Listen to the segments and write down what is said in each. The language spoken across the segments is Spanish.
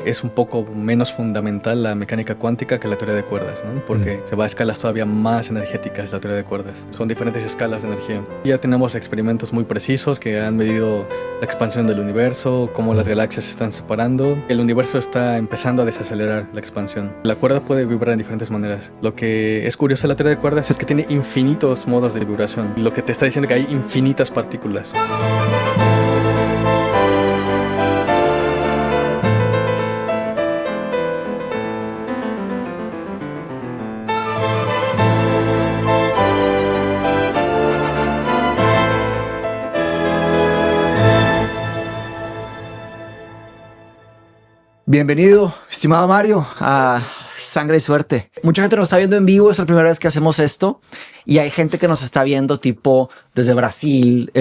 es un poco menos fundamental la mecánica cuántica que la teoría de cuerdas, ¿no? Porque se va a escalas todavía más energéticas la teoría de cuerdas. Son diferentes escalas de energía. Ya tenemos experimentos muy precisos que han medido la expansión del universo, cómo las galaxias se están separando. El universo está empezando a desacelerar la expansión. La cuerda puede vibrar de diferentes maneras. Lo que es curioso de la teoría de cuerdas es que tiene infinitos modos de vibración. Lo que te está diciendo que hay infinitas partículas. Bienvenido, estimado Mario, a Sangre y Suerte. Mucha gente nos está viendo en vivo, es la primera vez que hacemos esto y hay gente que nos está viendo tipo desde Brasil,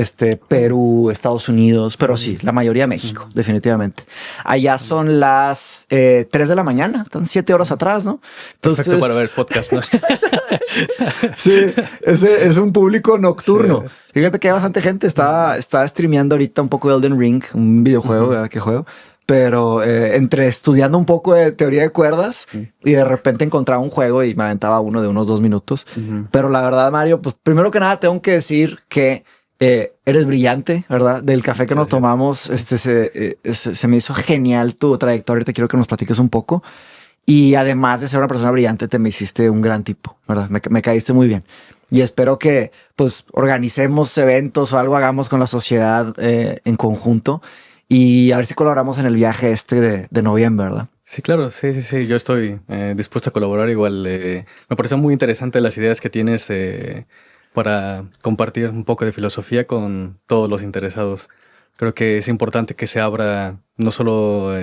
Perú, Estados Unidos, pero sí, la mayoría México, definitivamente. Allá son las 3 de la mañana, están 7 horas atrás, ¿no? Entonces, perfecto para ver podcast, ¿no? Sí, ese es un público nocturno. Sí. Fíjate que hay bastante gente, está streameando ahorita un poco de Elden Ring, un videojuego, ¿verdad? Que juego. Pero entre estudiando un poco de teoría de cuerdas y de repente encontraba un juego y me aventaba uno de unos 2 minutos. Pero la verdad, Mario, pues primero que nada tengo que decir que eres brillante, ¿verdad? Del café que nos tomamos, se me hizo genial tu trayectoria. Te quiero que nos platiques un poco. Y además de ser una persona brillante, te me hiciste un gran tipo, ¿verdad? Me caíste muy bien. Y espero que pues organicemos eventos o algo hagamos con la sociedad en conjunto. Y a ver si colaboramos en el viaje de noviembre, ¿verdad? Sí, claro, sí. Yo estoy dispuesto a colaborar igual. Me parecen muy interesantes las ideas que tienes para compartir un poco de filosofía con todos los interesados. Creo que es importante que se abra no solo...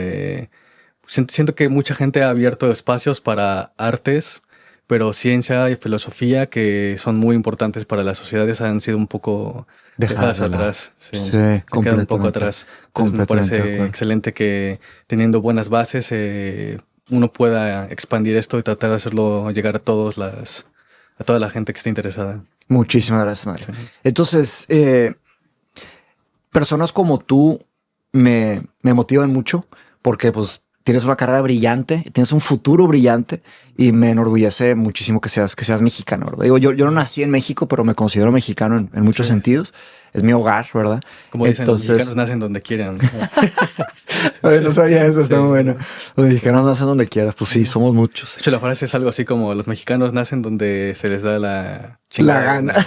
siento que mucha gente ha abierto espacios para artes, pero ciencia y filosofía que son muy importantes para las sociedades han sido un poco dejadas atrás. Sí, quedan un poco atrás. Entonces me parece excelente que teniendo buenas bases uno pueda expandir esto y tratar de hacerlo llegar a toda la gente que esté interesada. Muchísimas gracias, Mario. Sí. Entonces, personas como tú me motivan mucho porque pues tienes una carrera brillante, tienes un futuro brillante y me enorgullece muchísimo que seas mexicano, ¿verdad? Digo, yo no nací en México, pero me considero mexicano en muchos sentidos. Es mi hogar, ¿verdad? Como dicen, los mexicanos nacen donde quieran. Oye, no sabía eso, está muy bueno. Los mexicanos nacen donde quieras. Pues sí, somos muchos. De hecho, la frase es algo así como los mexicanos nacen donde se les da la gana.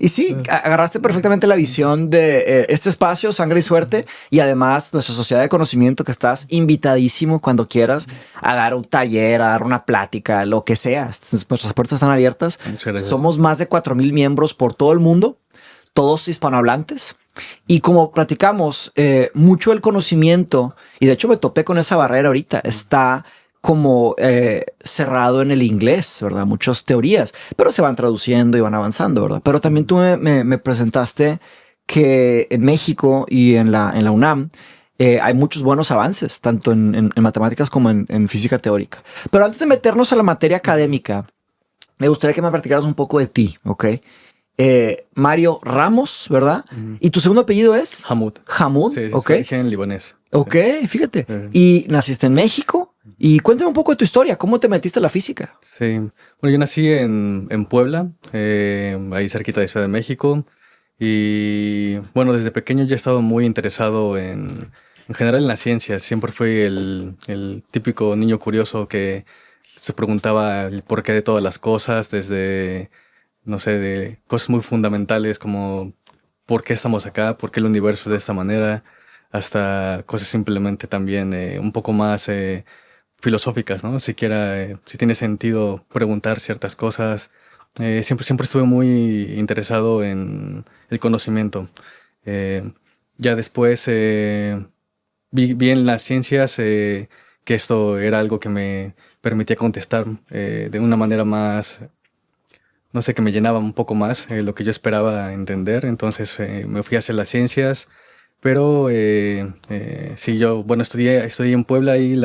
Y sí, agarraste perfectamente la visión de este espacio, Sangre y Suerte, y además nuestra sociedad de conocimiento, que estás invitadísimo cuando quieras a dar un taller, a dar una plática, lo que sea. Nuestras puertas están abiertas. Somos más de 4,000 miembros por todo el mundo, todos hispanohablantes. Y como platicamos, mucho del conocimiento, y de hecho me topé con esa barrera ahorita, está como cerrado en el inglés, ¿verdad? Muchas teorías, pero se van traduciendo y van avanzando, ¿verdad? Pero también tú me presentaste que en México y en la UNAM hay muchos buenos avances, tanto en matemáticas como en física teórica. Pero antes de meternos a la materia académica, me gustaría que me platicaras un poco de ti, ¿ok? Mario Ramos, ¿verdad? ¿Y tu segundo apellido es? Hamud. Hamud, sí, ok. Origen libanés. Ok, fíjate. ¿Y naciste en México? Y cuéntame un poco de tu historia. ¿Cómo te metiste a la física? Sí. Bueno, yo nací en Puebla, ahí cerquita de Ciudad de México. Y bueno, desde pequeño ya he estado muy interesado en general en la ciencia. Siempre fui el típico niño curioso que se preguntaba el porqué de todas las cosas, desde, no sé, de cosas muy fundamentales como por qué estamos acá, por qué el universo es de esta manera, hasta cosas simplemente también un poco más filosóficas, ¿no? Siquiera si tiene sentido preguntar ciertas cosas. Siempre estuve muy interesado en el conocimiento. Ya después vi en las ciencias que esto era algo que me permitía contestar de una manera más, no sé, que me llenaba un poco más lo que yo esperaba entender. Entonces me fui hacia las ciencias, pero sí, yo, bueno, estudié en Puebla y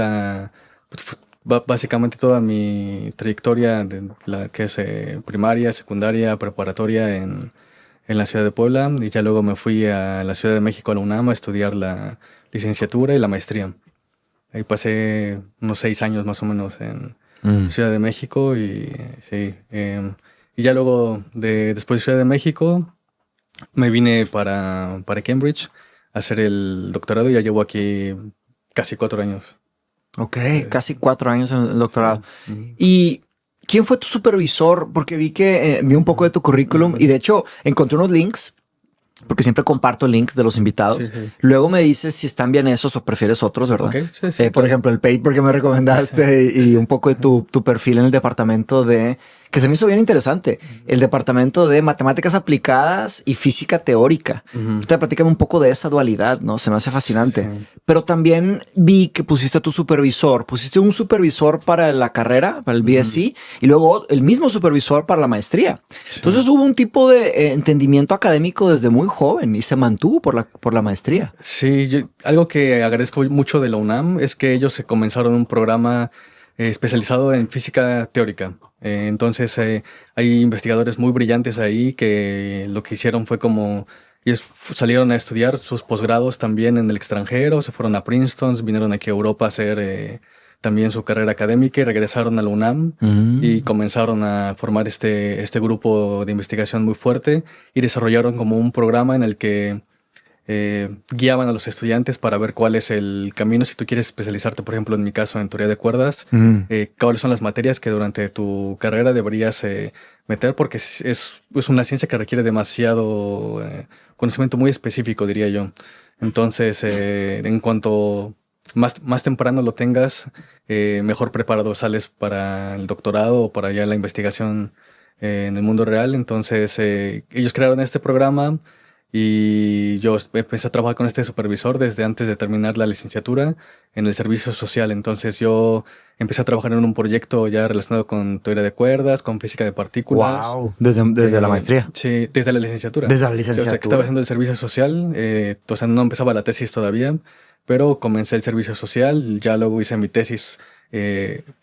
básicamente toda mi trayectoria de la que es primaria, secundaria, preparatoria en en la ciudad de Puebla y ya luego me fui a la Ciudad de México, a la UNAM, a estudiar la licenciatura y la maestría. Ahí pasé unos 6 años más o menos en Ciudad de México y sí. Y ya luego, después de Ciudad de México, me vine para Cambridge a hacer el doctorado y ya llevo aquí casi 4 años. Ok, casi 4 años en el doctorado. Sí. ¿Y quién fue tu supervisor? Porque vi un poco de tu currículum y de hecho encontré unos links, porque siempre comparto links de los invitados. Sí, sí. Luego me dices si están bien esos o prefieres otros, ¿verdad? Ok, sí, sí, Por claro. ejemplo, el paper que me recomendaste y un poco de tu perfil en el departamento que se me hizo bien interesante, el departamento de matemáticas aplicadas y física teórica. Te platícame un poco de esa dualidad, ¿no? Se me hace fascinante. Sí. Pero también vi que pusiste pusiste un supervisor para la carrera, para el BSc, y luego el mismo supervisor para la maestría. Sí. Entonces hubo un tipo de entendimiento académico desde muy joven y se mantuvo por la maestría. Sí, algo que agradezco mucho de la UNAM es que ellos se comenzaron un programa especializado en física teórica. Entonces hay investigadores muy brillantes ahí que lo que hicieron fue como ellos salieron a estudiar sus posgrados también en el extranjero, se fueron a Princeton, vinieron aquí a Europa a hacer también su carrera académica y regresaron a la UNAM y comenzaron a formar este grupo de investigación muy fuerte y desarrollaron como un programa en el que guiaban a los estudiantes para ver cuál es el camino. Si tú quieres especializarte, por ejemplo, en mi caso, en teoría de cuerdas, cuáles son las materias que durante tu carrera deberías meter, porque es una ciencia que requiere demasiado conocimiento muy específico, diría yo. Entonces, en cuanto más temprano lo tengas, mejor preparado sales para el doctorado o para ya la investigación en el mundo real. Entonces, ellos crearon este programa. Y yo empecé a trabajar con este supervisor desde antes de terminar la licenciatura en el servicio social. Entonces yo empecé a trabajar en un proyecto ya relacionado con teoría de cuerdas, con física de partículas. Wow. Desde la maestría. Sí, desde la licenciatura. Desde la Sí, o sea, que licenciatura. estaba haciendo el servicio social, o sea, no empezaba la tesis todavía, pero comencé el servicio social, ya luego hice mi tesis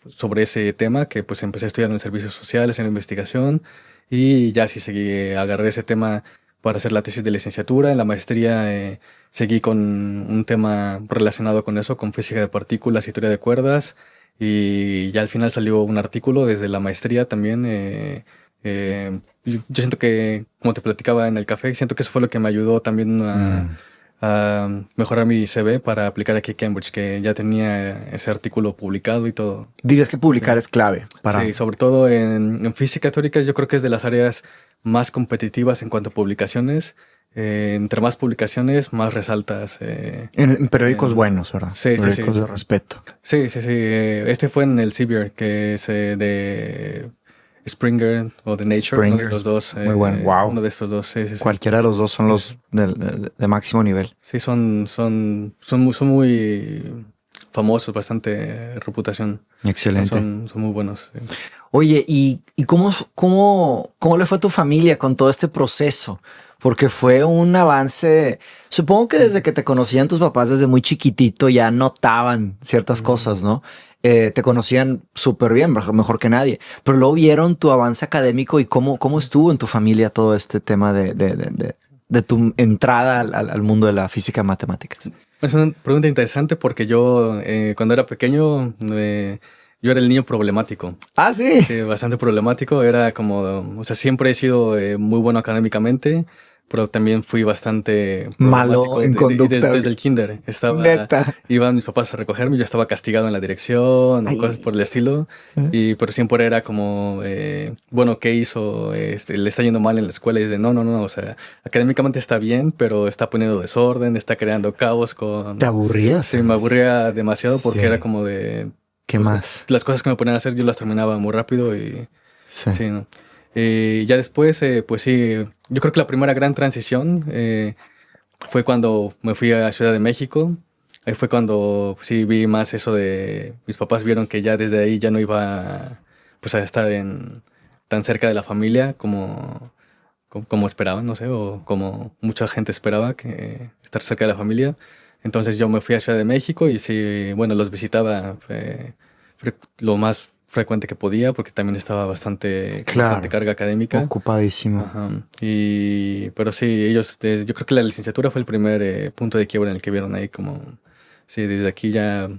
sobre ese tema, que pues empecé a estudiar en el servicio social, hacer investigación, y ya sí seguí, agarré ese tema para hacer la tesis de licenciatura. En la maestría seguí con un tema relacionado con eso, con física de partículas y teoría de cuerdas. Y ya al final salió un artículo desde la maestría también. Yo siento que, como te platicaba en el café, siento que eso fue lo que me ayudó también a mejorar mi CV para aplicar aquí a Cambridge, que ya tenía ese artículo publicado y todo. Dirías que publicar es clave para... Sí, sobre todo en física teórica, yo creo que es de las áreas más competitivas en cuanto a publicaciones. Entre más publicaciones, más resaltas. En periódicos buenos, ¿verdad? Sí, sí, periódicos sí. de respeto. Sí, sí, sí. Este fue en el Sevier, que es de Springer o de Nature, uno de Springer. los dos. Muy bueno. Wow. Uno de estos dos, sí, sí, sí. Cualquiera de los dos son los de máximo nivel. Sí, son muy famosos, bastante reputación. Excelente. Son muy buenos. Sí. Oye, ¿y cómo le fue a tu familia con todo este proceso? Porque fue un avance. Supongo que desde que te conocían tus papás desde muy chiquitito ya notaban ciertas cosas, ¿no? Te conocían súper bien, mejor que nadie. Pero luego vieron tu avance académico y cómo estuvo en tu familia todo este tema de tu entrada al mundo de la física y matemáticas. Es una pregunta interesante porque yo, cuando era pequeño, yo era el niño problemático. Ah, sí. Sí, bastante problemático. Era como, o sea, siempre he sido muy bueno académicamente, pero también fui bastante Malo en conducta. Desde el kinder. Neta. Iban mis papás a recogerme, yo estaba castigado en la dirección, Ay. o cosas por el estilo. Pero siempre era como, bueno, ¿qué hizo? Le está yendo mal en la escuela. Y dice, no, o sea, académicamente está bien, pero está poniendo desorden, está creando caos con... ¿Te aburrías? Sí, me aburría demasiado porque Sí. era como de... ¿Qué pues, más? las cosas que me ponían a hacer yo las terminaba muy rápido y... Sí. Sí, ¿no? Ya después, pues sí, yo creo que la primera gran transición fue cuando me fui a Ciudad de México. Ahí fue cuando sí vi más eso de... Mis papás vieron que ya desde ahí ya no iba pues, a estar tan cerca de la familia como esperaban, no sé, o como mucha gente esperaba, que estar cerca de la familia. Entonces yo me fui a Ciudad de México y sí, bueno, los visitaba lo más frecuente que podía, porque también estaba bastante, con Claro. bastante carga académica. Ocupadísimo. Ajá. Pero sí, ellos, yo creo que la licenciatura fue el primer punto de quiebra en el que vieron ahí como, sí, desde aquí ya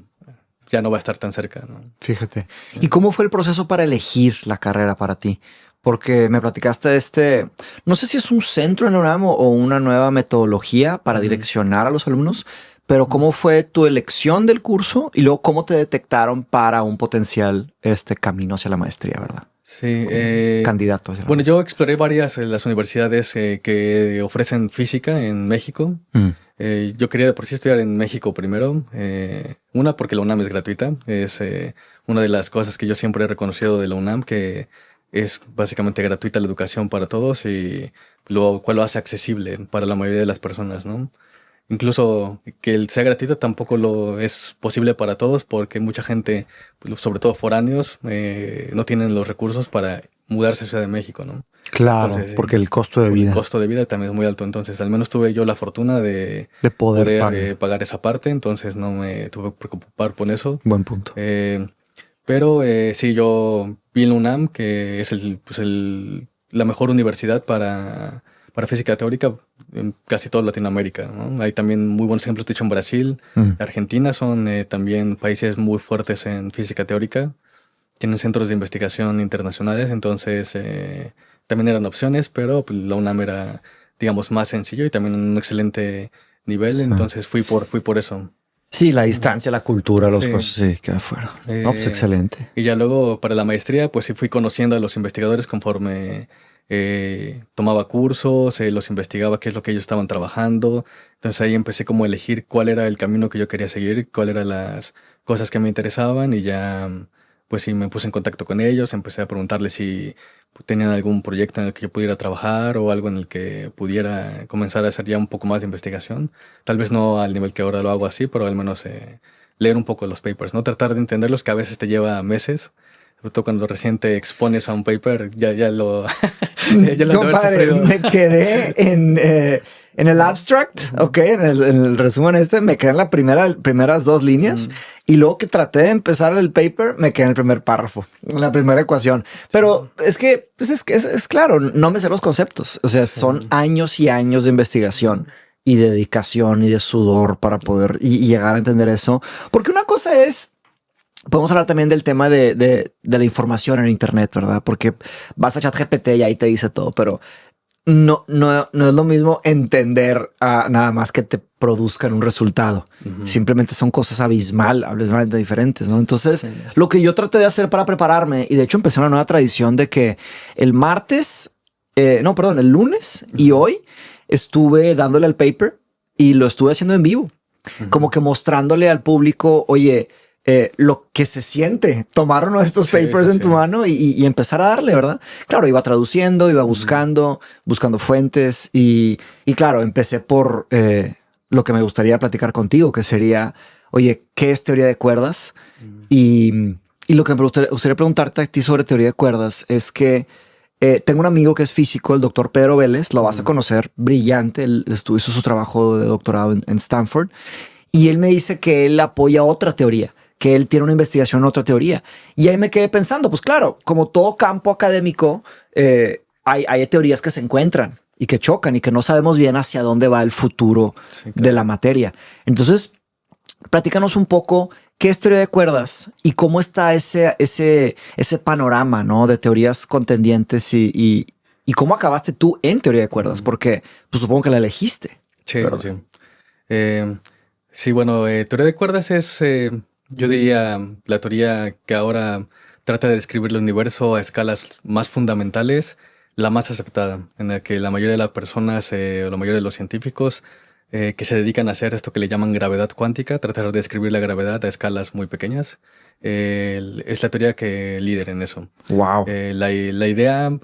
no va a estar tan cerca, ¿no? Fíjate. ¿Y cómo fue el proceso para elegir la carrera para ti? Porque me platicaste de no sé si es un centro en la UNAM o una nueva metodología para direccionar a los alumnos, pero ¿cómo fue tu elección del curso y luego cómo te detectaron para un potencial camino hacia la maestría, verdad? Sí. Candidato hacia la Bueno, maestría. yo exploré varias las universidades que ofrecen física en México. Yo quería de por sí estudiar en México primero. Una, porque la UNAM es gratuita. Es una de las cosas que yo siempre he reconocido de la UNAM, que es básicamente gratuita la educación para todos y lo cual lo hace accesible para la mayoría de las personas, ¿no? Incluso que el sea gratuito tampoco lo es posible para todos porque mucha gente, pues, sobre todo foráneos, no tienen los recursos para mudarse a Ciudad de México, ¿no? Claro, Entonces, porque el costo de el vida, costo de vida también es muy alto. Entonces, al menos tuve yo la fortuna de de poder pagar. pagar esa parte, entonces no me tuve que preocupar por eso. Buen punto. Pero sí, yo vi en la UNAM, que es la mejor universidad para física teórica en casi toda Latinoamérica, ¿no? Hay también muy buenos ejemplos, de hecho en Brasil, Argentina son también países muy fuertes en física teórica, tienen centros de investigación internacionales, entonces también eran opciones, pero pues, la UNAM era, digamos, más sencillo y también un excelente nivel, entonces fui por eso. Sí, la distancia, la cultura, los Sí. cosas, sí, que afuera. No, pues Eh, excelente. Y ya luego para la maestría, pues sí fui conociendo a los investigadores conforme tomaba cursos, los investigaba qué es lo que ellos estaban trabajando. Entonces ahí empecé como a elegir cuál era el camino que yo quería seguir, cuáles eran las cosas que me interesaban y ya pues sí me puse en contacto con ellos, empecé a preguntarles si tenían algún proyecto en el que yo pudiera trabajar o algo en el que pudiera comenzar a hacer ya un poco más de investigación. Tal vez no al nivel que ahora lo hago así, pero al menos leer un poco los papers, ¿no? Tratar de entenderlos, que a veces te lleva meses. Sobre todo cuando recién te expones a un paper, ya lo ya lo has de haber Compadre, sufrido. me quedé en el abstract, ok, en el resumen me quedé en las primeras dos líneas y luego que traté de empezar el paper, me quedé en el primer párrafo, en la primera ecuación. Pero es que pues es claro, no me sé los conceptos. O sea, son años y años de investigación y de dedicación y de sudor para poder y llegar a entender eso. Porque una cosa es, podemos hablar también del tema de la información en Internet, ¿verdad? Porque vas a ChatGPT y ahí te dice todo, pero no es lo mismo entender nada más que te produzcan un resultado. Simplemente son cosas abismalmente diferentes, ¿no? Entonces, lo que yo traté de hacer para prepararme, y de hecho empecé una nueva tradición de que el lunes y hoy estuve dándole al paper y lo estuve haciendo en vivo, como que mostrándole al público, oye, lo que se siente tomar uno de estos papers en tu mano y empezar a darle, ¿verdad? Claro, iba traduciendo, iba buscando fuentes y claro, empecé por lo que me gustaría platicar contigo, que sería, oye, ¿qué es teoría de cuerdas? Y lo que me gustaría preguntarte a ti sobre teoría de cuerdas es que tengo un amigo que es físico, el doctor Pedro Vélez, lo vas a conocer, brillante, él hizo su trabajo de doctorado en Stanford y él me dice que él apoya otra teoría, que él tiene una investigación en otra teoría. Y ahí me quedé pensando, pues claro, como todo campo académico, hay teorías que se encuentran y que chocan y que no sabemos bien hacia dónde va el futuro de la materia. Entonces, platícanos un poco qué es teoría de cuerdas y cómo está ese panorama, ¿no? De teorías contendientes y cómo acabaste tú en teoría de cuerdas, porque pues supongo que la elegiste. Sí. Sí, bueno, teoría de cuerdas es, yo diría, la teoría que ahora trata de describir el universo a escalas más fundamentales, la más aceptada, en la que la mayoría de las personas o la mayoría de los científicos que se dedican a hacer esto que le llaman gravedad cuántica, tratar de describir la gravedad a escalas muy pequeñas, es la teoría que líder en eso. Wow. La idea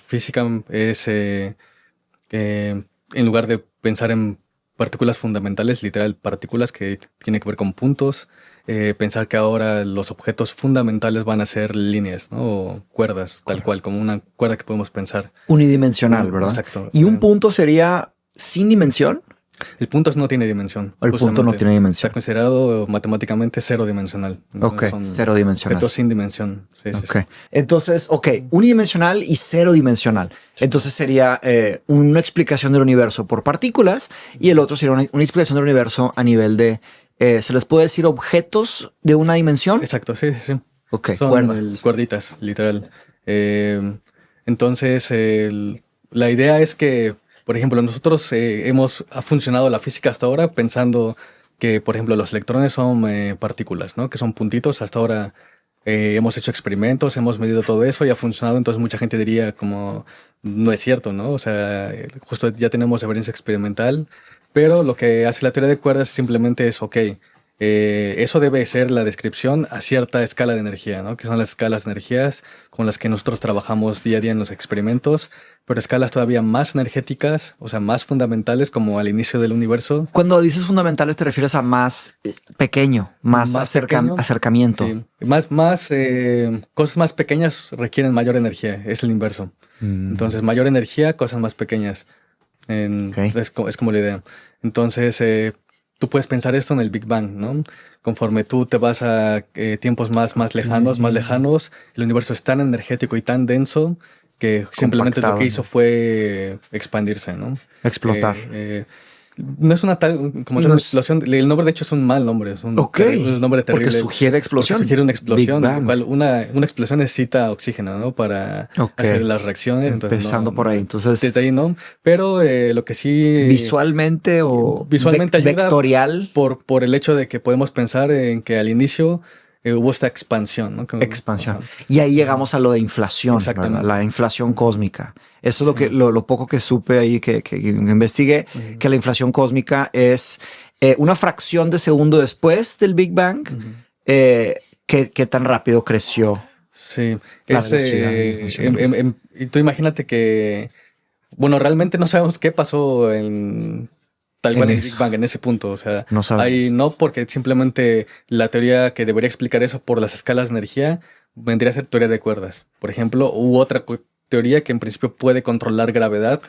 física es, en lugar de pensar en partículas fundamentales, literal, partículas que tienen que ver con puntos, pensar que ahora los objetos fundamentales van a ser líneas, ¿no? O cuerdas, tal cual, como una cuerda que podemos pensar. Unidimensional, ¿verdad? Exacto. Y un punto sería sin dimensión. El punto no tiene dimensión. El punto no tiene dimensión. Está considerado matemáticamente cero dimensional. Ok, cero dimensional. Objetos sin dimensión. Sí, sí, sí. Entonces, unidimensional y cero dimensional. Entonces sería una explicación del universo por partículas y el otro sería una explicación del universo a nivel de, ¿se les puede decir objetos de una dimensión? Exacto, sí, sí, sí. Ok, son cuerditas, literal. Entonces, la idea es que, por ejemplo, nosotros ha funcionado la física hasta ahora pensando que, por ejemplo, los electrones son partículas, ¿no? Que son puntitos. Hasta ahora hemos hecho experimentos, hemos medido todo eso y ha funcionado. Entonces mucha gente diría como, no es cierto, ¿no? O sea, justo ya tenemos evidencia experimental, pero lo que hace la teoría de cuerdas simplemente es, eso debe ser la descripción a cierta escala de energía, ¿no? Que son las escalas de energías con las que nosotros trabajamos día a día en los experimentos, pero escalas todavía más energéticas, o sea, más fundamentales, como al inicio del universo. Cuando dices fundamentales, ¿te refieres a más pequeño, más acercamiento? Sí. Cosas más pequeñas requieren mayor energía, es el inverso. Entonces, mayor energía, cosas más pequeñas. Es como la idea. Entonces, tú puedes pensar esto en el Big Bang, ¿no? Conforme tú te vas a tiempos más lejanos, el universo es tan energético y tan denso que simplemente lo que hizo fue expandirse, ¿no? Explotar. No es una explosión. El nombre, de hecho, es un mal nombre. Es un nombre terrible. Porque sugiere explosión. Porque sugiere una explosión. Lo cual una explosión necesita oxígeno, ¿no? Para hacer las reacciones. Entonces, empezando por ahí. Entonces, desde ahí no. Pero lo que sí... Visualmente ayuda, vectorial. Por el hecho de que podemos pensar en que al inicio hubo esta expansión, ¿no? Expansión. Y ahí llegamos a lo de inflación. Exactamente. La inflación cósmica. Eso es lo poco que supe ahí, que investigué, que la inflación cósmica es una fracción de segundo después del Big Bang. ¿Qué tan rápido creció? Sí. Tú imagínate que, bueno, realmente no sabemos qué pasó en el Big Bang en ese punto. O sea, no porque simplemente la teoría que debería explicar eso por las escalas de energía vendría a ser teoría de cuerdas. Por ejemplo, otra teoría que en principio puede controlar gravedad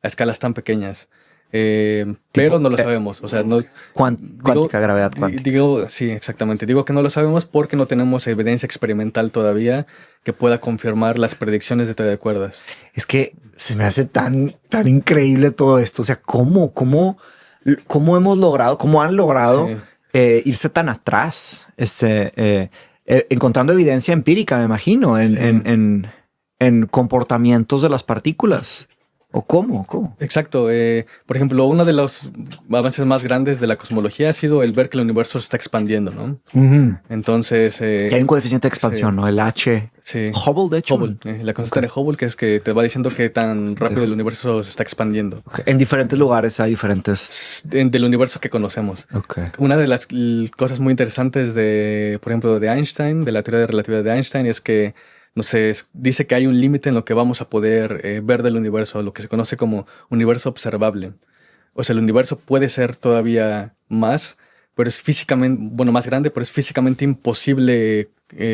a escalas tan pequeñas. Pero no lo sabemos. O sea, no. Cuántica, gravedad cuántica. Sí, exactamente. Digo que no lo sabemos porque no tenemos evidencia experimental todavía que pueda confirmar las predicciones de teoría de cuerdas. Es que se me hace tan increíble todo esto. O sea, ¿cómo hemos logrado, cómo han logrado irse tan atrás? Encontrando evidencia empírica, me imagino, en comportamientos de las partículas. ¿O cómo? Exacto. Por ejemplo, uno de los avances más grandes de la cosmología ha sido el ver que el universo se está expandiendo, ¿no? Entonces... hay un coeficiente de expansión, ¿no? El H. Sí. Hubble, de hecho. La constante de Hubble, que es que te va diciendo que tan rápido el universo se está expandiendo. En diferentes lugares hay diferentes... Del universo que conocemos. Una de las cosas muy interesantes por ejemplo, de Einstein, de la teoría de relatividad de Einstein, es que dice que hay un límite en lo que vamos a poder ver del universo, lo que se conoce como universo observable. O sea, el universo puede ser todavía más, pero es físicamente, más grande, pero es físicamente imposible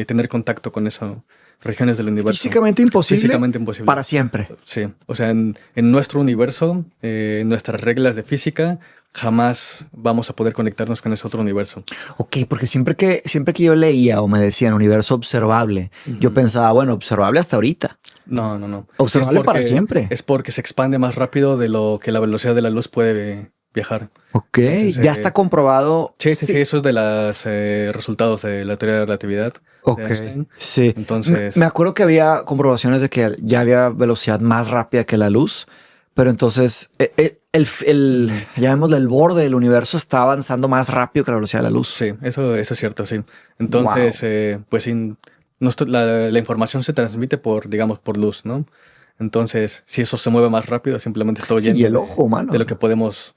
tener contacto con esas regiones del universo. Físicamente imposible. Físicamente imposible. Para siempre. Sí. O sea, en nuestro universo, en nuestras reglas de física, jamás vamos a poder conectarnos con ese otro universo. Ok, porque siempre que yo leía o me decían universo observable, yo pensaba, bueno, observable hasta ahorita. No. Observable para siempre. Es porque se expande más rápido de lo que la velocidad de la luz puede viajar. Ok, entonces, ya está comprobado. Sí, eso es de los resultados de la teoría de relatividad. Ok, sí. Entonces... Me acuerdo que había comprobaciones de que ya había velocidad más rápida que la luz, pero entonces llamémosle el borde del universo está avanzando más rápido que la velocidad de la luz. Sí, eso es cierto, sí. Entonces, pues la información se transmite por luz, ¿no? Entonces, si eso se mueve más rápido, simplemente está oyendo y el ojo humano de lo que podemos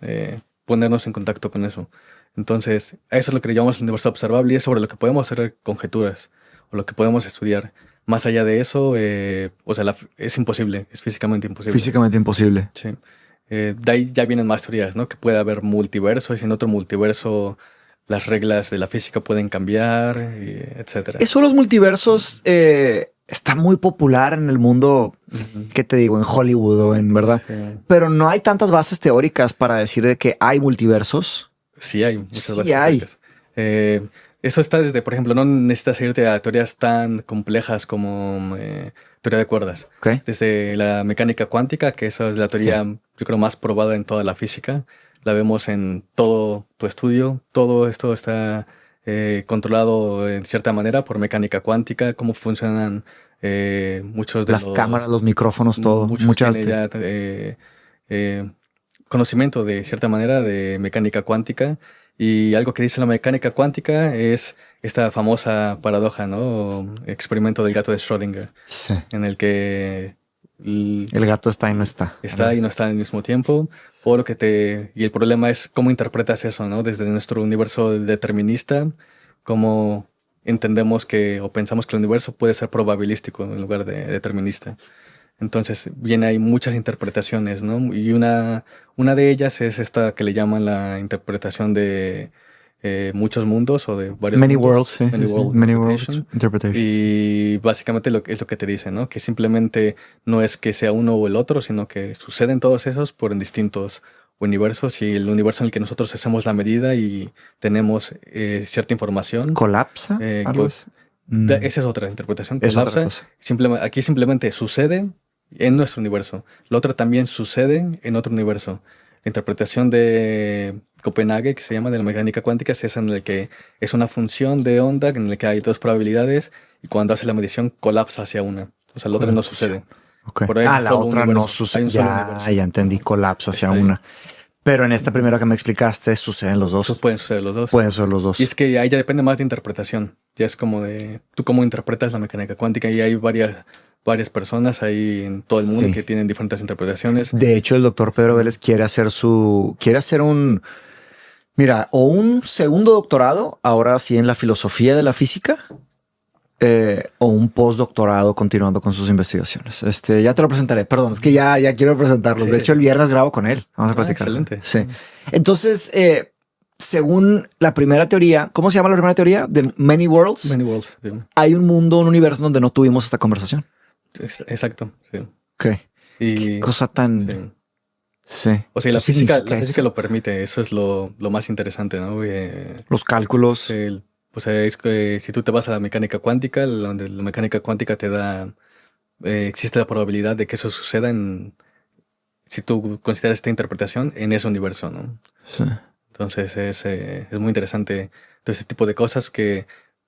ponernos en contacto con eso. Entonces, eso es lo que llamamos el universo observable y es sobre lo que podemos hacer conjeturas o lo que podemos estudiar. Más allá de eso, es imposible, es físicamente imposible. Físicamente imposible. Sí. De ahí ya vienen más teorías, ¿no? Que puede haber multiversos y en otro multiverso las reglas de la física pueden cambiar, etcétera. Eso de los multiversos está muy popular en el mundo, ¿qué te digo? En Hollywood o en verdad. Sí. Pero no hay tantas bases teóricas para decir de que hay multiversos. Sí hay muchas Sí bases hay. teóricas. Eso está desde, por ejemplo, no necesitas irte a teorías tan complejas como teoría de cuerdas. Ok. Desde la mecánica cuántica, que esa es la teoría, yo creo, más probada en toda la física. La vemos en todo tu estudio. Todo esto está controlado en cierta manera por mecánica cuántica, cómo funcionan muchos de Las cámaras, los micrófonos, todo. muchos Muchas. tienen ya eh, conocimiento de cierta manera de mecánica cuántica. Y algo que dice la mecánica cuántica es esta famosa paradoja, ¿no? O experimento del gato de Schrödinger, Sí. en el que El gato está y no está. está y no está al mismo tiempo. Por lo que y el problema es cómo interpretas eso, ¿no? Desde nuestro universo determinista, cómo entendemos que o pensamos que el universo puede ser probabilístico en lugar de determinista. Entonces, bien, hay muchas interpretaciones, ¿no? Y una de ellas es esta que le llaman la interpretación de muchos mundos o de varios Many mundos. worlds, sí. Many sí, sí. world Many interpretation. worlds interpretation. Y básicamente es lo que te dice, ¿no? Que simplemente no es que sea uno o el otro, sino que suceden todos esos por en distintos universos y el universo en el que nosotros hacemos la medida y tenemos cierta información. ¿Colapsa? Co- Así. Esa es otra interpretación. Es otra Colapsa. cosa. Aquí simplemente sucede en nuestro universo. Lo otro también sucede en otro universo. La interpretación de Copenhague, que se llama de la mecánica cuántica, es esa en la que es una función de onda en la que hay dos probabilidades y cuando hace la medición colapsa hacia una. O sea, la otra no Colapsa. sucede. Ok. Pero hay un La solo otra universo. no Hay sucede. un solo Ya, universo. ya entendí. Colapsa hacia Está ahí. una. Pero en esta primera que me explicaste, suceden los dos. Pueden suceder los dos. Pueden ser los dos. Y es que ahí ya depende más de interpretación. Ya es como de tú cómo interpretas la mecánica cuántica y hay varias personas ahí en todo el mundo Sí. que tienen diferentes interpretaciones. De hecho, el doctor Pedro Vélez quiere hacer un, mira, o un segundo doctorado, ahora sí en la filosofía de la física, o un postdoctorado continuando con sus investigaciones. Ya te lo presentaré. Perdón, es que ya quiero presentarlos. Sí. De hecho, el viernes grabo con él. Vamos a platicar. Excelente. Sí. Entonces, según la primera teoría, ¿cómo se llama la primera teoría? De Many Worlds. Many worlds. Sí. Hay un mundo, un universo donde no tuvimos esta conversación. Exacto. Sí. Ok. Y, Qué cosa tan... sí. Sí. O sea, y ¿Qué la física significa eso? lo permite. Eso es lo más interesante, ¿no? Los cálculos. O sea, es que si tú te vas a la mecánica cuántica, donde la mecánica cuántica te da, existe la probabilidad de que eso suceda si tú consideras esta interpretación en ese universo, ¿no? Sí. Entonces es muy interesante todo este tipo de cosas que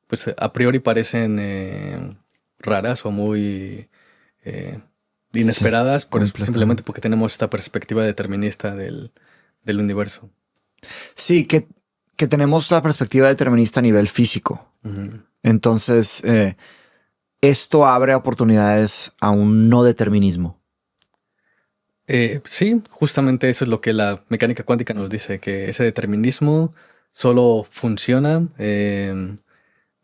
pues a priori parecen raras o muy inesperadas, completamente. simplemente porque tenemos esta perspectiva determinista del universo. Sí, que tenemos la perspectiva determinista a nivel físico. Ujú. Entonces, esto abre oportunidades a un no determinismo. Sí, justamente eso es lo que la mecánica cuántica nos dice, que ese determinismo solo funciona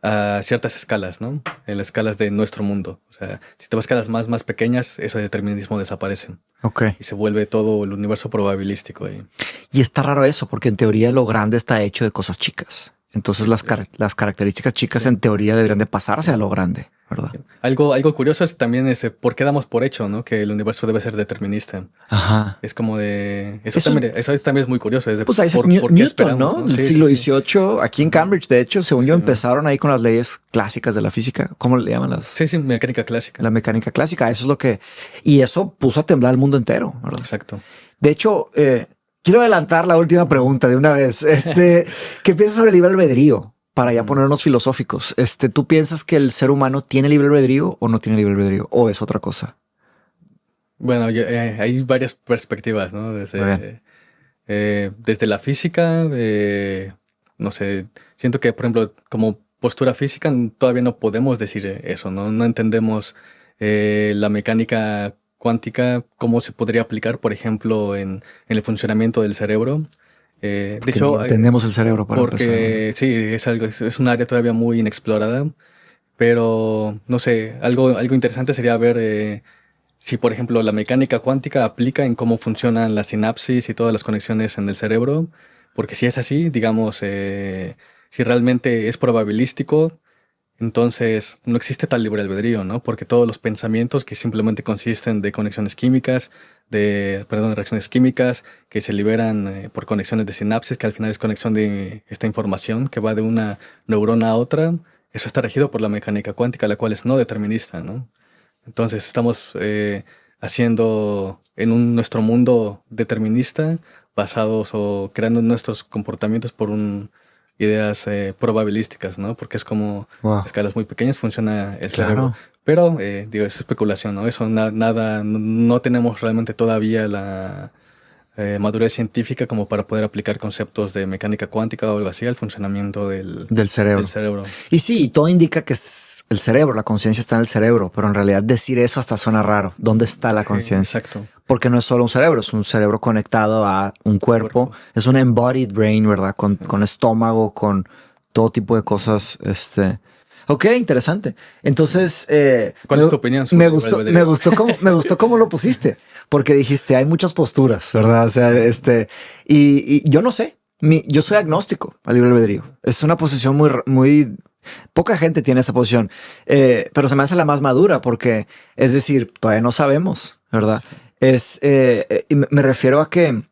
a ciertas escalas, ¿no? En las escalas de nuestro mundo. O sea, si te vas a escalas más pequeñas, ese determinismo desaparece Ok. y se vuelve todo el universo probabilístico ahí. Y está raro eso, porque en teoría lo grande está hecho de cosas chicas. Entonces las características chicas en teoría deberían de pasarse a lo grande, ¿verdad? Algo curioso es también ese por qué damos por hecho, ¿no? Que el universo debe ser determinista. Ajá. Es como de... Eso- Eso también es muy curioso. Es de Pues Isaac por qué Newton, esperamos, ¿no? ¿no? Del Sí, siglo sí, sí. XVIII, aquí en Cambridge, de hecho, según yo, Sí. empezaron ahí con las leyes clásicas de la física. ¿Cómo le llaman las? Sí, mecánica clásica. La mecánica clásica. Eso es lo que... Y eso puso a temblar el mundo entero, ¿verdad? Exacto. De hecho, quiero adelantar la última pregunta de una vez. ¿Qué piensas sobre el libre albedrío? Para ya ponernos filosóficos. ¿Tú piensas que el ser humano tiene libre albedrío o no tiene libre albedrío? ¿O es otra cosa? Bueno, hay varias perspectivas, ¿no? Muy Desde la física, no sé, siento que, por ejemplo, como postura física todavía no podemos decir eso, ¿no? No entendemos la mecánica cuántica, cómo se podría aplicar, por ejemplo, en el funcionamiento del cerebro. De Que hecho, ni entendemos el cerebro para empezar. porque sí, es un área todavía muy inexplorada, pero no sé, algo interesante sería ver si, por ejemplo, la mecánica cuántica aplica en cómo funcionan las sinapsis y todas las conexiones en el cerebro, porque si es así, digamos, si realmente es probabilístico, Entonces, no existe tal libre albedrío, ¿no? Porque todos los pensamientos que simplemente consisten de conexiones químicas, reacciones químicas que se liberan por conexiones de sinapsis, que al final es conexión de esta información que va de una neurona a otra, eso está regido por la mecánica cuántica, la cual es no determinista, ¿no? Entonces, estamos haciendo nuestro mundo determinista, basados o creando nuestros comportamientos por ideas probabilísticas, ¿no? Porque es como a Wow. escalas muy pequeñas funciona el cerebro. Claro. Pero, digo, es especulación, ¿no? Eso nada, no tenemos realmente todavía la madurez científica como para poder aplicar conceptos de mecánica cuántica o algo así al funcionamiento Del del cerebro. cerebro. Y sí, todo indica que es el cerebro, la conciencia está en el cerebro, pero en realidad decir eso hasta suena raro. ¿Dónde está la Sí, conciencia? exacto. Porque no es solo un cerebro, es un cerebro conectado a un cuerpo, es un embodied brain, ¿verdad? Con estómago, con todo tipo de cosas, Ok, interesante. Entonces, ¿Cuál es tu opinión sobre el libre albedrío? me gustó cómo lo pusiste, porque dijiste, hay muchas posturas, ¿verdad? O sea, y yo no sé, yo soy agnóstico al libre albedrío. Es una posición muy, poca gente tiene esa posición, pero se me hace la más madura porque, es decir, todavía no sabemos, ¿verdad? Y me refiero a que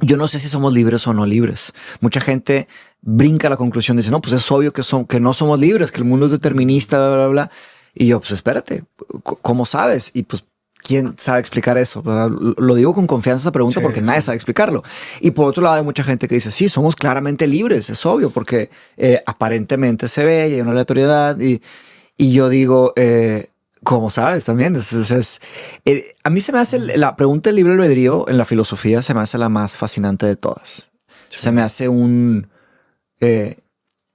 yo no sé si somos libres o no libres. Mucha gente brinca a la conclusión, dice, no, pues es obvio que no somos libres, que el mundo es determinista, bla, bla, bla. Y yo, pues espérate, ¿cómo sabes? Y pues, ¿quién sabe explicar eso? ¿Verdad? Lo digo con confianza esta pregunta Sí, porque nadie sí. sabe explicarlo. Y por otro lado hay mucha gente que dice, sí, somos claramente libres, es obvio, porque aparentemente se ve y hay una aleatoriedad. Y yo digo, ¿cómo sabes? También a mí se me hace la pregunta del libre albedrío en la filosofía se me hace la más fascinante de todas. Sí. Se me hace eh,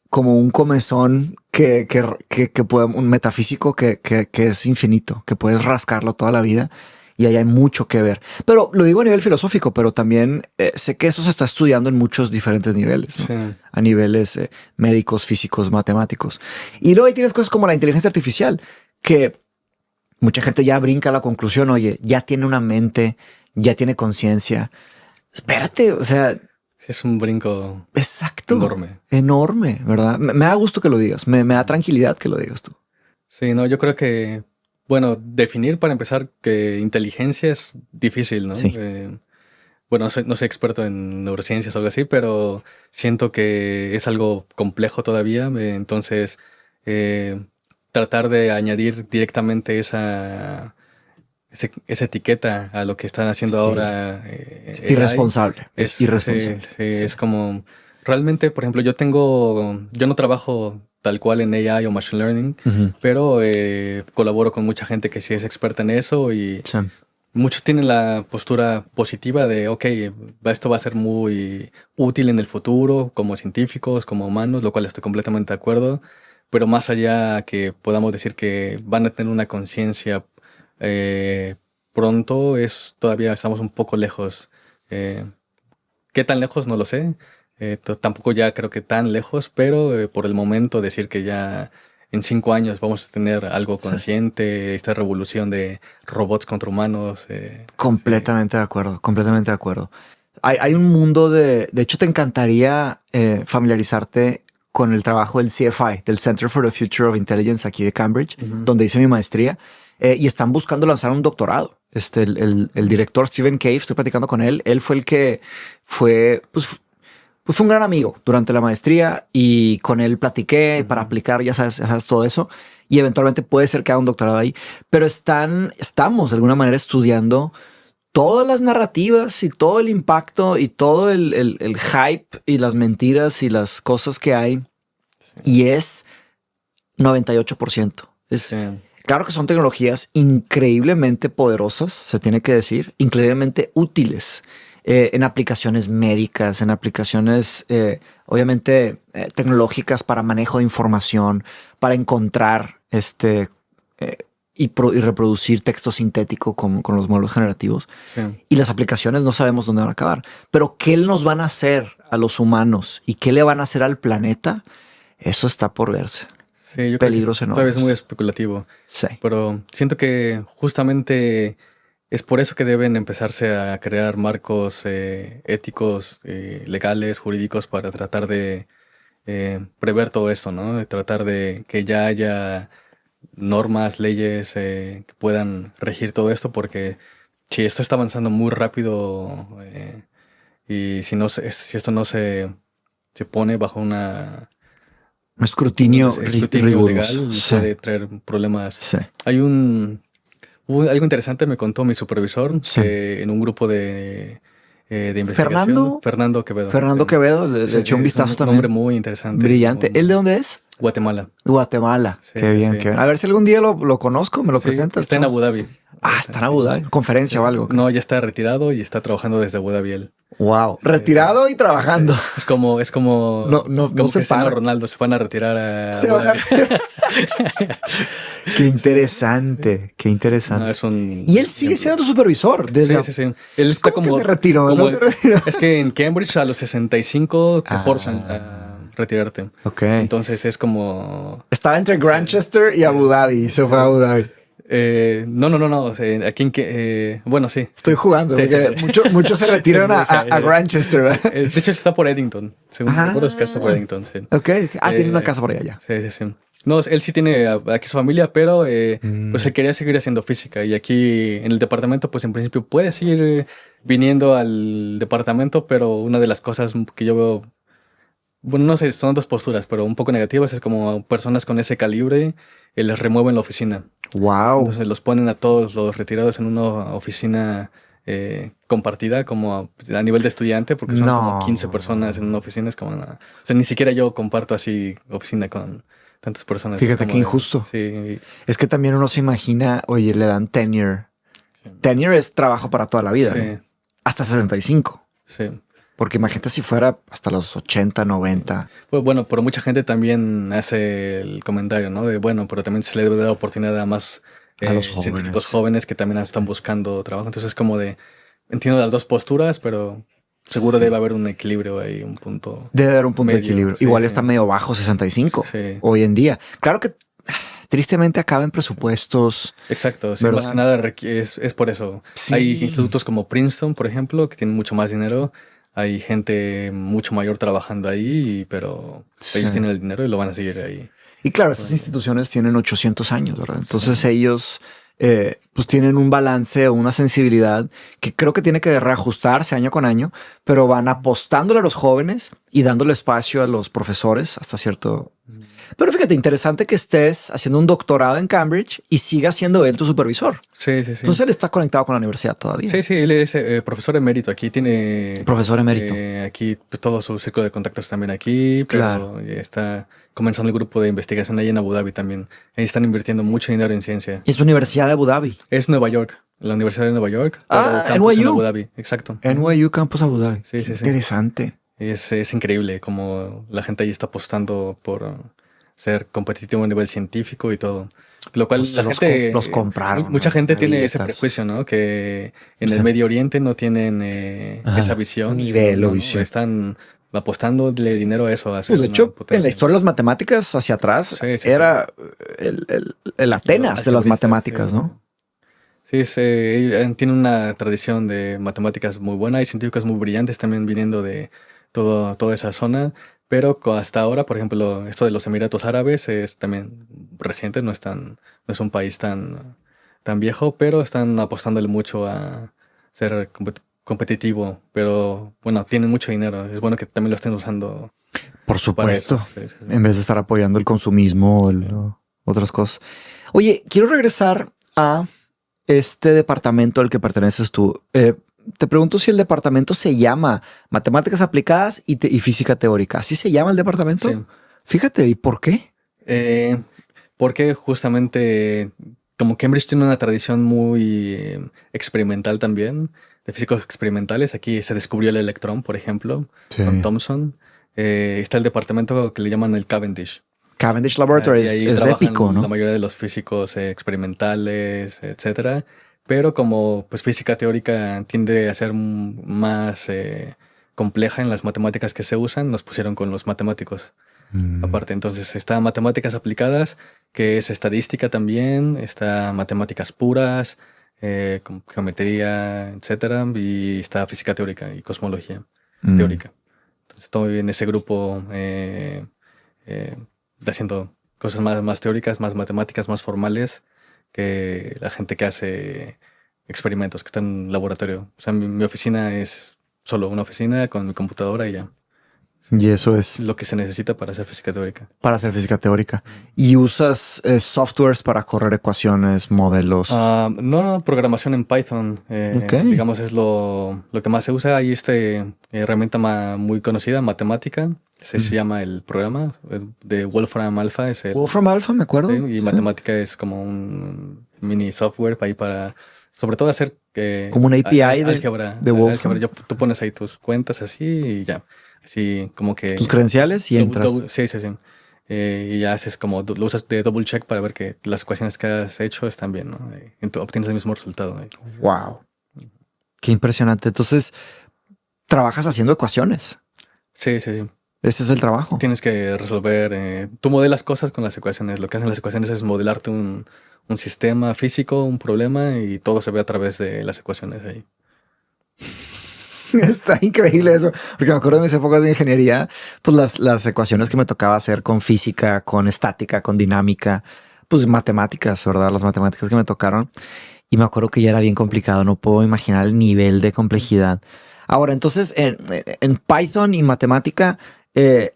como un comezón que puede, un metafísico que es infinito, que puedes rascarlo toda la vida y ahí hay mucho que ver. Pero lo digo a nivel filosófico, pero también sé que eso se está estudiando en muchos diferentes niveles, ¿no? Sí. A niveles médicos, físicos, matemáticos. Y luego ahí tienes cosas como la inteligencia artificial, que mucha gente ya brinca a la conclusión, oye, ya tiene una mente, ya tiene conciencia. Espérate, o sea, Es un brinco exacto, enorme. enorme, ¿verdad? Me da gusto que lo digas, me da tranquilidad que lo digas tú. Sí, no, yo creo que, bueno, definir para empezar que inteligencia es difícil, ¿no? Sí. Bueno, no soy experto en neurociencias o algo así, pero siento que es algo complejo todavía. Entonces, eh, tratar de añadir directamente esa etiqueta a lo que están haciendo Sí. ahora Es AI irresponsable, es sí, irresponsable. sí, Sí. es como realmente, por ejemplo, yo no trabajo tal cual en AI o Machine Learning, Ujú. pero colaboro con mucha gente que sí es experta en eso y Sí. muchos tienen la postura positiva de, ok, esto va a ser muy útil en el futuro como científicos, como humanos, lo cual estoy completamente de acuerdo, pero más allá que podamos decir que van a tener una conciencia eh, pronto, todavía estamos un poco lejos. Eh, ¿Qué tan lejos? No lo sé. Tampoco ya creo que tan lejos, pero por el momento decir que ya en 5 años vamos a tener algo Sí. consciente, esta revolución de robots contra humanos. Sí, Completamente de acuerdo, completamente de acuerdo. Hay un mundo de hecho, te encantaría familiarizarte con el trabajo del CFI, del Center for the Future of Intelligence aquí de Cambridge, ujú, donde hice mi maestría, y están buscando lanzar un doctorado. El director Stephen Cave, estoy platicando con él, él fue el que pues fue un gran amigo durante la maestría y con él platiqué para ujú. aplicar, ya sabes todo eso, y eventualmente puede ser que haga un doctorado ahí, pero estamos de alguna manera estudiando todas las narrativas y todo el impacto y todo el hype y las mentiras y las cosas que hay. Y es 98%. Sí, Claro que son tecnologías increíblemente poderosas, se tiene que decir, increíblemente útiles en aplicaciones médicas, en aplicaciones obviamente tecnológicas para manejo de información, para encontrar eh, y reproducir texto sintético con los modelos generativos. sí. Y las aplicaciones no sabemos dónde van a acabar. Pero ¿qué nos van a hacer a los humanos y qué le van a hacer al planeta? Eso está por verse. Sí, yo creo que Peligros todavía es muy enormes. especulativo, Sí. pero siento que justamente es por eso que deben empezarse a crear marcos éticos, legales, jurídicos para tratar de prever todo esto, ¿no? De tratar de que ya haya normas, leyes que puedan regir todo esto, porque si esto está avanzando muy rápido y si esto no se pone bajo Un escrutinio un escrutinio riguroso. legal, Sí, puede traer problemas. sí, Hay hubo algo interesante, me contó mi supervisor, sí. que en un grupo de investigación, Fernando, Fernando Quevedo, Fernando Quevedo, le eché un es vistazo un nombre también. muy interesante, Brillante. ¿Él de dónde es? Guatemala. Guatemala. Sí, Qué sí, bien, sí. qué bien. A ver si algún día lo conozco, me lo Sí, presentas. está en Abu Dhabi. Ah, está en Sí. Abu Dhabi. ¿Conferencia o algo? No, ya está retirado y está trabajando desde Abu Dhabi él. Wow. Sí, Retirado y sí. trabajando. Es como, No se Cristiano para. Ronaldo se van a retirar a Se Abu van a- Dhabi. Qué interesante, qué No, interesante. es un Y él sigue ejemplo. siendo tu supervisor desde... Sí. Él está ¿Cómo que se retiró? como- ¿No se retiró? Es que en Cambridge a los 65 te forzan Ah, a retirarte. ok. Entonces es como... Estaba entre Grantchester y Abu Dhabi. Se fue a Abu Dhabi. no. O sea, bueno, sí. Estoy jugando, Sí, porque sí. muchos se retiran Sí, o sea, a Grantchester, ¿verdad? de hecho, está por Eddington. Según Ah. recuerdo, es que está por Eddington, sí. Ok. Tiene una Eh, casa por allá ya. sí. No, él sí tiene aquí su familia, pero pues Mm. él quería seguir haciendo física. Y aquí en el departamento, pues en principio puedes ir viniendo al departamento, pero una de las cosas que yo veo, bueno, no sé, son dos posturas, pero un poco negativas, es como personas con ese calibre les remueven la oficina. Wow. Entonces los ponen a todos los retirados en una oficina compartida, como a nivel de estudiante, porque son como 15 personas en una oficina. Es como, nada. O sea, ni siquiera yo comparto así oficina con tantas personas. Es Fíjate como qué injusto. Sí, Es que también uno se imagina, oye, le dan tenure. sí, Tenure es trabajo para toda la vida, sí, ¿no? Hasta 65. sí. Porque imagínate si fuera hasta los 80, 90. Pues bueno, pero mucha gente también hace el comentario, ¿no? De bueno, pero también se le debe dar oportunidad a más A los científicos jóvenes. jóvenes que también están buscando trabajo. Entonces es como de, entiendo las dos posturas, pero seguro Sí. debe haber un equilibrio ahí, un punto Debe haber un punto de medio. equilibrio. Sí, Igual sí. está medio bajo 65 Sí. hoy en día. Claro que tristemente acaba en presupuestos. Exacto, sí, ¿Verdad? más que nada es por eso. Sí. Hay institutos como Princeton, por ejemplo, que tienen mucho más dinero. Hay gente mucho mayor trabajando ahí, pero Sí. ellos tienen el dinero y lo van a seguir ahí. Y claro, estas instituciones tienen 800 años, ¿verdad? Entonces ellos pues tienen un balance o una sensibilidad que creo que tiene que reajustarse año con año, pero van apostándole a los jóvenes y dándole espacio a los profesores hasta cierto... Pero fíjate, interesante que estés haciendo un doctorado en Cambridge y siga siendo él tu supervisor. Sí. Entonces él está conectado con la universidad todavía. Sí, él es profesor emérito. Aquí tiene... Profesor emérito. Aquí pues, todo su círculo de contactos también aquí, pero Claro. está comenzando el grupo de investigación ahí en Abu Dhabi también. Ahí están invirtiendo mucho dinero en ciencia. Y es Universidad de Abu Dhabi. Es Nueva York, la Universidad de Nueva York. pero Ah, campus en NYU. Abu Dhabi, exacto. NYU Campus Abu Dhabi. Sí, Qué sí. interesante. Es increíble como la gente ahí está apostando por ser competitivo a nivel científico y todo. Lo cual Pues la gente... los compraron. Mucha gente tiene ese Billetas. prejuicio, ¿no? Que en Sí. el Medio Oriente no tienen Ajá, esa visión. nivel o No, visión. Están apostándole dinero a eso. A Pues de ser hecho, una potencia. en la historia de las matemáticas hacia atrás Sí. era el Atenas de las algebristas, matemáticas, sí. ¿no? Sí, tienen una tradición de matemáticas muy buena y científicos muy brillantes también viniendo de toda esa zona, pero hasta ahora, por ejemplo, esto de los Emiratos Árabes es también reciente, no es un país tan viejo, pero están apostándole mucho a ser competitivo, pero bueno, tienen mucho dinero, es bueno que también lo estén usando Por para supuesto. eso. Sí. En vez de estar apoyando el consumismo o otras cosas. Oye, quiero regresar a este departamento al que perteneces tú. Te pregunto si el departamento se llama Matemáticas Aplicadas y Física Teórica. ¿Así se llama el departamento? Sí. Fíjate, ¿y por qué? Porque justamente como Cambridge tiene una tradición muy experimental también, de físicos experimentales, aquí se descubrió el electrón, por ejemplo, con Thomson. Está el departamento que le llaman el Cavendish. Cavendish Laboratory Y ahí es trabajan épico, ¿no? la mayoría de los físicos experimentales, etcétera. Pero como pues física teórica tiende a ser más compleja en las matemáticas que se usan, nos pusieron con los matemáticos. Aparte, entonces está matemáticas aplicadas, que es estadística también, está matemáticas puras, con geometría, etcétera, y está física teórica y cosmología teórica. Entonces estoy en ese grupo haciendo cosas más teóricas, más matemáticas, más formales que la gente que hace experimentos, que está en laboratorio. O sea, mi oficina es solo una oficina con mi computadora y ya. Y eso es Lo que se necesita para hacer física teórica. para hacer física teórica. ¿Y usas softwares para correr ecuaciones, modelos? No, programación en Python, Ok. digamos, es lo que más se usa. Hay herramienta muy conocida, matemática, se llama el programa de Wolfram Alpha. Wolfram Alpha, me acuerdo. Sí, y Sí. matemática es como un mini software ahí para, sobre todo hacer Como una API álgebra. de Wolfram. Álgebra. Tú pones ahí tus cuentas así y ya. Así como que... Tus credenciales y entras. Sí. Y ya haces como, lo usas de double check para ver que las ecuaciones que has hecho están bien, ¿no? Obtienes el mismo resultado. Wow. Qué impresionante. Entonces, trabajas haciendo ecuaciones. Sí. Ese es el trabajo. Tienes que resolver, tú modelas cosas con las ecuaciones. Lo que hacen las ecuaciones es modelarte un sistema físico, un problema, y todo se ve a través de las ecuaciones ahí. Está increíble eso, porque me acuerdo de mis épocas de ingeniería, pues las ecuaciones que me tocaba hacer con física, con estática, con dinámica, pues matemáticas, ¿verdad? Las matemáticas que me tocaron. Y me acuerdo que ya era bien complicado, no puedo imaginar el nivel de complejidad. Ahora, entonces, en Python y matemática,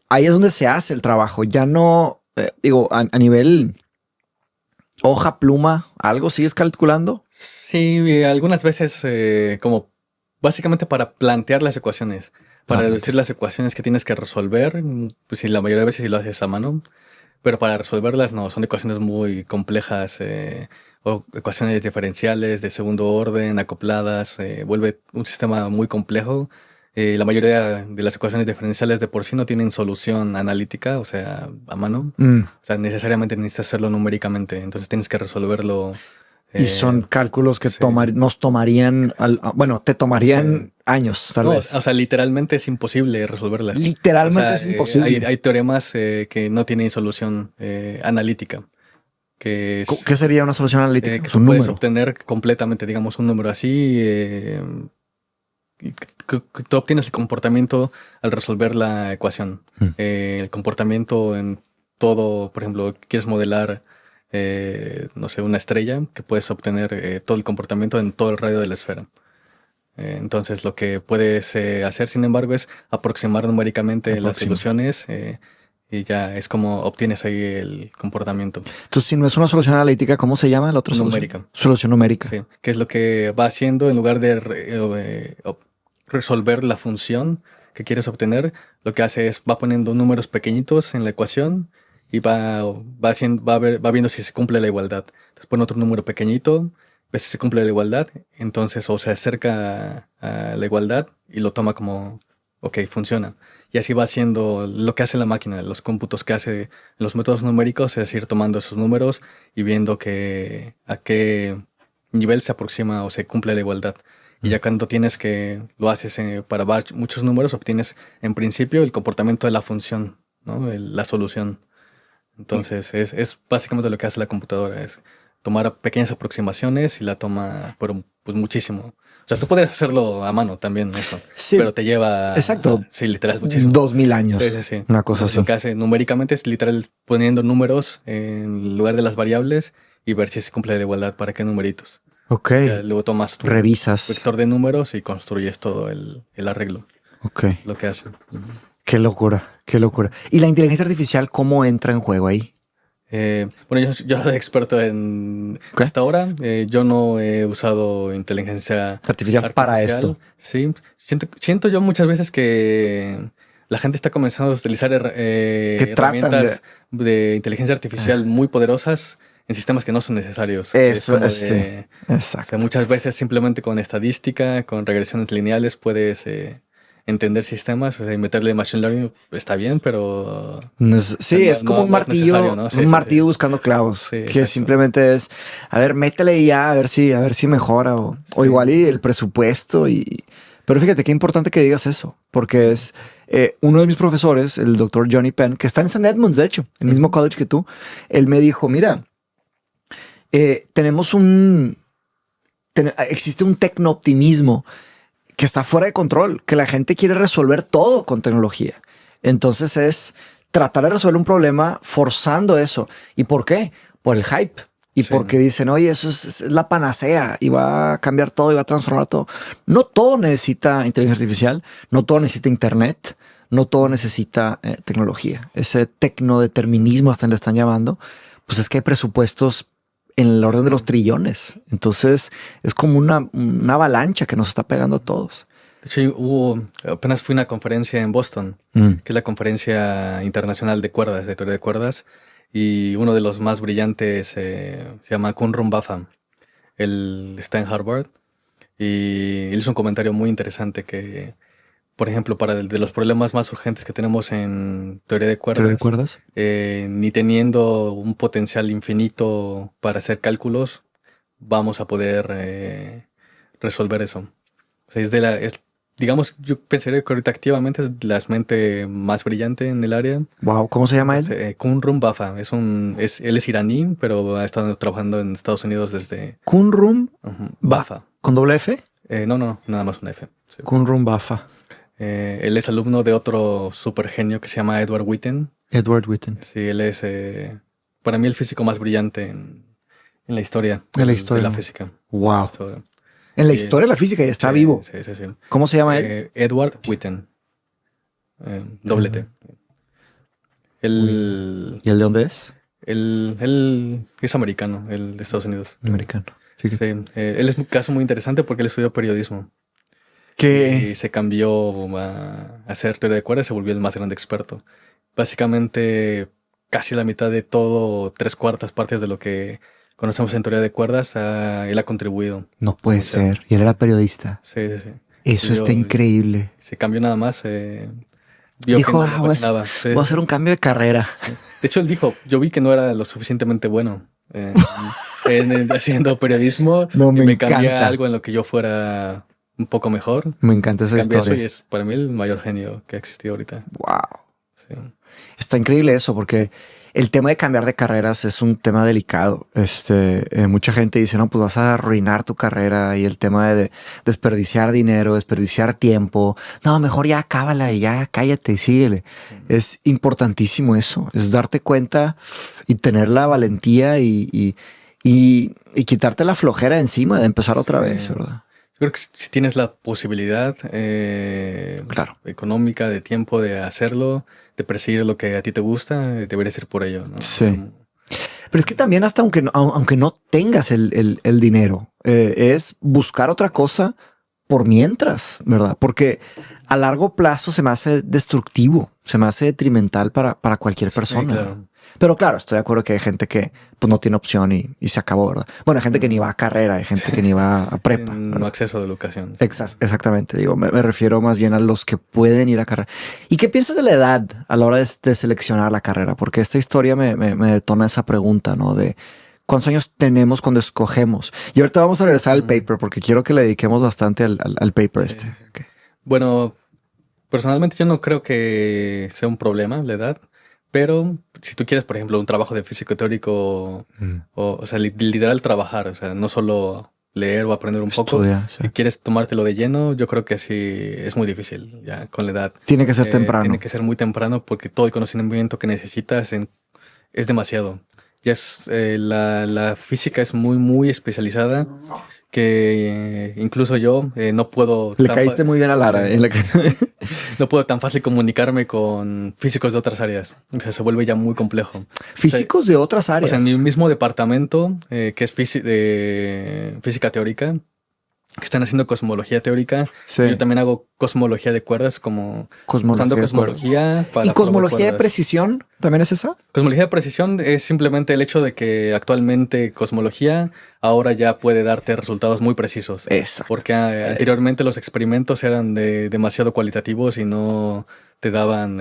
ahí es donde se hace el trabajo. Ya no, digo, a nivel hoja, pluma, ¿algo sigues calculando? Sí, algunas veces como básicamente para plantear las ecuaciones, para deducir las ecuaciones que tienes que resolver, pues sí, la mayoría de veces sí lo haces a mano, pero para resolverlas no, son ecuaciones muy complejas, o ecuaciones diferenciales de segundo orden, acopladas, vuelve un sistema muy complejo. La mayoría de las ecuaciones diferenciales de por sí no tienen solución analítica, o sea, a mano. O sea, necesariamente necesitas hacerlo numéricamente, entonces tienes que resolverlo. Y son cálculos que Sí. nos tomarían, bueno, te tomarían años, tal No, vez. o sea, literalmente es imposible resolverlas. Literalmente O sea, es imposible. hay teoremas que no tienen solución analítica. Que es ¿Qué sería una solución analítica? que Es tú un puedes número. obtener completamente, digamos, un número así. Y que tú obtienes el comportamiento al resolver la ecuación. El comportamiento en todo, por ejemplo, quieres modelar, no sé, una estrella, que puedes obtener todo el comportamiento en todo el radio de la esfera. Entonces, lo que puedes hacer, sin embargo, es aproximar numéricamente las soluciones y ya es como obtienes ahí el comportamiento. Entonces, si no es una solución analítica, ¿cómo se llama la otra Numérica. solución? Solución numérica. Sí, que es lo que va haciendo en lugar de resolver la función que quieres obtener, lo que hace es va poniendo números pequeñitos en la ecuación y va viendo si se cumple la igualdad. Entonces pone otro número pequeñito, ve si se cumple la igualdad, entonces o se acerca a la igualdad y lo toma como, ok, funciona. Y así va haciendo lo que hace la máquina, los cómputos que hace en los métodos numéricos, es ir tomando esos números y viendo a qué nivel se aproxima o se cumple la igualdad. Y ya cuando lo haces para muchos números, obtienes en principio el comportamiento de la función, ¿no? La solución. Entonces es básicamente lo que hace la computadora, es tomar pequeñas aproximaciones y la toma por pues muchísimo. O sea, tú podrías hacerlo a mano también, eso, Sí. pero te lleva... Exacto. Sí, literal, muchísimo. 2000 años. Sí. Una cosa Entonces, así. lo que hace numéricamente es literal poniendo números en lugar de las variables y ver si se cumple la igualdad para qué numeritos. Ok. Ya luego tomas tu Revisas. vector de números y construyes todo el arreglo. Ok. Lo que hace. Qué locura, qué locura. ¿Y la inteligencia artificial cómo entra en juego ahí? Bueno, yo no soy experto en... ¿Qué? Hasta ahora yo no he usado inteligencia Artificial para esto. Sí, siento yo muchas veces que la gente está comenzando a utilizar herramientas de inteligencia artificial muy poderosas en sistemas que no son necesarios. Eso como es. Exacto. o sea, muchas veces simplemente con estadística, con regresiones lineales puedes entender sistemas, o sea, y meterle machine learning está bien, pero... Sí, es como un martillo, ¿no? un martillo buscando clavos, Sí, que exacto. simplemente es, a ver, métele ya, a ver si mejora o igual y el presupuesto y... Pero fíjate qué importante que digas eso, porque es uno de mis profesores, el doctor Johnny Penn, que está en St. Edmunds, de hecho, el mismo college que tú, él me dijo, mira, existe un tecno-optimismo que está fuera de control, que la gente quiere resolver todo con tecnología. Entonces tratar de resolver un problema forzando eso. ¿Y por qué? Por el hype. Y porque dicen, oye, eso es la panacea y va a cambiar todo y va a transformar todo. No todo necesita inteligencia artificial, no todo necesita internet, no todo necesita tecnología. Ese tecnodeterminismo hasta le están llamando, pues es que hay presupuestos en el orden de los trillones. Entonces es como una avalancha que nos está pegando a todos. De hecho, apenas fui a una conferencia en Boston, que es la conferencia internacional de cuerdas, de teoría de cuerdas. Y uno de los más brillantes se llama Kunrum Baffa. Él está en Harvard y él hizo un comentario muy interesante que, por ejemplo, para de los problemas más urgentes que tenemos en teoría de cuerdas, ni teniendo un potencial infinito para hacer cálculos, vamos a poder resolver eso. O sea, digamos, yo pensaría que ahorita activamente es la mente más brillante en el área. Wow, ¿cómo se llama él? Kunrum Baffa. Él es iraní, pero ha estado trabajando en Estados Unidos desde... Kunrum Baffa. ¿Con doble F? No, nada más una F. Sí. Kunrum Baffa. Él es alumno de otro super genio que se llama Edward Witten. Edward Witten. Sí, él es para mí el físico más brillante en la historia. En la historia. De la física. Wow. En la historia de la física y está vivo. Sí. ¿Cómo se llama él? Edward Witten. Doble T. ¿Y él de dónde es? Él es americano, él de Estados Unidos. Americano. Fíjate. Sí, él es un caso muy interesante porque él estudió periodismo. ¿Qué? Y se cambió a hacer teoría de cuerdas y se volvió el más grande experto. Básicamente, casi la mitad de todo, 3/4 partes de lo que conocemos en teoría de cuerdas, él ha contribuido. No puede ser. Y él era periodista. Sí. Eso está increíble. Se cambió nada más. Dijo, voy a hacer un cambio de carrera. Sí. De hecho, él dijo, yo vi que no era lo suficientemente bueno haciendo periodismo. No, y me cambié a algo en lo que yo fuera un poco mejor. Me encanta esa historia. Eso y es para mí el mayor genio que ha existido ahorita. Wow. Sí. Está increíble eso porque el tema de cambiar de carreras es un tema delicado. Mucha gente dice, no, pues vas a arruinar tu carrera, y el tema de desperdiciar dinero, desperdiciar tiempo. No, mejor ya acábala y ya cállate y síguele. Es importantísimo eso, es darte cuenta y tener la valentía y quitarte la flojera encima de empezar otra vez, ¿verdad? Creo que si tienes la posibilidad claro, económica, de tiempo de hacerlo, de perseguir lo que a ti te gusta, deberías ir por ello, ¿no? Sí. Pero es que también hasta aunque no tengas el dinero, es buscar otra cosa por mientras, ¿verdad? Porque a largo plazo se me hace destructivo, se me hace detrimental para cualquier persona. Sí, claro. Pero claro, estoy de acuerdo que hay gente que pues, no tiene opción y se acabó, ¿verdad? Bueno, hay gente que ni va a carrera, hay gente que ni va a prepa. No acceso a la educación. Exactamente. Digo, me refiero más bien a los que pueden ir a carrera. ¿Y qué piensas de la edad a la hora de seleccionar la carrera? Porque esta historia me detona esa pregunta, ¿no? De ¿cuántos años tenemos cuando escogemos? Y ahorita vamos a regresar al paper porque quiero que le dediquemos bastante al paper Sí. Okay. Bueno, personalmente yo no creo que sea un problema la edad. Pero si tú quieres, por ejemplo, un trabajo de físico teórico, o sea, literal trabajar, o sea, no solo leer o aprender un poco. Sí. Si quieres tomártelo de lleno, yo creo que sí es muy difícil ya con la edad. Tiene que ser temprano. Tiene que ser muy temprano porque todo el conocimiento que necesitas es demasiado. Ya la física es muy, muy especializada, que incluso yo no puedo... Le caíste muy bien a Lara. No puedo tan fácil comunicarme con físicos de otras áreas. O sea, se vuelve ya muy complejo. Físicos de otras áreas. O sea, en mi mismo departamento, que es física teórica, que están haciendo cosmología teórica. Sí. Yo también hago cosmología de cuerdas, como usando cosmología para... ¿Y cosmología de precisión también es esa? Cosmología de precisión es simplemente el hecho de que actualmente cosmología ahora ya puede darte resultados muy precisos. Exacto. Porque anteriormente los experimentos eran demasiado cualitativos y no te daban...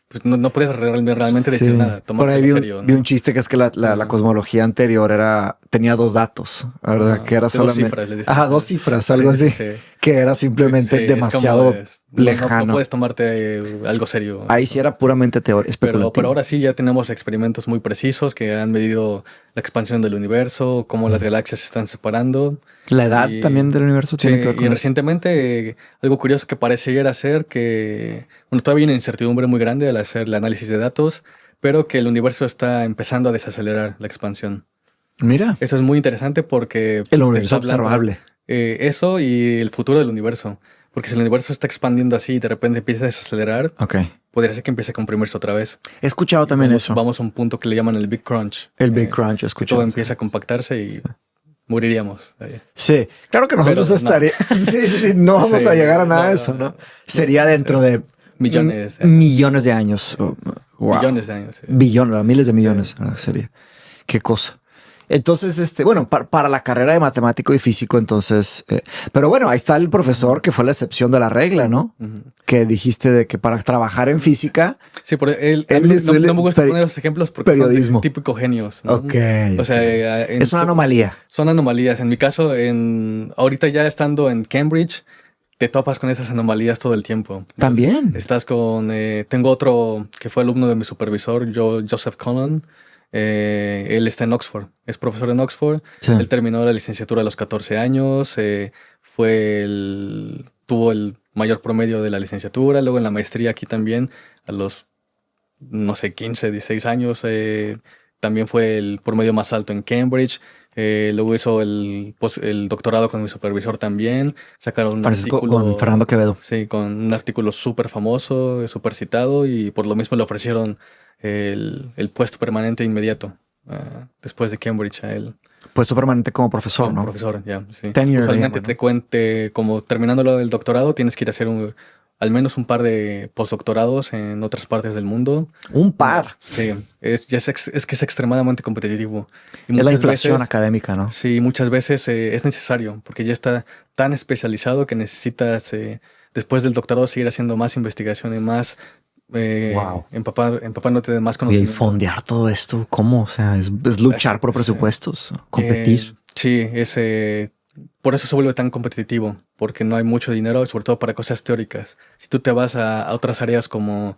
pues no puedes realmente decir nada. Por ahí vi un chiste que es que la cosmología anterior tenía 2 datos, ¿verdad? Que era solamente... 2 cifras, le dicen. 2 cifras, algo así. Sí. que era simplemente Sí, demasiado no, lejano. no puedes tomarte algo serio. Ahí sí era puramente teoría, especulativo. Pero ahora sí ya tenemos experimentos muy precisos que han medido la expansión del universo, cómo las galaxias se están separando. La edad Y, también del universo sí, tiene que ver con y eso. recientemente algo curioso que pareciera ser que, bueno, todavía hay una incertidumbre muy grande al hacer el análisis de datos, pero que el universo está empezando a desacelerar la expansión. Mira, Eso es muy interesante porque el te universo está hablando, observable. eso y el futuro del universo. Porque si el universo está expandiendo así y de repente empieza a desacelerar, Ok. podría ser que empiece a comprimirse otra vez. He escuchado también eso. Vamos a un punto que le llaman el Big Crunch. El Big Crunch, he Que escuchado. todo empieza a compactarse y moriríamos. Sí, claro que nosotros Pero no. estaríamos. Sí, sí, no vamos Sí, a llegar a nada de no, eso, no, ¿no? no. Sería dentro de Millones. millones de años. Wow. Millones de años. Sí. Billones, miles de millones sería. Qué cosa. Entonces, bueno, para la carrera de matemático y físico, entonces, pero bueno, ahí está el profesor que fue la excepción de la regla, ¿no? Que dijiste de que para trabajar en física. Sí, por él Él no me gusta poner los ejemplos porque periodismo. son típicos genios, ¿no? Ok. O sea, Es una anomalía. Son anomalías. En mi caso, ahorita ya estando en Cambridge, te topas con esas anomalías todo el tiempo. Entonces, También. estás con... tengo otro que fue alumno de mi supervisor, Joseph Cullen. Él está en Oxford, es profesor en Oxford. Sí. Él terminó la licenciatura a los 14 años. Tuvo el mayor promedio de la licenciatura. Luego en la maestría aquí también, a los, no sé, 15, 16 años. También fue el promedio más alto en Cambridge. Luego hizo el doctorado con mi supervisor también. Sacaron un Francisco, artículo... con Fernando Quevedo. Sí, con un artículo súper famoso, súper citado, y por lo mismo le ofrecieron el puesto permanente inmediato después de Cambridge a él. Puesto permanente como profesor, Como ¿no? profesor, ya, sí. Tenure, Usualmente ¿no? te cuente, como terminando lo del doctorado, tienes que ir a hacer al menos un par de postdoctorados en otras partes del mundo. Un par. Sí, es que es extremadamente competitivo. Y Es la muchas inflación veces, académica, ¿no? sí, muchas veces es necesario, porque ya está tan especializado que necesitas, después del doctorado, seguir haciendo más investigación y más Wow. empapándote de más Y conocimiento. fondear todo esto, ¿cómo? O sea, es luchar por presupuestos, competir. Sí, por eso se vuelve tan competitivo, porque no hay mucho dinero, sobre todo para cosas teóricas. Si tú te vas a otras áreas como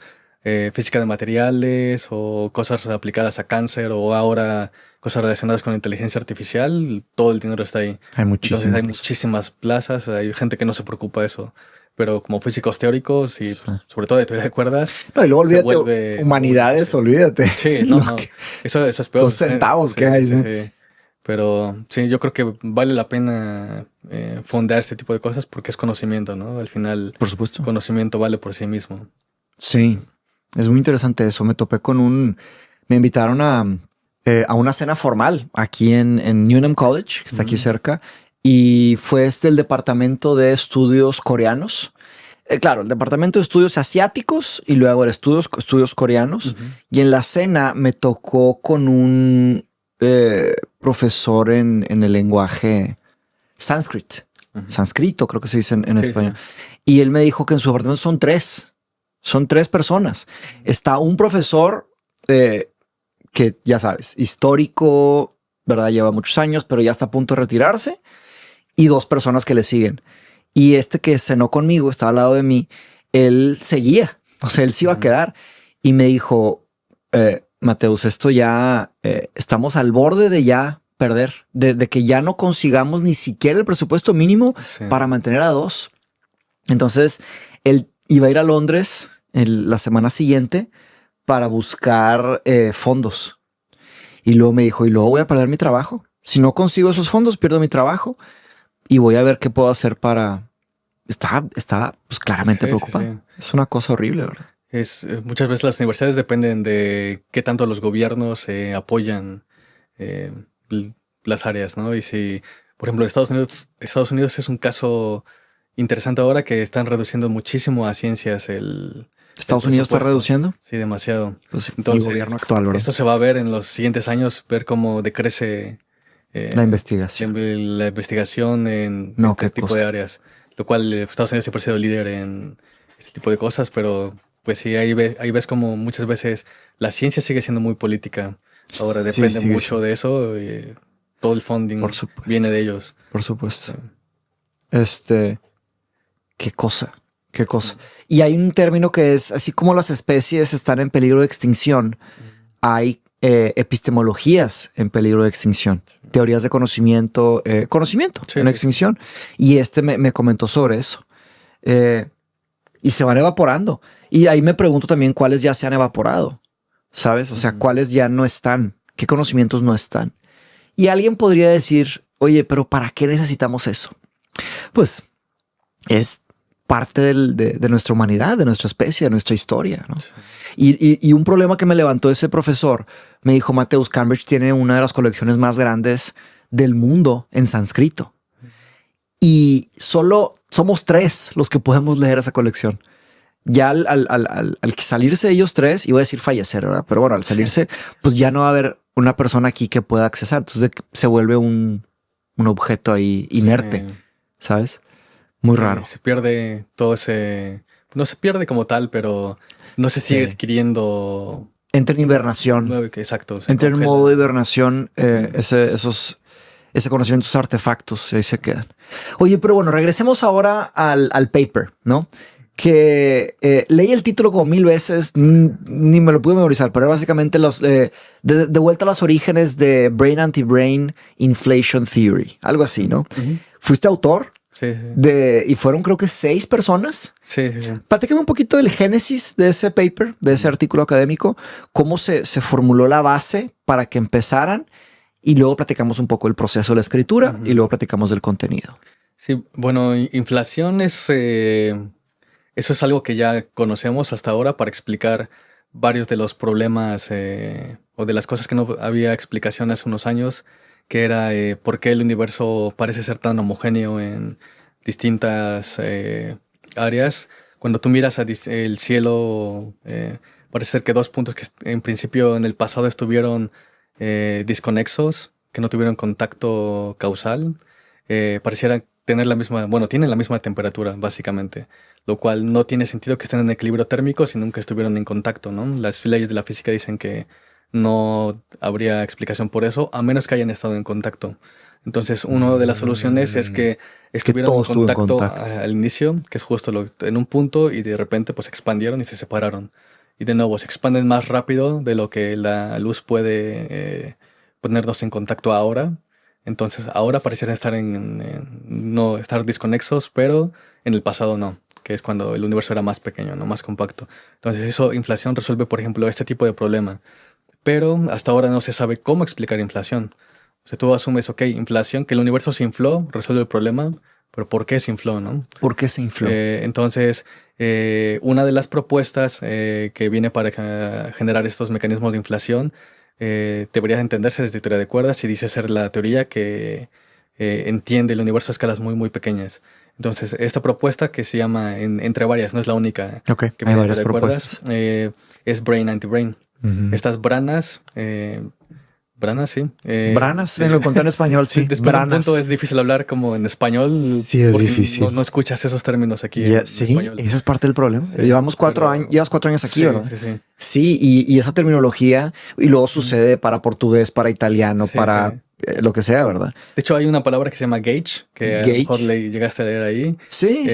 física de materiales o cosas aplicadas a cáncer o ahora cosas relacionadas con inteligencia artificial, todo el dinero está ahí. Hay muchísimas. Entonces hay muchísimas plazas, hay gente que no se preocupa de eso. Pero como físicos teóricos y pues, sobre todo de teoría de cuerdas. No, y luego se olvídate, vuelve humanidades, muy difícil. olvídate. Sí, no, Lo no. que- Eso es peor. Son centavos que hay, ¿no? Sí. Pero sí, yo creo que vale la pena fondear este tipo de cosas porque es conocimiento, ¿no? Al final, Por supuesto. conocimiento vale por sí mismo. Sí, es muy interesante eso. Me topé me invitaron a una cena formal aquí en Newnham College, que está aquí cerca, y fue el departamento de estudios coreanos. Claro, el departamento de estudios asiáticos y luego el estudios coreanos. Y en la cena me tocó con un profesor en el lenguaje sánscrito, creo que se dice en Sí, español. Y él me dijo que en su departamento son tres personas. Está un profesor que, ya sabes, histórico, ¿verdad? Lleva muchos años, pero ya está a punto de retirarse, y dos personas que le siguen. Y este que cenó conmigo, estaba al lado de mí, él seguía, o sea, él se iba a quedar. Y me dijo, Mateus, esto ya, estamos al borde de ya perder, de que ya no consigamos ni siquiera el presupuesto mínimo para mantener a dos. Entonces, él iba a ir a Londres la semana siguiente para buscar fondos. Y luego me dijo, y luego voy a perder mi trabajo. Si no consigo esos fondos, pierdo mi trabajo. Y voy a ver qué puedo hacer para... Estaba pues, claramente preocupado. Sí. Es una cosa horrible, ¿verdad? Muchas veces las universidades dependen de qué tanto los gobiernos apoyan las áreas, ¿no? Y si, por ejemplo, Estados Unidos es un caso interesante ahora que están reduciendo muchísimo a ciencias ¿Estados Unidos está reduciendo? Sí, demasiado. Pues sí, Entonces, el gobierno actual, ¿verdad? Esto se va a ver en los siguientes años, ver cómo decrece La investigación. la investigación en No, este qué tipo cosa. de áreas. Lo cual Estados Unidos siempre ha sido líder en este tipo de cosas, pero pues sí, ahí ves como muchas veces la ciencia sigue siendo muy política. Ahora Sí, depende sigue mucho siendo. de eso. Todo el funding Por supuesto. viene de ellos. Por supuesto. Sí. Qué cosa, qué cosa. Y hay un término que es, así como las especies están en peligro de extinción, hay epistemologías en peligro de extinción, teorías de conocimiento, en extinción. Y me comentó sobre eso. Y se van evaporando. Y ahí me pregunto también cuáles ya se han evaporado, ¿sabes? O sea, cuáles ya no están, qué conocimientos no están. Y alguien podría decir, oye, pero ¿para qué necesitamos eso? Pues es parte de nuestra humanidad, de nuestra especie, de nuestra historia, ¿no? Sí. Y un problema que me levantó ese profesor, me dijo, Mateus, Cambridge tiene una de las colecciones más grandes del mundo en sánscrito. Y solo somos 3 los que podemos leer esa colección. Ya al salirse ellos 3, iba a decir fallecer, ¿verdad? Pero bueno, al salirse, pues ya no va a haber una persona aquí que pueda accesar. Entonces se vuelve un objeto ahí inerte, ¿sabes? Muy raro. Se pierde todo ese... No se pierde como tal, pero no se sigue adquiriendo... Entra en hibernación. Exacto. Entra en modo de hibernación ese conocimiento, esos artefactos, ahí se quedan. Oye, pero bueno, regresemos ahora al paper, ¿no? Que leí el título como 1000 veces, ni me lo pude memorizar, pero era básicamente de vuelta a los orígenes de Brain Anti-Brain Inflation Theory, algo así, ¿no? ¿Fuiste autor? Sí. Y fueron creo que 6 personas. Sí. Platícame un poquito del génesis de ese paper, de ese artículo académico, cómo se formuló la base para que empezaran y luego platicamos un poco del proceso de la escritura y luego platicamos del contenido. Sí, bueno, inflación eso es algo que ya conocemos hasta ahora para explicar varios de los problemas o de las cosas que no había explicación hace unos años, que era por qué el universo parece ser tan homogéneo en distintas áreas. Cuando tú miras el cielo, parece ser que 2 puntos que en principio en el pasado estuvieron disconexos, que no tuvieron contacto causal, pareciera tener tienen la misma temperatura, básicamente, lo cual no tiene sentido que estén en equilibrio térmico si nunca estuvieron en contacto, ¿no? Las leyes de la física dicen que no habría explicación por eso, a menos que hayan estado en contacto. Entonces, una de las soluciones es que estuvieron en contacto al inicio, que es justo en un punto, y de repente pues se expandieron y se separaron. Y de nuevo, se expanden más rápido de lo que la luz puede ponernos en contacto ahora. Entonces, ahora parecieran estar no estar desconexos, pero en el pasado no, que es cuando el universo era más pequeño, no más compacto. Entonces, inflación resuelve, por ejemplo, este tipo de problema. Pero hasta ahora no se sabe cómo explicar inflación. O sea, tú asumes, ok, inflación, que el universo se infló, resuelve el problema, pero ¿por qué se infló, no? ¿Por qué se infló? Entonces, una de las propuestas que viene para generar estos mecanismos de inflación debería entenderse desde teoría de cuerdas y dice ser la teoría que entiende el universo a escalas muy, muy pequeñas. Entonces, esta propuesta que se llama, entre varias, no es la única que viene de teoría de cuerdas, es Brain Anti-Brain. Estas branas, sí. Branas, me lo conté en español, sí. Después de un punto es difícil hablar como en español. Sí, es difícil. No escuchas esos términos aquí en español. Esa es parte del problema. Llevamos 4 años, llevas 4 años aquí, ¿verdad? Sí. Sí, y esa terminología, y luego sucede para portugués, para italiano, para lo que sea, ¿verdad? De hecho, hay una palabra que se llama gauge, que a lo mejor le llegaste a leer ahí. Sí.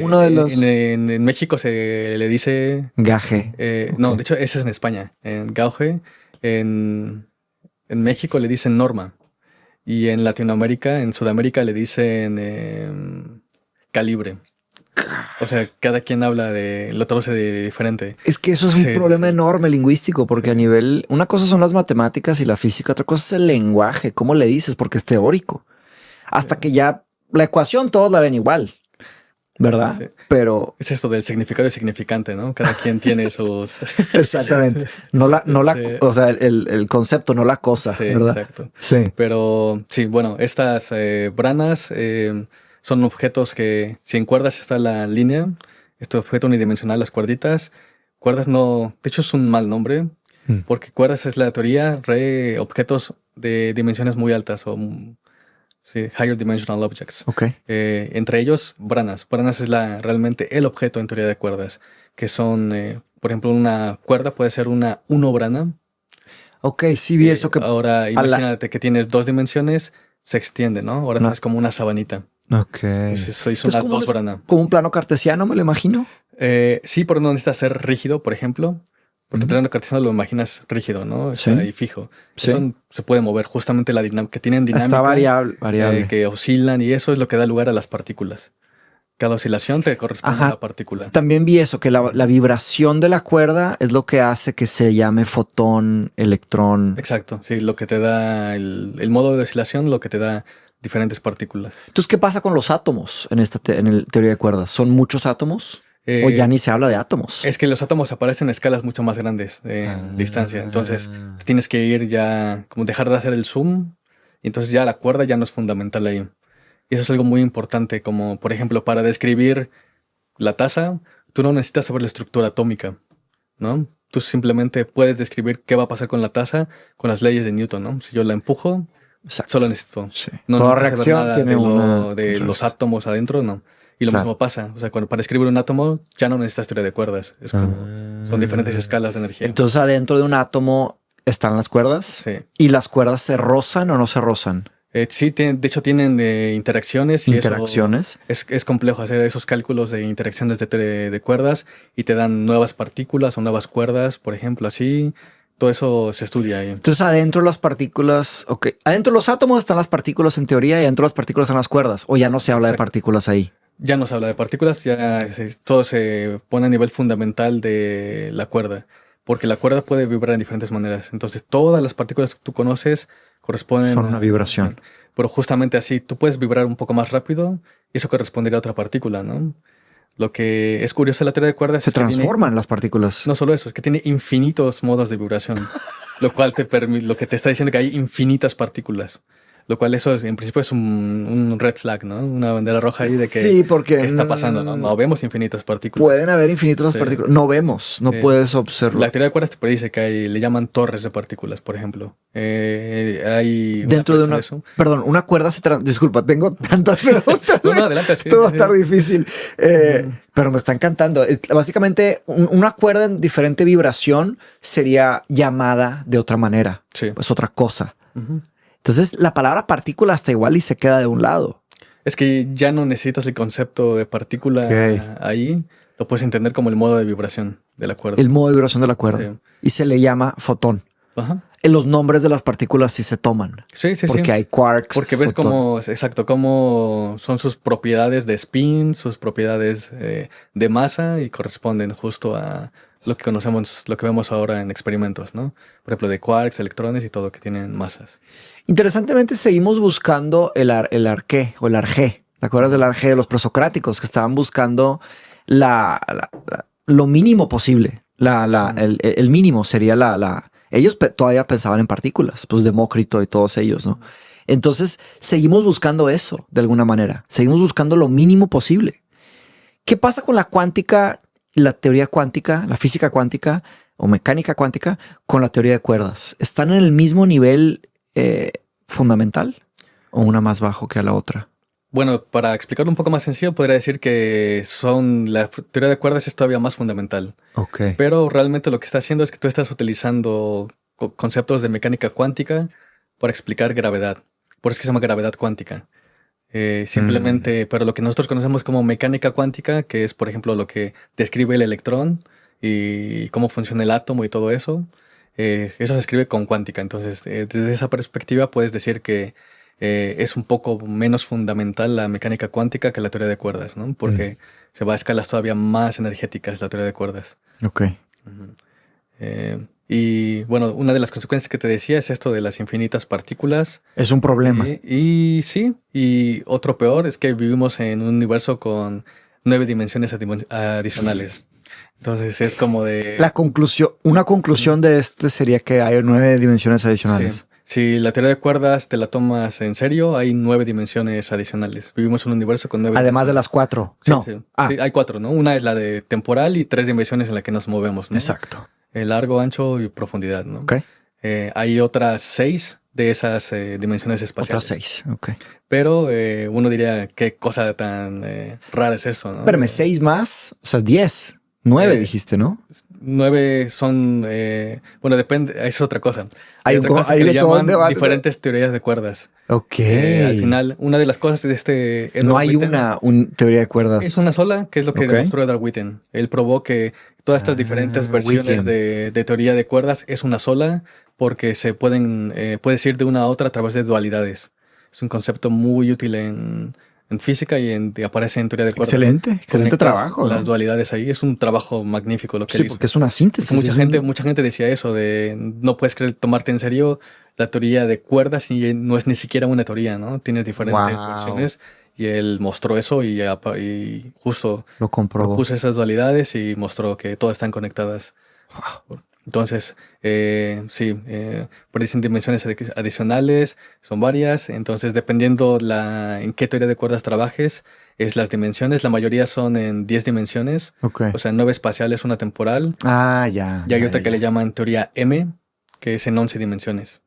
Uno de los... En México se le dice... Gaje. No, de hecho, ese es en España. En gauge, en México le dicen norma. Y en Latinoamérica, en Sudamérica le dicen calibre. O sea, cada quien lo traduce de diferente. Es que eso es un problema enorme lingüístico, porque a nivel... Una cosa son las matemáticas y la física, otra cosa es el lenguaje. ¿Cómo le dices? Porque es teórico. Hasta que ya la ecuación todos la ven igual, ¿verdad? Sí. Pero... Es esto del significado y significante, ¿no? Cada quien tiene sus... Exactamente. O sea, el concepto, no la cosa, ¿verdad? Exacto. Sí. Pero sí, bueno, estas branas... son objetos que, si en cuerdas está la línea, este objeto unidimensional, las cuerditas. Cuerdas no, de hecho es un mal nombre, porque cuerdas es la teoría objetos de dimensiones muy altas o higher dimensional objects. Okay. Entre ellos, branas. Branas es realmente el objeto en teoría de cuerdas, que son, por ejemplo, una cuerda puede ser una unobrana. Ok, sí vi eso. Ahora, imagínate que tienes 2 dimensiones, se extiende, ¿no? Ahora es como una sabanita. Ok. Entonces eso hizo Entonces, una como atmósfera. ¿No? como un plano cartesiano, me lo imagino. Sí, pero no necesita ser rígido, por ejemplo. Porque el plano cartesiano lo imaginas rígido, ¿no? Está Sí. ahí fijo. Sí. Eso se puede mover. Justamente la dinámica, que tienen Está dinámica, variable. que oscilan, y eso es lo que da lugar a las partículas. Cada oscilación te corresponde a Ajá. una partícula. También vi eso, que la vibración de la cuerda es lo que hace que se llame fotón, electrón. Exacto, sí, lo que te da el modo de oscilación, lo que te da diferentes partículas. Entonces, ¿qué pasa con los átomos en en el teoría de cuerdas? ¿Son muchos átomos? ¿O ya ni se habla de átomos? Es que los átomos aparecen en escalas mucho más grandes de distancia. Entonces tienes que ir ya, como dejar de hacer el zoom. Y entonces ya la cuerda ya no es fundamental ahí. Y eso es algo muy importante, como por ejemplo para describir la taza, tú no necesitas saber la estructura atómica, ¿no? Tú simplemente puedes describir qué va a pasar con la taza con las leyes de Newton, ¿no? Si yo la empujo, Exacto. solo necesito. Sí. No Toda necesito saber reacción nada tiene de los átomos adentro, no. Y lo Claro. mismo pasa. O sea, para escribir un átomo ya no necesitas teoría de cuerdas. Es como, son diferentes escalas de energía. Entonces, adentro de un átomo están las cuerdas. Sí. ¿Y las cuerdas se rozan o no se rozan? Sí, de hecho tienen interacciones. Y ¿Interacciones? Eso es complejo hacer esos cálculos de interacciones de cuerdas y te dan nuevas partículas o nuevas cuerdas, por ejemplo, así. Todo eso se estudia ahí. Entonces, adentro de las partículas, ok. Adentro de los átomos están las partículas en teoría y adentro de las partículas están las cuerdas. O ya no se habla de partículas ahí. Ya no se habla de partículas, todo se pone a nivel fundamental de la cuerda, porque la cuerda puede vibrar en diferentes maneras. Entonces, todas las partículas que tú conoces corresponden Son una vibración. Pero justamente así, tú puedes vibrar un poco más rápido y eso correspondería a otra partícula, ¿no? Lo que es curioso de la teoría de cuerdas Se es que transforman las partículas. no solo eso, es que tiene infinitos modos de vibración, lo cual lo que te está diciendo que hay infinitas partículas. Lo cual eso en principio es un red flag, ¿no? Una bandera roja ahí de que Sí, porque ¿qué está pasando? No vemos infinitas partículas. Pueden haber infinitas partículas. No vemos, no puedes observar. La teoría de cuerdas te predice que le llaman torres de partículas, por ejemplo. Hay dentro de una... Perdón, una cuerda se... Disculpa, tengo tantas preguntas. No, adelante. Sí, esto va a estar difícil. Pero me está encantando. Básicamente, una cuerda en diferente vibración sería llamada de otra manera. Sí. Es otra cosa. Entonces, la palabra partícula está igual y se queda de un lado. Es que ya no necesitas el concepto de partícula ahí. Lo puedes entender como el modo de vibración de la cuerda. El modo de vibración de la cuerda. Sí. Y se le llama fotón. Ajá. En los nombres de las partículas sí se toman. Sí. Porque hay quarks. Porque ves cómo son sus propiedades de spin, sus propiedades de masa y corresponden justo a lo que conocemos, lo que vemos ahora en experimentos, ¿no? Por ejemplo, de quarks, electrones y todo que tienen masas. Interesantemente, seguimos buscando el arqué o el arjé. ¿Te acuerdas del arjé de los presocráticos que estaban buscando lo mínimo posible? El mínimo sería ellos todavía pensaban en partículas, pues Demócrito y todos ellos, ¿no? Entonces, seguimos buscando eso de alguna manera. Seguimos buscando lo mínimo posible. ¿Qué pasa con la cuántica, la teoría cuántica, la física cuántica o mecánica cuántica con la teoría de cuerdas? ¿Están en el mismo nivel fundamental o una más bajo que a la otra? Bueno, para explicarlo un poco más sencillo, podría decir que la teoría de cuerdas es todavía más fundamental. Ok. Pero realmente lo que está haciendo es que tú estás utilizando conceptos de mecánica cuántica para explicar gravedad. Por eso es que se llama gravedad cuántica. Simplemente, pero lo que nosotros conocemos como mecánica cuántica, que es, por ejemplo, lo que describe el electrón y cómo funciona el átomo y todo eso, eso se escribe con cuántica. Entonces, desde esa perspectiva puedes decir que es un poco menos fundamental la mecánica cuántica que la teoría de cuerdas, ¿no? Porque se va a escalas todavía más energéticas la teoría de cuerdas. Ok. Y bueno, una de las consecuencias que te decía es esto de las infinitas partículas. Es un problema. Y sí, y otro peor es que vivimos en un universo con 9 dimensiones adicionales. Entonces es como de... Una conclusión de este sería que hay 9 dimensiones adicionales. Sí. Si la teoría de cuerdas te la tomas en serio, hay 9 dimensiones adicionales. Vivimos en un universo con 9 Además de las 4. Sí, no. sí. Sí, hay 4, ¿no? Una es la de temporal y 3 dimensiones en la que nos movemos, ¿no? Exacto. Largo, ancho y profundidad, ¿no? Ok. Hay otras 6 de esas dimensiones espaciales. Otras 6, ok. Pero uno diría, qué cosa tan rara es esto, ¿no? Espérame, 6 más, o sea, 10. 9 dijiste, ¿no? 9 son, bueno, depende, esa es otra cosa. Hay otra cosa hay que le de todo llaman debate. diferentes teorías de cuerdas. Ok. Al final, una de las cosas de este Edward No hay Witten una teoría de cuerdas. es una sola, que es lo que Ok. demostró Edward Witten. Él probó que todas estas diferentes versiones Witten. de teoría de cuerdas es una sola porque se puedes ir de una a otra a través de dualidades. Es un concepto muy útil en física y aparece en teoría de cuerdas. Excelente Conectas trabajo, ¿no? las dualidades ahí. Es un trabajo magnífico lo que Sí, él hizo. porque es una síntesis. Porque es un- mucha gente decía eso de no puedes tomarte en serio la teoría de cuerdas y no es ni siquiera una teoría, ¿no? Tienes diferentes Wow. versiones y él mostró eso y justo Lo comprobó. propuso esas dualidades y mostró que todas están conectadas. Entonces, sí, parecen dimensiones adicionales, son varias. Entonces, dependiendo en qué teoría de cuerdas trabajes, es las dimensiones. La mayoría son en 10 dimensiones, Ok. o sea, 9 espaciales, una temporal. Ah, ya. Y hay ya, otra ya, que le ya. llaman teoría M, que es en 11 dimensiones,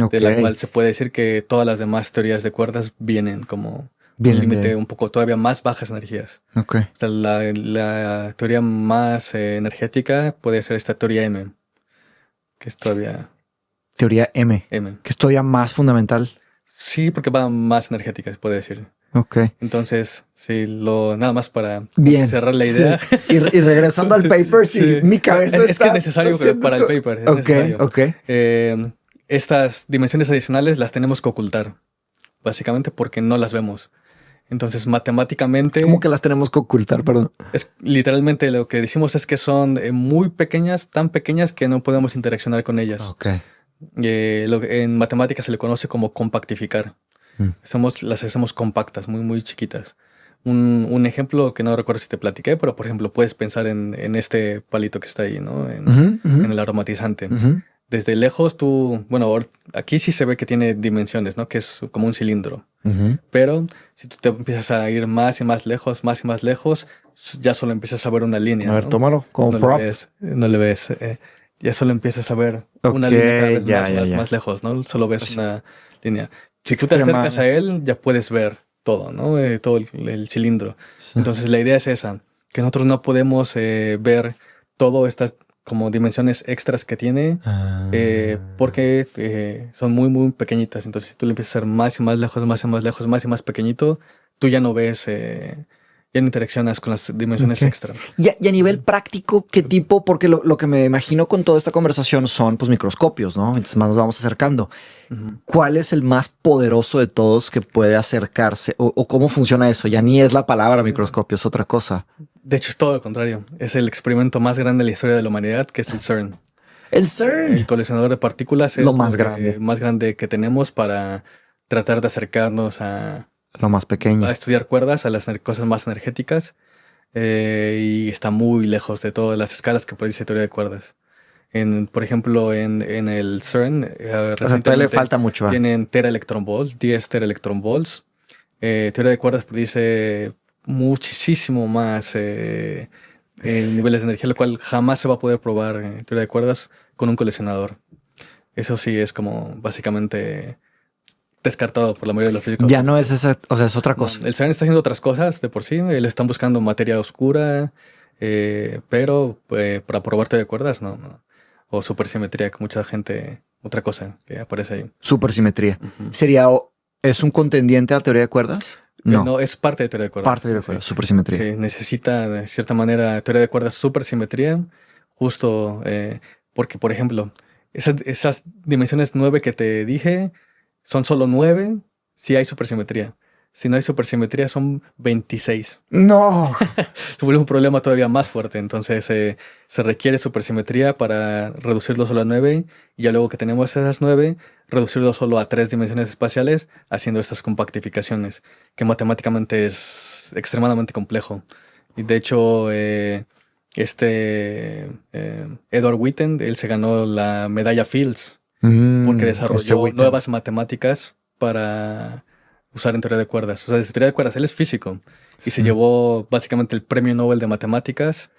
Ok. de la cual se puede decir que todas las demás teorías de cuerdas vienen como Vienen un límite de- un poco todavía más bajas energías. Ok. O sea, la teoría más energética puede ser esta teoría M, que es todavía Teoría M, M. que es todavía más fundamental. Sí, porque va más energética, se puede decir. Ok. Entonces, sí, nada más para Bien. cerrar la idea. Sí. Y regresando al paper, sí, Sí. mi cabeza Es que está es necesario haciendo para el co- paper. Es Ok, necesario. ok. Estas dimensiones adicionales las tenemos que ocultar, básicamente porque no las vemos. Entonces, matemáticamente, ¿Cómo que las tenemos que ocultar? Perdón. es literalmente lo que decimos es que son muy pequeñas, tan pequeñas que no podemos interaccionar con ellas. Ok. En matemáticas se le conoce como compactificar. Mm. Las hacemos compactas, muy, muy chiquitas. Un ejemplo que no recuerdo si te platiqué, pero por ejemplo, puedes pensar en este palito que está ahí, ¿no? Ujú, ujú, En el aromatizante. ujú. Desde lejos aquí sí se ve que tiene dimensiones, ¿no? Que es como un cilindro. Ujú. Pero si tú te empiezas a ir más y más lejos, ya solo empiezas a ver una línea, A ver, ¿no? tómalo como No prop. le ves. Ya solo empiezas a ver una Ok, línea cada vez ya, más, ya, ya. más lejos, ¿no? Solo ves Pues, una línea. Si tú te acercas a extrema- él, ya puedes ver todo, ¿no? Todo el cilindro. Sí. Entonces la idea es esa, que nosotros no podemos ver todo estas como dimensiones extras que tiene porque son muy, muy pequeñitas. Entonces si tú le empiezas a hacer más y más lejos, más y más lejos, más y más pequeñito, tú ya no ves, ya no interaccionas con las dimensiones Ok. extra. Y a nivel práctico, ¿qué tipo? Porque lo que me imagino con toda esta conversación son pues microscopios, ¿no? Entonces más nos vamos acercando. Ujú. ¿Cuál es el más poderoso de todos que puede acercarse? ¿O cómo funciona eso? Ya ni es la palabra microscopio, es otra cosa. De hecho, es todo lo contrario. Es el experimento más grande de la historia de la humanidad, que es el CERN. El CERN. El colisionador de partículas es Lo más grande. más grande que tenemos para tratar de acercarnos a Lo más pequeño. estudiar cuerdas, a las cosas más energéticas. Y está muy lejos de todas las escalas que predice teoría de cuerdas. Por ejemplo, en el CERN, O sea, todavía le recientemente falta mucho. ¿Ah? tienen teraelectronvolts, 10 teraelectronvolts. Teoría de cuerdas predice muchísimo más niveles de energía, lo cual jamás se va a poder probar en teoría de cuerdas con un colisionador. Eso sí es como básicamente descartado por la mayoría de los físicos. Ya no es esa, o sea, es otra No, cosa. el CERN está haciendo otras cosas de por sí. Le están buscando materia oscura, pero para probar teoría de cuerdas, no. O supersimetría, que mucha gente, otra cosa que aparece ahí. Supersimetría. Ujú. ¿Es un contendiente a la teoría de cuerdas? No. No, es parte de teoría de cuerdas. Parte de la Sí. cuerda, supersimetría. Sí, necesita de cierta manera teoría de cuerdas supersimetría, justo porque, por ejemplo, esas dimensiones 9 que te dije son solo 9 si hay supersimetría. Si no hay supersimetría son 26. No. Se vuelve un problema todavía más fuerte. Entonces se requiere supersimetría para reducirlo solo a 9 y ya luego que tenemos esas 9, reducirlo solo a 3 dimensiones espaciales haciendo estas compactificaciones, que matemáticamente es extremadamente complejo. Y de hecho, Edward Witten, él se ganó la medalla Fields porque Ese desarrolló Witten. nuevas matemáticas para usar en teoría de cuerdas. O sea, desde teoría de cuerdas, él es físico y se Sí. llevó básicamente el premio Nobel de matemáticas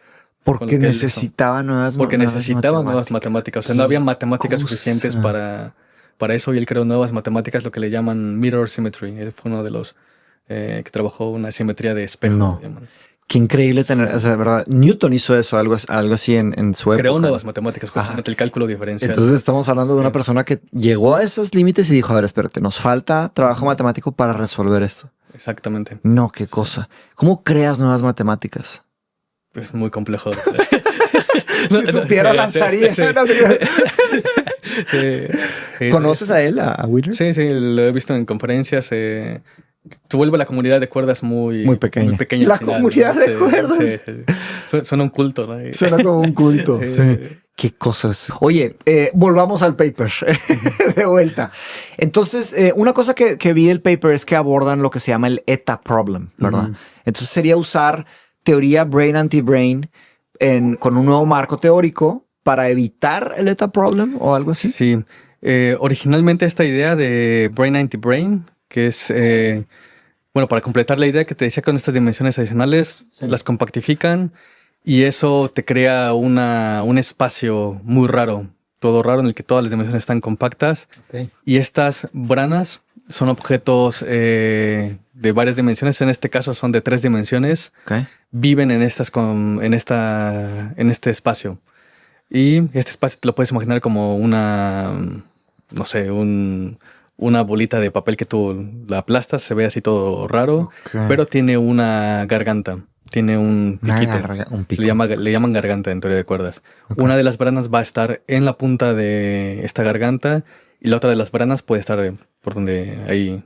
con lo Porque que él necesitaba nuevas porque necesitaba nuevas matemáticas. O sea, no había matemáticas cosa. suficientes para eso y él creó nuevas matemáticas, lo que le llaman mirror symmetry. Él fue uno de los que trabajó una simetría de espejo. No. le llaman. Qué increíble tener, o sea, ¿verdad? Newton hizo eso, algo así en su época. Creó nuevas matemáticas, justamente el cálculo diferencial. Entonces estamos hablando de una persona que llegó a esos límites y dijo, a ver, espérate, nos falta trabajo matemático para resolver esto. Exactamente. No, qué cosa. ¿Cómo creas nuevas matemáticas? Es muy complejo. Si supiera, lanzaría. ¿Conoces a él, a Wheeler? Sí, lo he visto en conferencias. Se vuelve la comunidad de cuerdas muy pequeña. La comunidad de cuerdas. Suena un culto, ¿no? Suena como un culto. Sí. Qué cosas. Oye, volvamos al paper de vuelta. Entonces, una cosa que vi del paper es que abordan lo que se llama el ETA problem, ¿verdad? Entonces sería usar teoría brain anti-brain con un nuevo marco teórico para evitar el ETA problem o algo así. Sí. Originalmente esta idea de brain anti-brain, que es, bueno, para completar la idea que te decía con estas dimensiones adicionales, las compactifican y eso te crea un espacio muy raro, todo raro en el que todas las dimensiones están compactas. Y estas branas son objetos de varias dimensiones, en este caso son de 3 dimensiones, viven en este espacio. Y este espacio te lo puedes imaginar como una bolita de papel que tú la aplastas, se ve así todo raro, pero tiene una garganta, tiene un piquito. Un pico. Le llaman garganta en teoría de cuerdas. Una de las branas va a estar en la punta de esta garganta y la otra de las branas puede estar por donde ahí,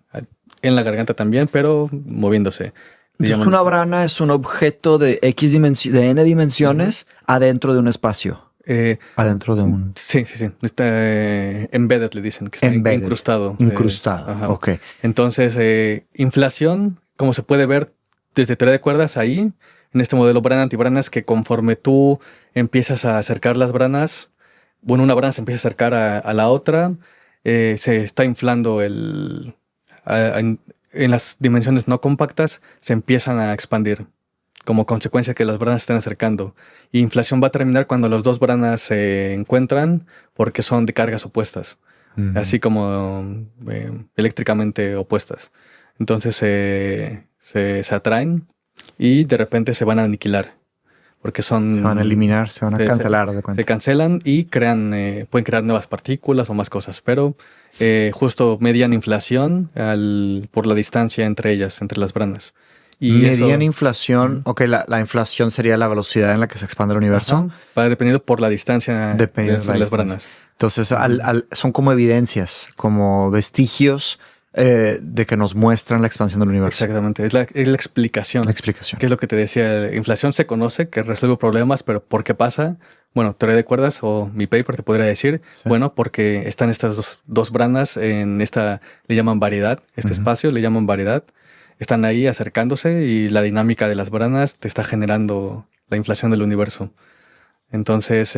en la garganta también, pero moviéndose. Entonces una brana es un objeto de de n dimensiones adentro de un espacio. Adentro de un... Sí. Está embedded, le dicen, que está incrustado. Incrustado, ok. Entonces, inflación, como se puede ver desde teoría de cuerdas ahí, en este modelo brana-antibrana, es que conforme tú empiezas a acercar las branas, bueno, una brana se empieza a acercar a la otra, se está inflando en las dimensiones no compactas, se empiezan a expandir como consecuencia de que las branas se estén acercando. Y inflación va a terminar cuando las 2 branas se encuentran porque son de cargas opuestas, así como eléctricamente opuestas. Entonces se atraen y de repente se van a aniquilar porque se van a eliminar, se van a cancelar. Se cancelan y pueden crear nuevas partículas o más cosas, pero justo median inflación por la distancia entre ellas, entre las branas. Y medían inflación. Ok, la inflación sería la velocidad en la que se expande el universo. Va dependiendo por la distancia de las branas. Entonces, son como evidencias, como vestigios de que nos muestran la expansión del universo. Exactamente, es la explicación. La explicación. Que es lo que te decía, inflación se conoce, que resuelve problemas, pero ¿por qué pasa? Bueno, teoría de cuerdas o mi paper te podría decir, bueno, porque están estas dos branas en esta, le llaman variedad, espacio le llaman variedad. Están ahí acercándose y la dinámica de las branas te está generando la inflación del universo. Entonces,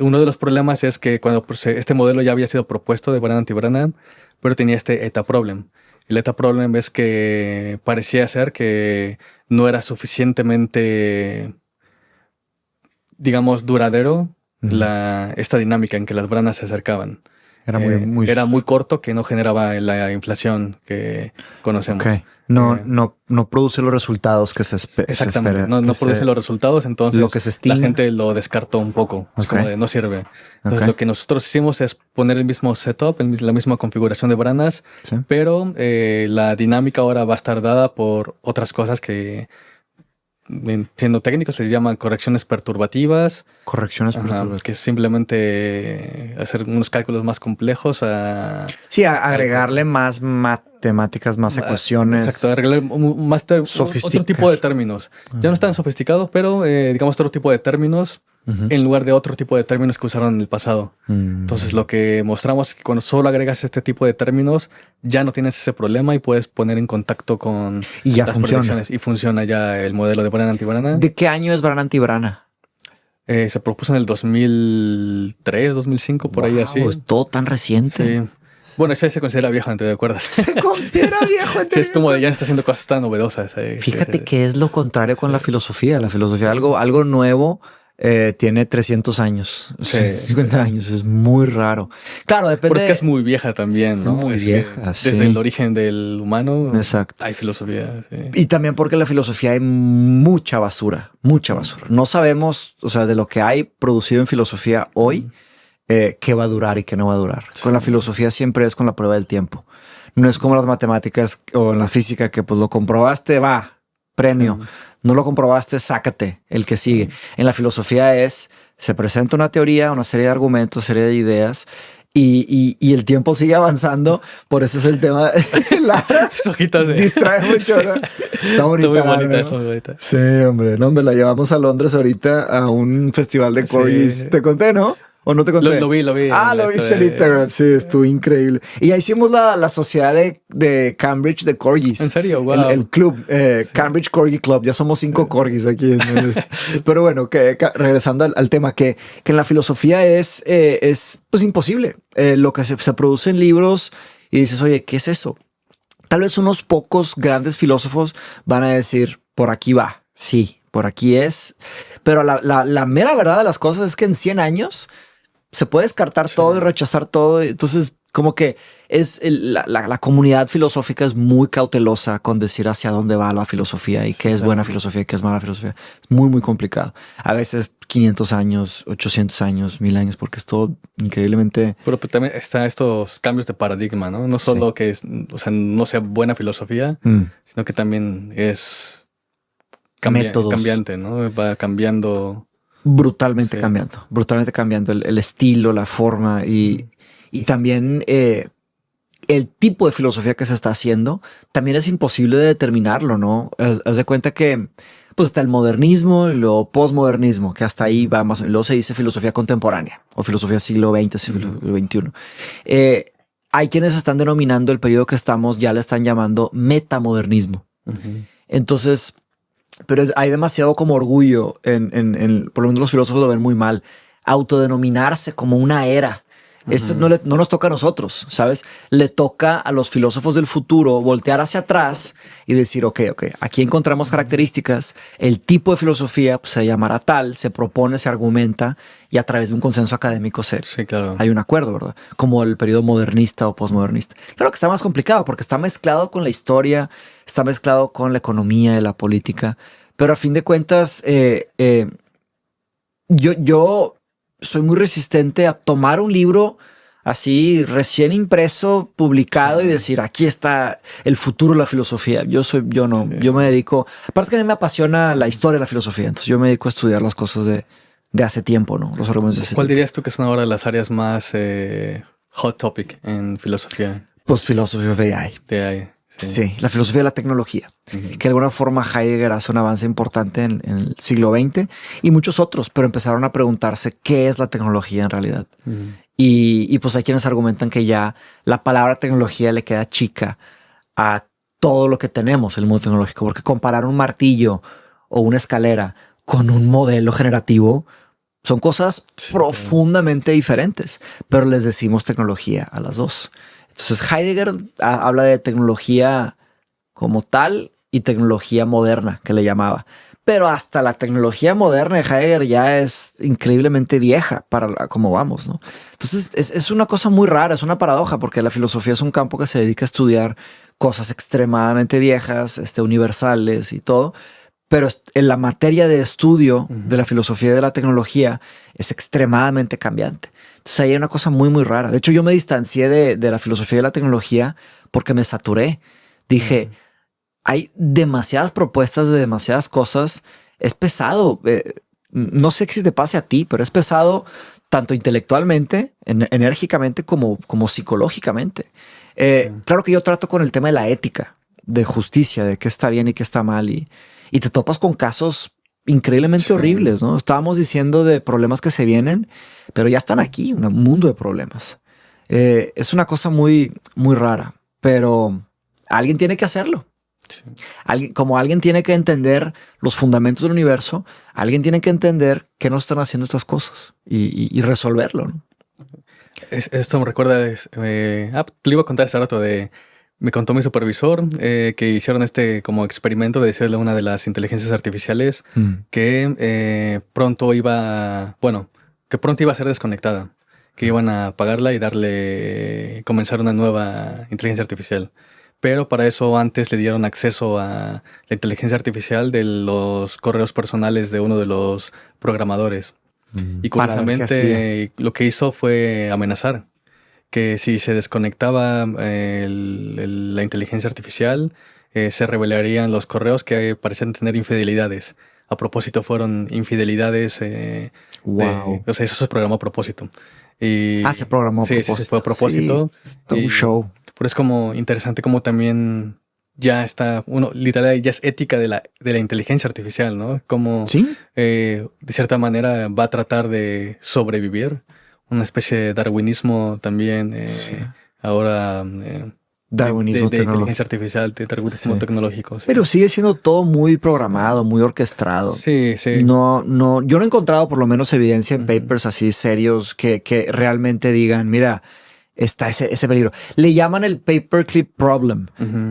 uno de los problemas es que cuando este modelo ya había sido propuesto de brana-antibrana, pero tenía este ETA problem. El ETA problem es que parecía ser que no era suficientemente, digamos, duradero esta dinámica en que las branas se acercaban. Era muy corto, que no generaba la inflación que conocemos. Okay. No produce los resultados que se espera. Exactamente, no produce los resultados, entonces lo que se estima. La gente lo descartó un poco, es como de no sirve. Entonces lo que nosotros hicimos es poner el mismo setup, la misma configuración de branas, pero la dinámica ahora va a estar dada por otras cosas que, siendo técnicos, les llaman correcciones perturbativas. Que es simplemente hacer unos cálculos más complejos. Agregarle más matemáticas, más ecuaciones. Exacto, agregarle otro tipo de términos. Ya no es tan sofisticado, pero digamos otro tipo de términos en lugar de otro tipo de términos que usaron en el pasado. Entonces lo que mostramos es que cuando solo agregas este tipo de términos ya no tienes ese problema y puedes poner en contacto con las predicciones. Y funciona ya el modelo de brana-antibrana. ¿De qué año es brana-antibrana? Se propuso en el 2003, 2005, por ahí así. Es todo tan reciente. Sí. Bueno, ese se considera viejo, ¿te acuerdas? Se considera viejo. Sí, es como de ya no está haciendo cosas tan novedosas. Fíjate que es lo contrario con la filosofía. La filosofía, algo nuevo, tiene 300 años, Sí. 50 años, es muy raro. Claro, depende. Pero es que es muy vieja también, ¿no? muy Es que vieja, desde sí. el origen del humano Exacto. hay filosofía. Sí. Y también porque en la filosofía hay mucha basura, mucha basura. No sabemos, o sea, de lo que hay producido en filosofía hoy, qué va a durar y qué no va a durar. Con la filosofía siempre es con la prueba del tiempo. No es como las matemáticas o en la física que pues lo comprobaste, va, premio. No lo comprobaste, sácate el que sigue. En la filosofía se presenta una teoría, una serie de argumentos, serie de ideas y el tiempo sigue avanzando. Por eso es el tema. Sus hojitas de... Distrae mucho, ¿no? Está bonita. Está muy bonita, ¿no? está muy bonita. Sí, hombre. No, me la llevamos a Londres ahorita a un festival de corgis. Sí. ¿Te conté, no? ¿O no te conté? Lo vi. Ah, lo viste en Instagram. Sí, estuvo increíble. Y ahí hicimos la sociedad de Cambridge de corgis. ¿En serio? Wow. El club, Cambridge Corgi Club. Ya somos 5 corgis aquí. Pero bueno, regresando al tema, que en la filosofía es pues imposible. Lo que se produce en libros y dices, oye, ¿qué es eso? Tal vez unos pocos grandes filósofos van a decir, por aquí va. Sí, por aquí es. Pero la mera verdad de las cosas es que en 100 años se puede descartar todo y rechazar todo. Entonces, como que la comunidad filosófica es muy cautelosa con decir hacia dónde va la filosofía y qué es buena filosofía y qué es mala filosofía. Es muy, muy complicado. A veces 500 años, 800 años, 1000 años, porque es todo increíblemente... Pero también están estos cambios de paradigma, ¿no? No solo que es, o sea, no sea buena filosofía, sino que también es cambiante, ¿no? Va cambiando. Brutalmente cambiando el estilo, la forma y también el tipo de filosofía que se está haciendo también es imposible de determinarlo, ¿no? Haz de cuenta que pues está el modernismo y luego posmodernismo, que hasta ahí va más. Luego se dice filosofía contemporánea o filosofía siglo XX, siglo XXI. Hay quienes están denominando el periodo que estamos, ya le están llamando metamodernismo. Entonces... Pero hay demasiado como orgullo por lo menos los filósofos lo ven muy mal, autodenominarse como una era. Eso no nos toca a nosotros, ¿sabes? Le toca a los filósofos del futuro voltear hacia atrás y decir, ok, aquí encontramos características, el tipo de filosofía pues, se llamará tal, se propone, se argumenta y a través de un consenso académico Sí, claro. hay un acuerdo, ¿verdad? Como el periodo modernista o posmodernista. Claro que está más complicado porque está mezclado con la historia, está mezclado con la economía y la política, pero a fin de cuentas yo soy muy resistente a tomar un libro así recién impreso, publicado y decir aquí está el futuro de la filosofía. Yo me dedico, aparte que a mí me apasiona la historia de la filosofía, entonces yo me dedico a estudiar las cosas de hace tiempo, ¿no? Los argumentos de hace ¿Cuál tiempo. dirías tú que son ahora las áreas más hot topic en filosofía? Pues Philosophy of AI. De ahí. Sí, la filosofía de la tecnología, que de alguna forma Heidegger hace un avance importante en el siglo XX y muchos otros, pero empezaron a preguntarse qué es la tecnología en realidad. Y pues hay quienes argumentan que ya la palabra tecnología le queda chica a todo lo que tenemos en el mundo tecnológico, porque comparar un martillo o una escalera con un modelo generativo son cosas profundamente diferentes, pero les decimos tecnología a las dos. Entonces Heidegger habla de tecnología como tal y tecnología moderna, que le llamaba. Pero hasta la tecnología moderna de Heidegger ya es increíblemente vieja para cómo vamos, ¿no? Entonces es una cosa muy rara, es una paradoja, porque la filosofía es un campo que se dedica a estudiar cosas extremadamente viejas, universales y todo. Pero en la materia de estudio de la filosofía y de la tecnología es extremadamente cambiante. Entonces ahí hay una cosa muy, muy rara. De hecho, yo me distancié de la filosofía y de la tecnología porque me saturé. Dije, hay demasiadas propuestas de demasiadas cosas. Es pesado. No sé si te pase a ti, pero es pesado tanto intelectualmente, enérgicamente, como psicológicamente. Claro que yo trato con el tema de la ética, de justicia, de qué está bien y qué está mal. Y te topas con casos increíblemente horribles, ¿no? Estábamos diciendo de problemas que se vienen, pero ya están aquí, un mundo de problemas. Es una cosa muy, muy rara, pero alguien tiene que hacerlo. Como alguien tiene que entender los fundamentos del universo, alguien tiene que entender qué nos están haciendo estas cosas y resolverlo, ¿no? Esto me recuerda, te lo iba a contar hace rato de Me contó mi supervisor que hicieron como experimento de decirle a una de las inteligencias artificiales que pronto iba a ser desconectada, que iban a apagarla y comenzar una nueva inteligencia artificial. Pero para eso antes le dieron acceso a la inteligencia artificial de los correos personales de uno de los programadores. Y curiosamente lo que hizo fue amenazar que si se desconectaba la inteligencia artificial, se revelarían los correos que parecían tener infidelidades. A propósito, fueron infidelidades. Wow. O sea, eso se programó a propósito. Se programó a propósito. Sí, fue a propósito. Sí, un show. Pero es como interesante como también ya está, literal, ya es ética de la inteligencia artificial, ¿no? Como ¿Sí? De cierta manera va a tratar de sobrevivir. Una especie de darwinismo también. Ahora darwinismo de inteligencia artificial, de darwinismo tecnológico. Sí. Pero sigue siendo todo muy programado, muy orquestado. Sí. No, yo no he encontrado por lo menos evidencia en papers así serios que realmente digan, mira, está ese peligro. Le llaman el paperclip problem.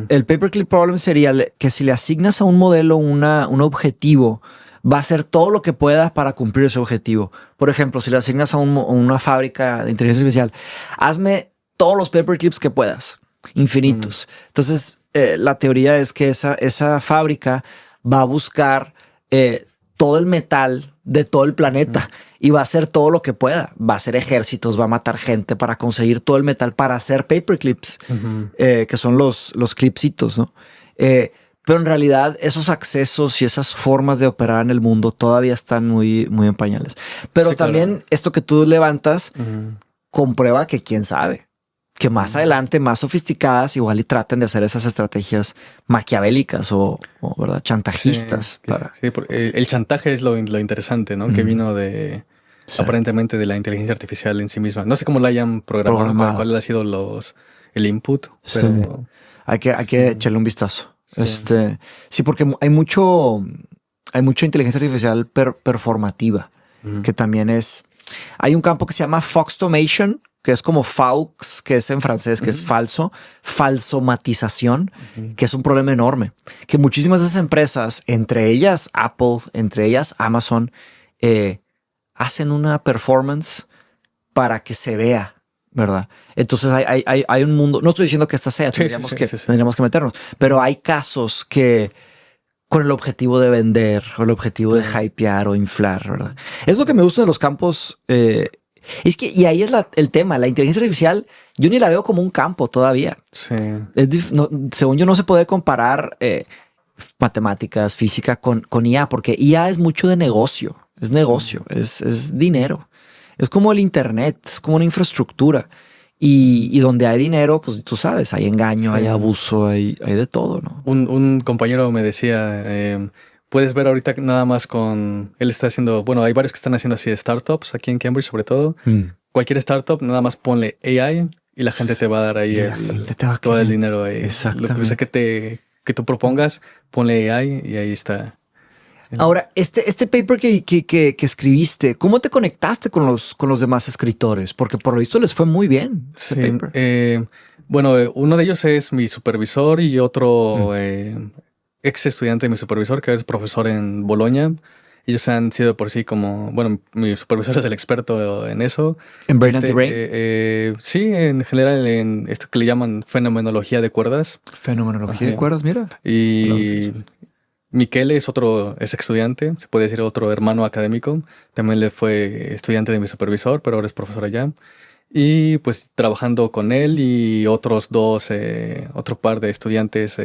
El paperclip problem sería que si le asignas a un modelo un objetivo, va a hacer todo lo que pueda para cumplir ese objetivo. Por ejemplo, si le asignas a una fábrica de inteligencia artificial, hazme todos los paperclips que puedas, infinitos. Entonces, la teoría es que esa fábrica va a buscar todo el metal de todo el planeta y va a hacer todo lo que pueda. Va a hacer ejércitos, va a matar gente para conseguir todo el metal para hacer paperclips, que son los clipsitos, ¿no? Pero en realidad esos accesos y esas formas de operar en el mundo todavía están muy, muy en pañales. Pero también esto que tú levantas comprueba que quién sabe, que más adelante, más sofisticadas, igual y traten de hacer esas estrategias maquiavélicas o ¿verdad? Chantajistas. Sí, porque el chantaje es lo interesante, ¿no? Que vino aparentemente de la inteligencia artificial en sí misma. No sé cómo la hayan programado. ¿Cuál ha sido el input? Pero hay que echarle un vistazo. Sí, porque hay mucha inteligencia artificial performativa, que también hay un campo que se llama Foxtomation, que es como Faux, que es en francés, que es falsomatización, que es un problema enorme, que muchísimas de esas empresas, entre ellas Apple, entre ellas Amazon, hacen una performance para que se vea, ¿verdad? Entonces hay un mundo, no estoy diciendo que esta sea, tendríamos que meternos, pero hay casos que con el objetivo de vender o el objetivo de hypear o inflar, ¿verdad? Es lo que me gusta de los campos. Es que, y ahí es el tema, la inteligencia artificial, yo ni la veo como un campo todavía. Sí. Según yo no se puede comparar matemáticas, física con IA, porque IA es mucho de negocio, es negocio, es dinero. Es como el internet, es como una infraestructura. Y donde hay dinero, pues tú sabes, hay engaño, hay abuso, hay de todo, ¿no? Un compañero me decía, puedes ver ahorita nada más él está haciendo, hay varios que están haciendo así startups aquí en Cambridge sobre todo. Cualquier startup, nada más ponle AI y la gente te va a dar ahí todo el dinero ahí. Exactamente. Lo que sea que tú propongas, ponle AI y ahí está. Ahora, este paper que escribiste, ¿cómo te conectaste con los demás escritores? Porque por lo visto les fue muy bien ese paper. Uno de ellos es mi supervisor y otro ex estudiante de mi supervisor, que es profesor en Bolonia. Ellos han sido por sí mi supervisor es el experto en eso. ¿En Brain Anti-Brain? Sí, en general en esto que le llaman fenomenología de cuerdas. Fenomenología de cuerdas, mira. Y Michele es ex estudiante, se puede decir otro hermano académico. También le fue estudiante de mi supervisor, pero ahora es profesor allá. Y pues trabajando con él y otro par de estudiantes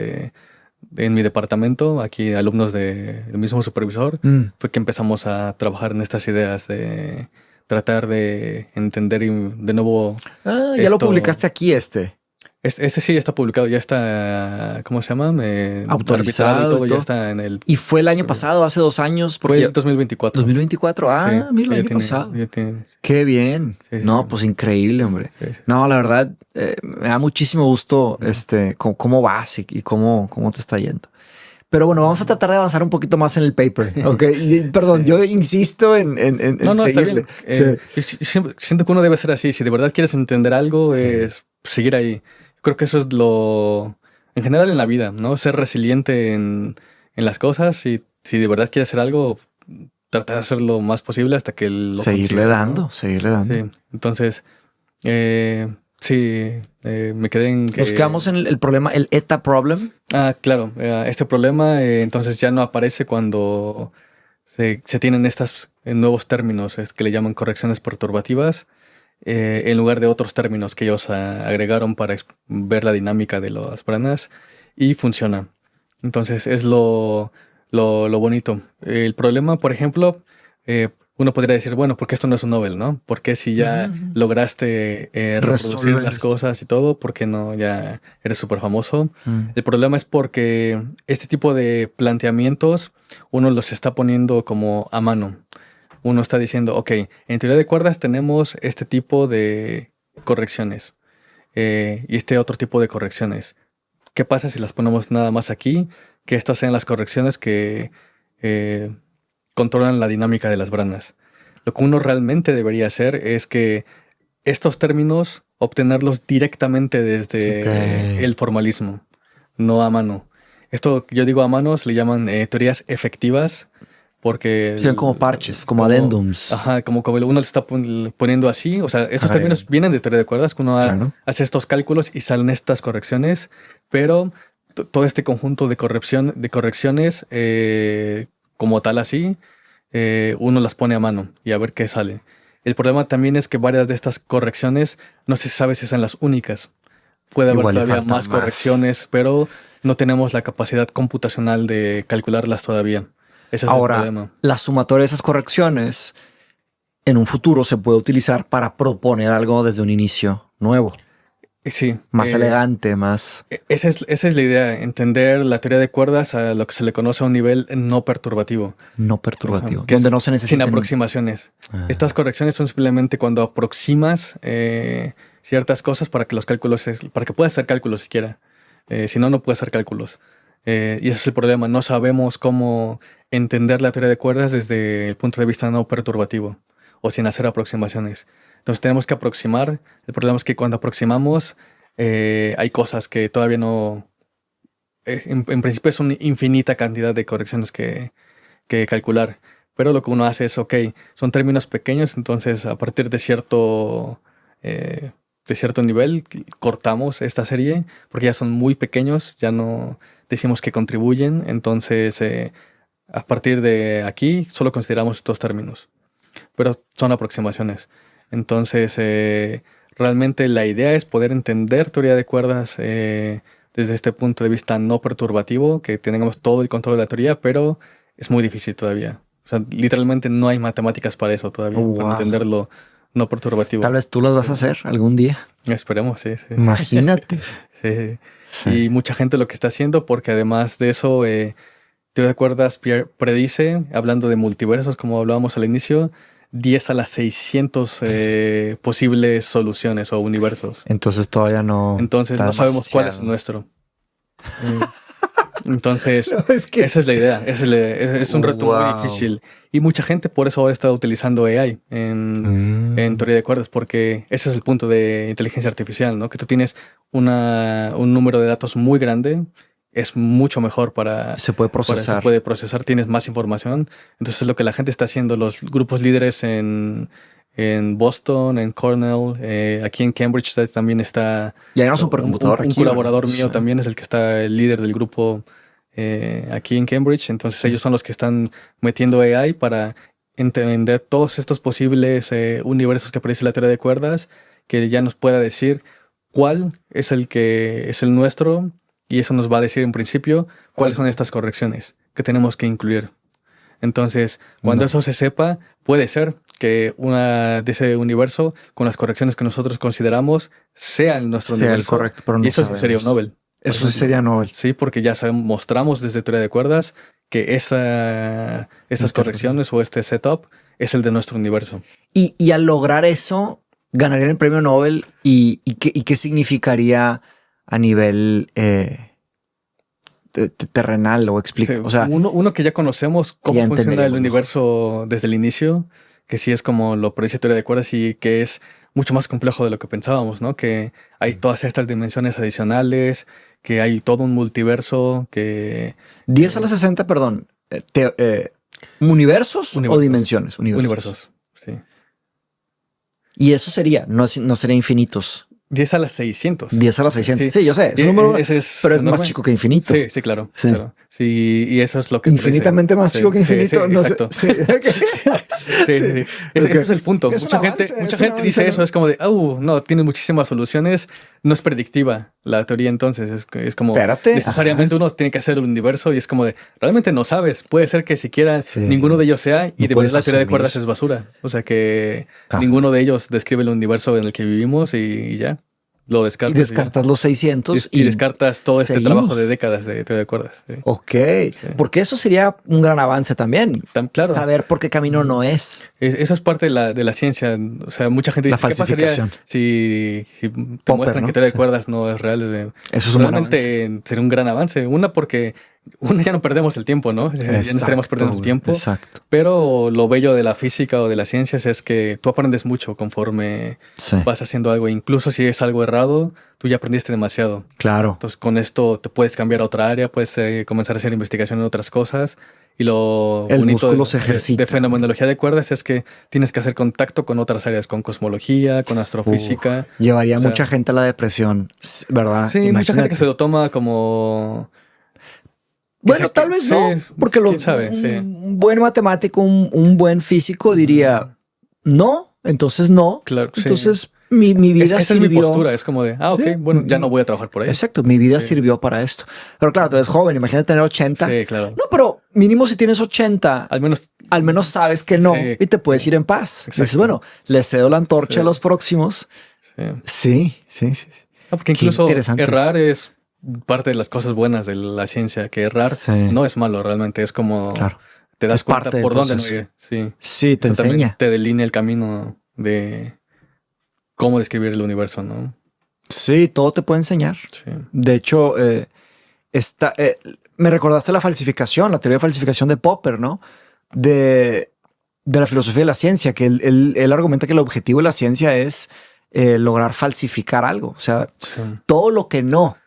en mi departamento, aquí alumnos del mismo supervisor, fue que empezamos a trabajar en estas ideas de tratar de entender de nuevo. Ya lo publicaste aquí Ese sí está publicado, ya está, ¿cómo se llama? Autorizado y todo, ya está en el... ¿Y fue el año pasado, hace 2 años? Fue el 2024. 2024, mira, el año pasado. Qué bien. No, pues increíble, hombre. Sí. No, la verdad, me da muchísimo gusto cómo vas y cómo te está yendo. Pero bueno, vamos a tratar de avanzar un poquito más en el paper. Okay. Perdón, yo insisto en seguirle. Está bien. Yo siento que uno debe ser así. Si de verdad quieres entender algo, es seguir ahí. creo que eso es lo, en general en la vida, ¿no? Ser resiliente en las cosas y si de verdad quieres hacer algo, tratar de hacer lo más posible hasta que lo Seguirle consigas, dando, ¿no? seguirle dando. Sí, entonces, sí, me quedé en que... Nos quedamos en el problema, el ETA problem. Claro, este problema entonces ya no aparece cuando se tienen estos nuevos términos que le llaman correcciones perturbativas, en lugar de otros términos que ellos agregaron para ver la dinámica de las branas y funciona. Entonces es lo bonito. El problema, por ejemplo, uno podría decir, bueno, ¿por qué esto no es un Nobel, no? ¿Por qué si ya lograste reproducir Resolver las esto. cosas y todo, por qué no ya eres súper famoso? Mm. El problema es porque este tipo de planteamientos uno los está poniendo como a mano. Uno está diciendo, ok, en teoría de cuerdas tenemos este tipo de correcciones y este otro tipo de correcciones. ¿Qué pasa si las ponemos nada más aquí? Que estas sean las correcciones que eh, controlan la dinámica de las branas. Lo que uno realmente debería hacer es que estos términos obtenerlos directamente desde Ok. el formalismo, no a mano. Esto que yo digo a mano se le llaman teorías efectivas porque Son como parches, como addendums. ajá, como uno le está poniendo así, o sea, estos términos Agregando. vienen de teoría de cuerdas, que uno Claro. hace estos cálculos y salen estas correcciones, pero todo este conjunto de correcciones como tal así, uno las pone a mano y a ver qué sale. El problema también es que varias de estas correcciones no se sabe si son las únicas. Puede haber Igual le todavía faltan más más. correcciones, pero no tenemos la capacidad computacional de calcularlas todavía. Ese es el Ahora, problema. la sumatoria de esas correcciones en un futuro se puede utilizar para proponer algo desde un inicio nuevo, Sí, más elegante, más esa es la idea, entender la teoría de cuerdas a lo que se le conoce a un nivel no perturbativo. no Ajá, perturbativo, que es donde no se sin necesiten. aproximaciones. Estas correcciones son simplemente cuando aproximas ciertas cosas para que los cálculos, para que puedas hacer cálculos siquiera. Si no, no puedes hacer cálculos. Y ese es el problema. No sabemos cómo entender la teoría de cuerdas desde el punto de vista no perturbativo o sin hacer aproximaciones. Entonces tenemos que aproximar. El problema es que cuando aproximamos hay cosas que todavía no... en principio es una infinita cantidad de correcciones que calcular. Pero lo que uno hace es, ok, son términos pequeños, entonces a partir de cierto nivel cortamos esta serie porque ya son muy pequeños, ya no decimos que contribuyen, entonces a partir de aquí solo consideramos estos términos, pero son aproximaciones. Entonces, realmente la idea es poder entender teoría de cuerdas desde este punto de vista no perturbativo, que tengamos todo el control de la teoría, pero es muy difícil todavía. O sea, literalmente no hay matemáticas para eso todavía, Oh, para wow. entenderlo no perturbativo. Tal vez tú las vas a hacer algún día. Esperemos, sí, sí. Imagínate. Sí. Sí. Y mucha gente lo que está haciendo, porque además de eso, teoría de cuerdas predice, hablando de multiversos, como hablábamos al inicio, 10 a las 600 posibles soluciones o universos. Entonces todavía no. Entonces está no sabemos cuál es el demasiado. nuestro. Entonces, No, es que esa es la idea. Es un reto muy wow. difícil. Y mucha gente por eso ahora está utilizando AI en teoría de cuerdas, porque ese es el punto de inteligencia artificial, ¿no? Que tú tienes un número de datos muy grande, es mucho mejor Se puede procesar. se puede procesar, tienes más información. Entonces es lo que la gente está haciendo, los grupos líderes en Boston, en Cornell, aquí en Cambridge también está Y hay un supercomputador un aquí, colaborador ¿verdad? mío Sí. también es el que está el líder del grupo aquí en Cambridge. Entonces ellos son los que están metiendo AI para entender todos estos posibles universos que predice la teoría de cuerdas, que ya nos pueda decir cuál es el que es el nuestro y eso nos va a decir en principio cuáles son estas correcciones que tenemos que incluir. Entonces, cuando No. eso se sepa, puede ser que una de ese universo, con las correcciones que nosotros consideramos, sea el nuestro Sea el universo. correcto, pero no Y eso sí sería un sabemos. Nobel. por Eso sí ejemplo. sería Nobel. Sí, porque ya mostramos desde teoría de cuerdas que estas correcciones o este setup es el de nuestro universo. Y al lograr eso, ganarían el premio Nobel. ¿Y qué significaría a nivel terrenal? O explica. Sí, O sea, uno que ya conocemos cómo ya funciona el entenderíamos universo desde el inicio, que sí es como lo predice teoría de cuerdas y que es mucho más complejo de lo que pensábamos, ¿no? Que hay todas estas dimensiones adicionales, que hay todo un multiverso, que... 10 a la 60, perdón. ¿Universos o dimensiones? Universos, sí. Y eso sería, no sería infinitos. 10 a las 600. 10 a las 600. Sí, Sí, yo sé. Es un número, ese es pero es enorme. más chico que infinito. Sí, sí, claro. Sí. Claro. Sí, y eso es lo que... Infinitamente más chico que infinito. Sí, no exacto. sé. Sí. Sí, sí. Ese es el punto. Es Mucha un avance, gente, mucha es un gente dice avance, eso. Es como de, no, tiene muchísimas soluciones. No es predictiva la teoría entonces. Es como Espérate. necesariamente uno tiene que hacer el universo y es como de, realmente no sabes. Puede ser que siquiera ninguno de ellos sea y de verdad la teoría de cuerdas es basura. O sea que ninguno de ellos describe el universo en el que vivimos y ya. Lo descartas. Y descartas los 600 y descartas todo este seguimos. trabajo de décadas de teoría de cuerdas. Sí. Ok, porque eso sería un gran avance también. Claro. Saber por qué camino no es. Eso es parte de la ciencia. O sea, mucha gente La dice, ¿qué falsificación. pasaría si te Popper, muestran ¿no? que teoría de cuerdas no es real? Eso es un buen realmente sería un gran avance. Porque ya no perdemos el tiempo, ¿no? Ya no estaremos perdiendo el tiempo. Exacto. Pero lo bello de la física o de las ciencias es que tú aprendes mucho conforme vas haciendo algo. Incluso si es algo errado, tú ya aprendiste demasiado. Claro. Entonces, con esto te puedes cambiar a otra área, puedes comenzar a hacer investigación en otras cosas. Y lo el bonito músculo se ejercita. de fenomenología de cuerdas es que tienes que hacer contacto con otras áreas, con cosmología, con astrofísica. Llevaría mucha gente a la depresión, ¿verdad? Sí, mucha gente que se lo toma como... Bueno, tal vez no, porque ¿quién sabe? Un buen matemático, un buen físico diría, no, entonces no. Claro, entonces mi vida esa sirvió. es mi postura, es como de, ok, bueno, ya no voy a trabajar por ahí. Exacto, mi vida sirvió para esto. Pero claro, tú eres joven, imagínate tener 80. Sí, claro. No, pero mínimo si tienes 80, al menos sabes que no y te puedes ir en paz. Dices, bueno, le cedo la antorcha a los próximos. Sí. Porque incluso errar es parte de las cosas buenas de la ciencia, que errar no es malo realmente, es como te das cuenta por dónde no ir. Sí, te enseña. Te delinea el camino de cómo describir el universo, ¿no? Sí, todo te puede enseñar. Sí. De hecho, me recordaste la falsificación, la teoría de falsificación de Popper, ¿no? De la filosofía de la ciencia, que él argumenta que el objetivo de la ciencia es lograr falsificar algo. O sea, todo lo que no,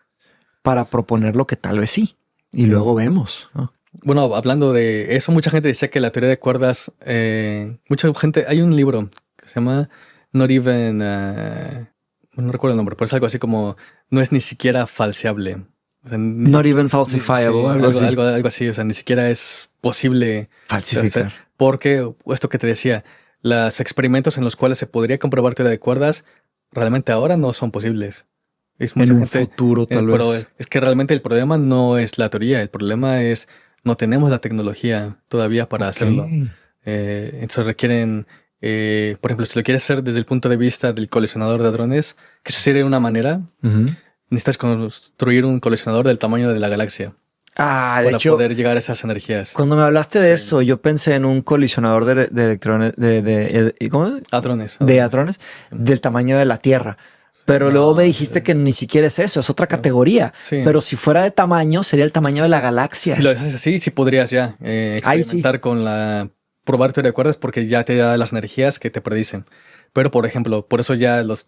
para proponer lo que tal vez sí. Y luego vemos, ¿no? Bueno, hablando de eso, mucha gente decía que la teoría de cuerdas, mucha gente, hay un libro que se llama Not Even, no recuerdo el nombre, pero es algo así como, no es ni siquiera falseable. O sea, Not even falsifiable. Sí, algo así, o sea, ni siquiera es posible falsificar. Porque esto que te decía, los experimentos en los cuales se podría comprobar teoría de cuerdas, realmente ahora no son posibles. En un futuro, tal vez. Pero es que realmente el problema no es la teoría, el problema es no tenemos la tecnología todavía para hacerlo. Entonces requieren, por ejemplo, si lo quieres hacer desde el punto de vista del colisionador de hadrones, que eso sería una manera, necesitas construir un colisionador del tamaño de la galaxia. De hecho, poder llegar a esas energías. Cuando me hablaste de eso, yo pensé en un colisionador de electrones, ¿cómo? Hadrones. De hadrones del tamaño de la Tierra. Pero luego me dijiste que ni siquiera es eso, es otra categoría. Sí. Pero si fuera de tamaño, sería el tamaño de la galaxia. Si lo haces así, sí podrías ya experimentar con probar teoría de cuerdas porque ya te da las energías que te predicen. Pero, por ejemplo, por eso ya los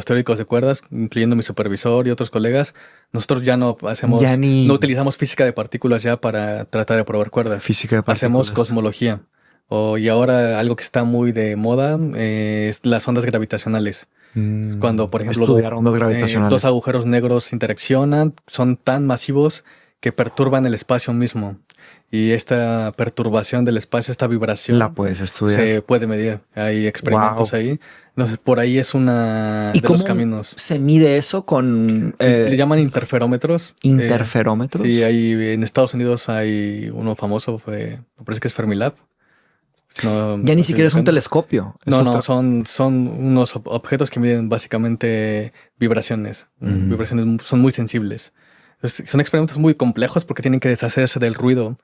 teóricos de cuerdas, incluyendo mi supervisor y otros colegas, nosotros ya no hacemos, no utilizamos física de partículas ya para tratar de probar cuerdas. Física de partículas. Hacemos cosmología. Y ahora algo que está muy de moda es las ondas gravitacionales. Cuando, por ejemplo, estudiar ondas gravitacionales. Dos agujeros negros interaccionan, son tan masivos que perturban el espacio mismo. Y esta perturbación del espacio, esta vibración, la puedes estudiar. Se puede medir. Hay experimentos ahí. Entonces, por ahí es una de los caminos. ¿Se mide eso con...? Le llaman interferómetros. ¿Interferómetros? Sí, en Estados Unidos hay uno famoso, me parece que es Fermilab. Ya ni siquiera es un telescopio. No, son unos objetos que miden básicamente vibraciones. Vibraciones son muy sensibles. Son experimentos muy complejos porque tienen que deshacerse del ruido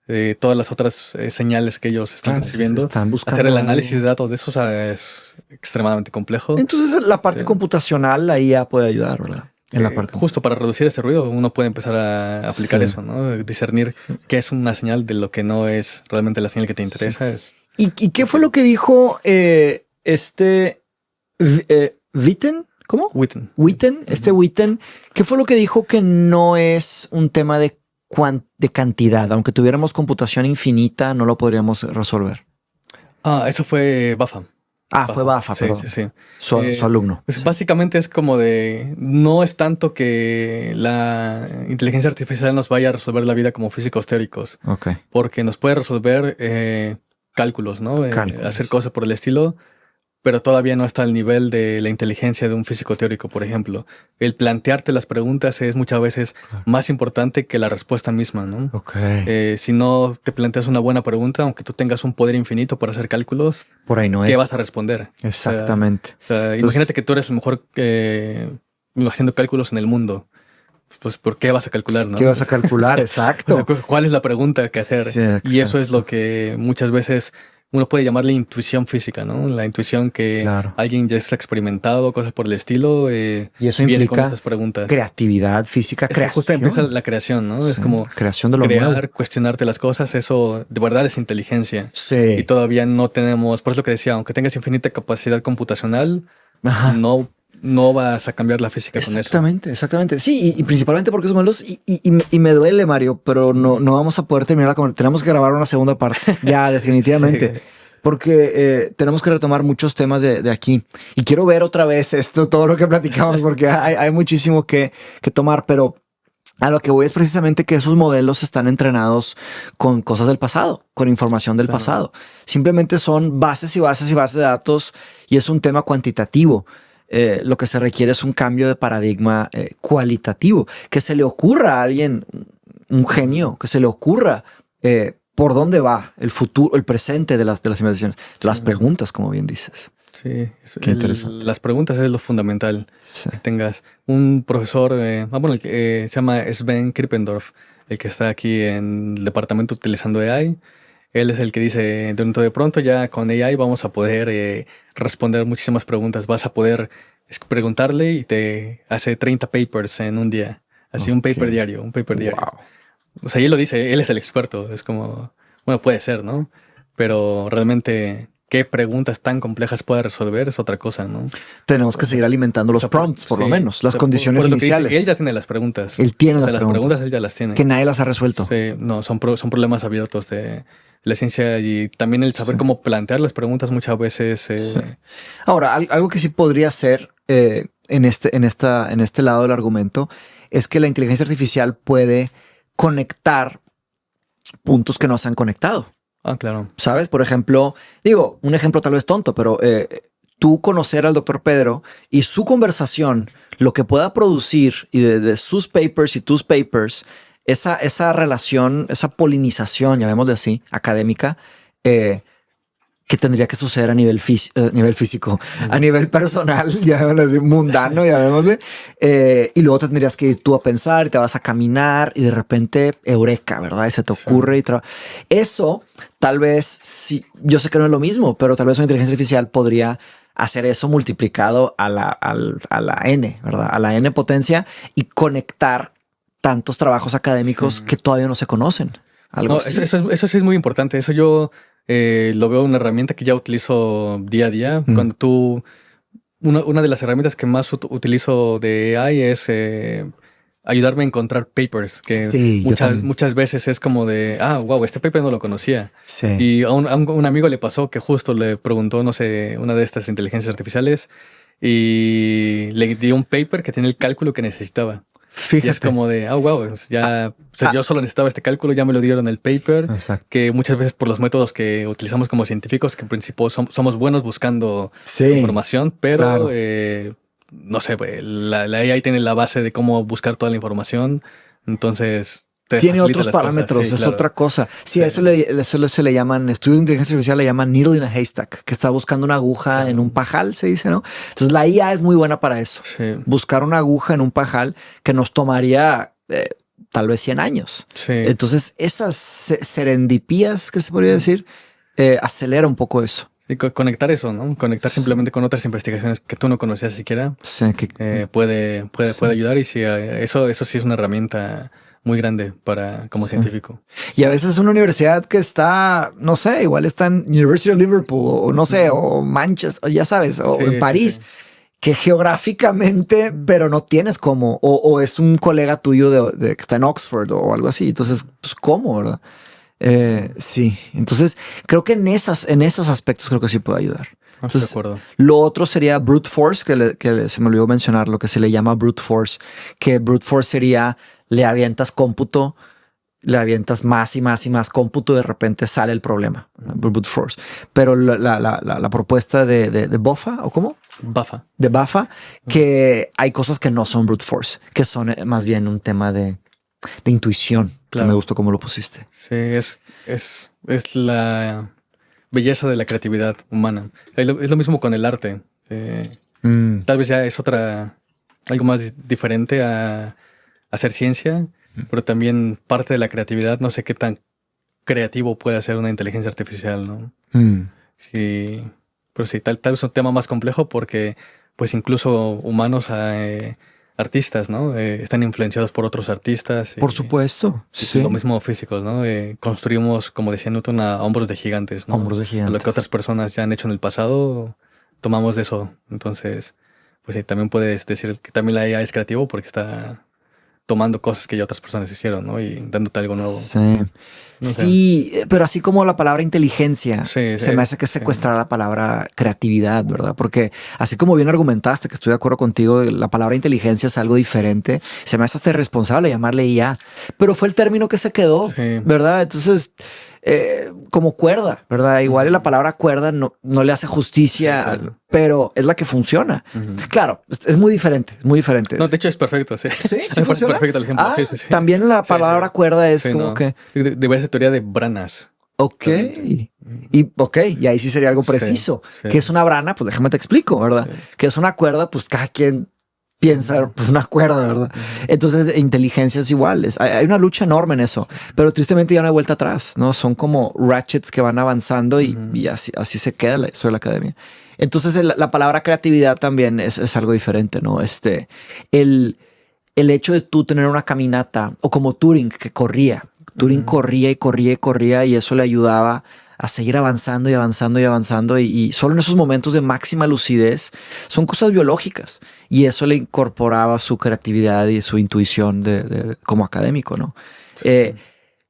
de todas las otras señales que ellos están recibiendo. Hacer el análisis de datos de eso es extremadamente complejo. Entonces la parte computacional ahí ya puede ayudar, ¿verdad? En la parte justo para reducir ese ruido uno puede empezar a aplicar eso, ¿no? Discernir qué es una señal de lo que no es realmente la señal que te interesa. ¿Y qué fue lo que dijo Witten, ¿cómo? Witten. Witten, Witten, ¿qué fue lo que dijo que no es un tema de cantidad? Aunque tuviéramos computación infinita, no lo podríamos resolver. Eso fue Bafa. Fue Bafa, sí, perdón. sí. Su alumno. Pues básicamente es como de, no es tanto que la inteligencia artificial nos vaya a resolver la vida como físicos teóricos, Ok. porque nos puede resolver cálculos, ¿no? Hacer cosas por el estilo, pero todavía no está al nivel de la inteligencia de un físico teórico, por ejemplo. El plantearte las preguntas es muchas veces más importante que la respuesta misma, ¿no? Ok. Si no te planteas una buena pregunta, aunque tú tengas un poder infinito para hacer cálculos, Por ahí no ¿qué es. vas a responder? Exactamente. Entonces, imagínate que tú eres el mejor haciendo cálculos en el mundo. Pues, ¿por qué vas a calcular, no? ¿Qué vas a calcular? Exacto. ¿Cuál es la pregunta que hacer? Sí, y eso es lo que muchas veces uno puede llamarle intuición física, ¿no? La intuición que alguien ya está experimentado, cosas por el estilo, y eso viene con implica esas preguntas. Creatividad física, creación. Justo empieza la creación, ¿no? Es como creación de lo crear, nuevo. cuestionarte las cosas, eso de verdad es inteligencia. Sí. Y todavía no tenemos, por eso lo que decía, aunque tengas infinita capacidad computacional, no vas a cambiar la física con eso. Exactamente. Sí, y principalmente porque son malos. Y me duele, Mario, pero no vamos a poder terminar tenemos que grabar una segunda parte. Ya, definitivamente. Sí. Porque tenemos que retomar muchos temas de aquí. Y quiero ver otra vez todo lo que platicamos, porque hay muchísimo que tomar, pero a lo que voy es precisamente que esos modelos están entrenados con cosas del pasado, con información del pasado. Simplemente son bases y bases y bases de datos y es un tema cuantitativo. Lo que se requiere es un cambio de paradigma cualitativo, que se le ocurra a alguien, un genio, que se le ocurra por dónde va el futuro, el presente de las investigaciones, las preguntas, como bien dices. Sí, qué interesante. Las preguntas es lo fundamental. Sí. Que tengas un profesor, el que se llama Sven Krippendorf, el que está aquí en el departamento utilizando AI. Él es el que dice, de pronto ya con AI vamos a poder responder muchísimas preguntas. Vas a poder preguntarle y te hace 30 papers en un día. Así un paper diario. Wow. O sea, él lo dice, él es el experto. Es como, bueno, puede ser, ¿no? Pero realmente, ¿qué preguntas tan complejas puede resolver? Es otra cosa, ¿no? Tenemos que seguir alimentando los prompts, por lo menos, las condiciones iniciales. Él ya tiene las preguntas. Él tiene las preguntas, él ya las tiene. Que nadie las ha resuelto. Sí, no, son problemas abiertos de la ciencia y también el saber cómo plantear las preguntas muchas veces. Sí. Ahora, algo que sí podría ser en este lado del argumento es que la inteligencia artificial puede conectar puntos que no se han conectado. Claro. ¿Sabes? Por ejemplo, un ejemplo tal vez tonto, pero tú conocer al doctor Pedro y su conversación, lo que pueda producir y de sus papers y tus papers, esa relación, esa polinización, llamémosle así, académica, que tendría que suceder a nivel físico, a nivel personal, llamémosle así, mundano, llamémosle. Y luego tendrías que ir tú a pensar y te vas a caminar y de repente, eureka, ¿verdad? Y se te ocurre. Eso, tal vez, sí, yo sé que no es lo mismo, pero tal vez una inteligencia artificial podría hacer eso multiplicado a la N, ¿verdad? A la N potencia y conectar tantos trabajos académicos que todavía no se conocen. Algo así. Eso sí es muy importante. Eso yo lo veo una herramienta que ya utilizo día a día. Cuando una de las herramientas que más utilizo de AI es ayudarme a encontrar papers, que muchas veces es como de, wow, este paper no lo conocía. Sí. Y a un amigo le pasó que justo le preguntó, no sé, una de estas inteligencias artificiales y le dio un paper que tenía el cálculo que necesitaba. Fíjate. Y es como de, wow, yo solo necesitaba este cálculo, ya me lo dieron en el paper. Exacto. Que muchas veces por los métodos que utilizamos como científicos, que en principio somos buenos buscando información, pero no sé, la AI tiene la base de cómo buscar toda la información, entonces tiene otros parámetros, es otra cosa. Sí, eso se le llaman, estudios de inteligencia artificial le llaman needle in a haystack, que está buscando una aguja en un pajal, se dice, ¿no? Entonces la IA es muy buena para eso. Sí. Buscar una aguja en un pajal que nos tomaría tal vez 100 años. Sí. Entonces esas serendipías, que se podría decir, acelera un poco eso. Sí, conectar eso, ¿no? Conectar simplemente con otras investigaciones que tú no conocías siquiera. Sí, puede ayudar y sí, eso sí es una herramienta muy grande para como científico. Y a veces una universidad que está, no sé, igual está en University of Liverpool o no sé, o Manchester, ya sabes, o en París, que geográficamente, pero no tienes cómo, o es un colega tuyo de que está en Oxford o algo así. Entonces, pues, ¿cómo, verdad? Sí, entonces creo que en esos aspectos creo que sí puede ayudar. Entonces, de acuerdo. Lo otro sería brute force, se me olvidó mencionar, lo que se le llama brute force, que brute force sería le avientas cómputo, le avientas más y más y más cómputo, de repente sale el problema, brute force. Pero la propuesta de Buffer, ¿o cómo? Buffer. De Buffer, que hay cosas que no son brute force, que son más bien un tema de intuición. Claro. Me gustó cómo lo pusiste. Sí, es la belleza de la creatividad humana. Es lo mismo con el arte. Tal vez ya es algo más diferente a hacer ciencia, pero también parte de la creatividad. No sé qué tan creativo puede ser una inteligencia artificial, ¿no? Sí, pero sí, tal vez es un tema más complejo porque pues incluso humanos artistas, ¿no? Están influenciados por otros artistas. Por supuesto. Sí. Lo mismo físicos, ¿no? Construimos, como decía Newton, a hombros de gigantes, ¿no? Hombros de gigantes. Lo que otras personas ya han hecho en el pasado, tomamos de eso. Entonces, pues sí, también puedes decir que también la IA es creativo porque está tomando cosas que ya otras personas hicieron, ¿no? Y dándote algo nuevo. Sí. No sé. Sí, pero así como la palabra inteligencia, se me hace que secuestrar la palabra creatividad, ¿verdad? Porque así como bien argumentaste, que estoy de acuerdo contigo, la palabra inteligencia es algo diferente. Se me hace hasta irresponsable llamarle IA, pero fue el término que se quedó, ¿verdad? Entonces, como cuerda, ¿verdad? Igual la palabra cuerda no le hace justicia, pero es la que funciona. Claro, es muy diferente, es muy diferente. No, de hecho es perfecto, sí. Sí, me parece perfecto el ejemplo. Sí. También la palabra cuerda es como que... Debe ser teoría de branas. Ok. Y ahí sí sería algo preciso. ¿Qué es una brana? Pues déjame te explico, ¿verdad? ¿Qué es una cuerda? Pues cada quien piensa, pues una cuerda, ¿verdad? Entonces, inteligencia es igual. Hay una lucha enorme en eso, pero tristemente ya no hay vuelta atrás, ¿no? Son como ratchets que van avanzando y así se queda eso de la academia. Entonces, la palabra creatividad también es algo diferente, ¿no? El hecho de tú tener una caminata, o como Turing, que corría. Turing corría y corría y corría, y eso le ayudaba a seguir avanzando y avanzando y avanzando. Y solo en esos momentos de máxima lucidez son cosas biológicas. Y eso le incorporaba su creatividad y su intuición como académico, ¿no? Sí.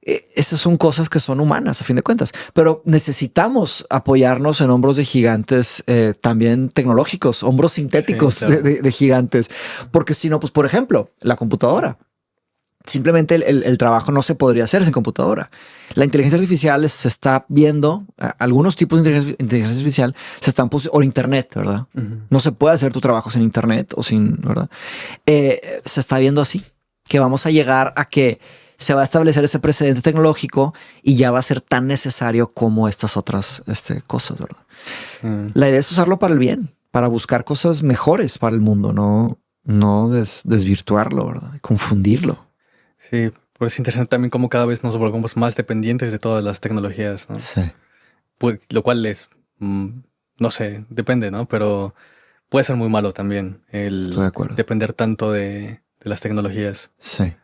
Esas son cosas que son humanas, a fin de cuentas. Pero necesitamos apoyarnos en hombros de gigantes también tecnológicos, hombros sintéticos de gigantes. Porque si no, pues por ejemplo, la computadora. Simplemente el trabajo no se podría hacer sin computadora. La inteligencia artificial se está viendo, algunos tipos de inteligencia artificial se están o internet, ¿verdad? No se puede hacer tu trabajo sin internet o sin, ¿verdad? Se está viendo así, que vamos a llegar a que se va a establecer ese precedente tecnológico y ya va a ser tan necesario como estas otras cosas, ¿verdad? La idea es usarlo para el bien, para buscar cosas mejores para el mundo, no desvirtuarlo, ¿verdad? Confundirlo. Sí, pero es interesante también cómo cada vez nos volvemos más dependientes de todas las tecnologías, ¿no? Sí. Pues, lo cual es, no sé, depende, ¿no? Pero puede ser muy malo también Estoy de acuerdo. Depender tanto de las tecnologías. Sí,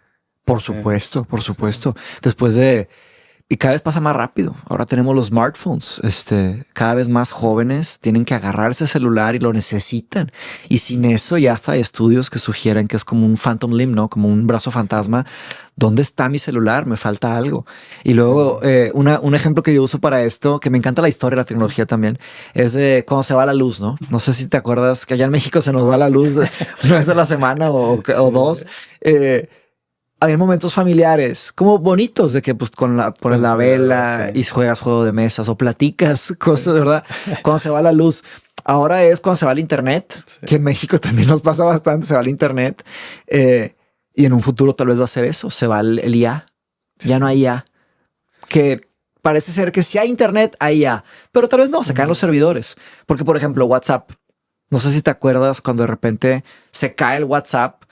por supuesto, por supuesto. Y cada vez pasa más rápido. Ahora tenemos los smartphones. Cada vez más jóvenes tienen que agarrar ese celular y lo necesitan. Y sin eso ya hasta hay estudios que sugieren que es como un phantom limb, ¿no? Como un brazo fantasma. ¿Dónde está mi celular? Me falta algo. Y luego un ejemplo que yo uso para esto, que me encanta la historia de la tecnología también, es de cuando se va la luz, ¿no? No sé si te acuerdas que allá en México se nos va la luz una vez a la semana o dos. Había momentos familiares como bonitos de que pues pones la vela y juegas juego de mesas o platicas cosas, ¿verdad? Cuando se va la luz. Ahora es cuando se va el internet, que en México también nos pasa bastante, se va el internet. Y en un futuro tal vez va a ser eso, se va el IA. Ya no hay IA. Que parece ser que si hay internet, hay IA. Pero tal vez no, se caen los servidores. Porque, por ejemplo, WhatsApp. No sé si te acuerdas cuando de repente se cae el WhatsApp.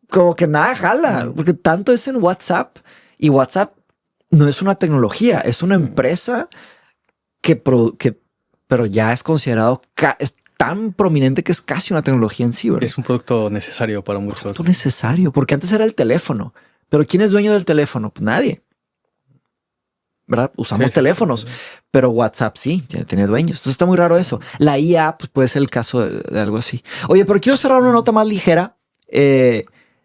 Como que nada jala, porque tanto es en WhatsApp y WhatsApp no es una tecnología, es una empresa pero ya es considerado, es tan prominente que es casi una tecnología en sí, ¿verdad? Es un producto necesario para muchos. Producto necesario, porque antes era el teléfono, Pero ¿quién es dueño del teléfono? Pues nadie. ¿Verdad? Usamos teléfonos, pero WhatsApp sí, tiene dueños. Entonces está muy raro eso. La IA pues, puede ser el caso de algo así. Oye, pero quiero cerrar una nota más ligera,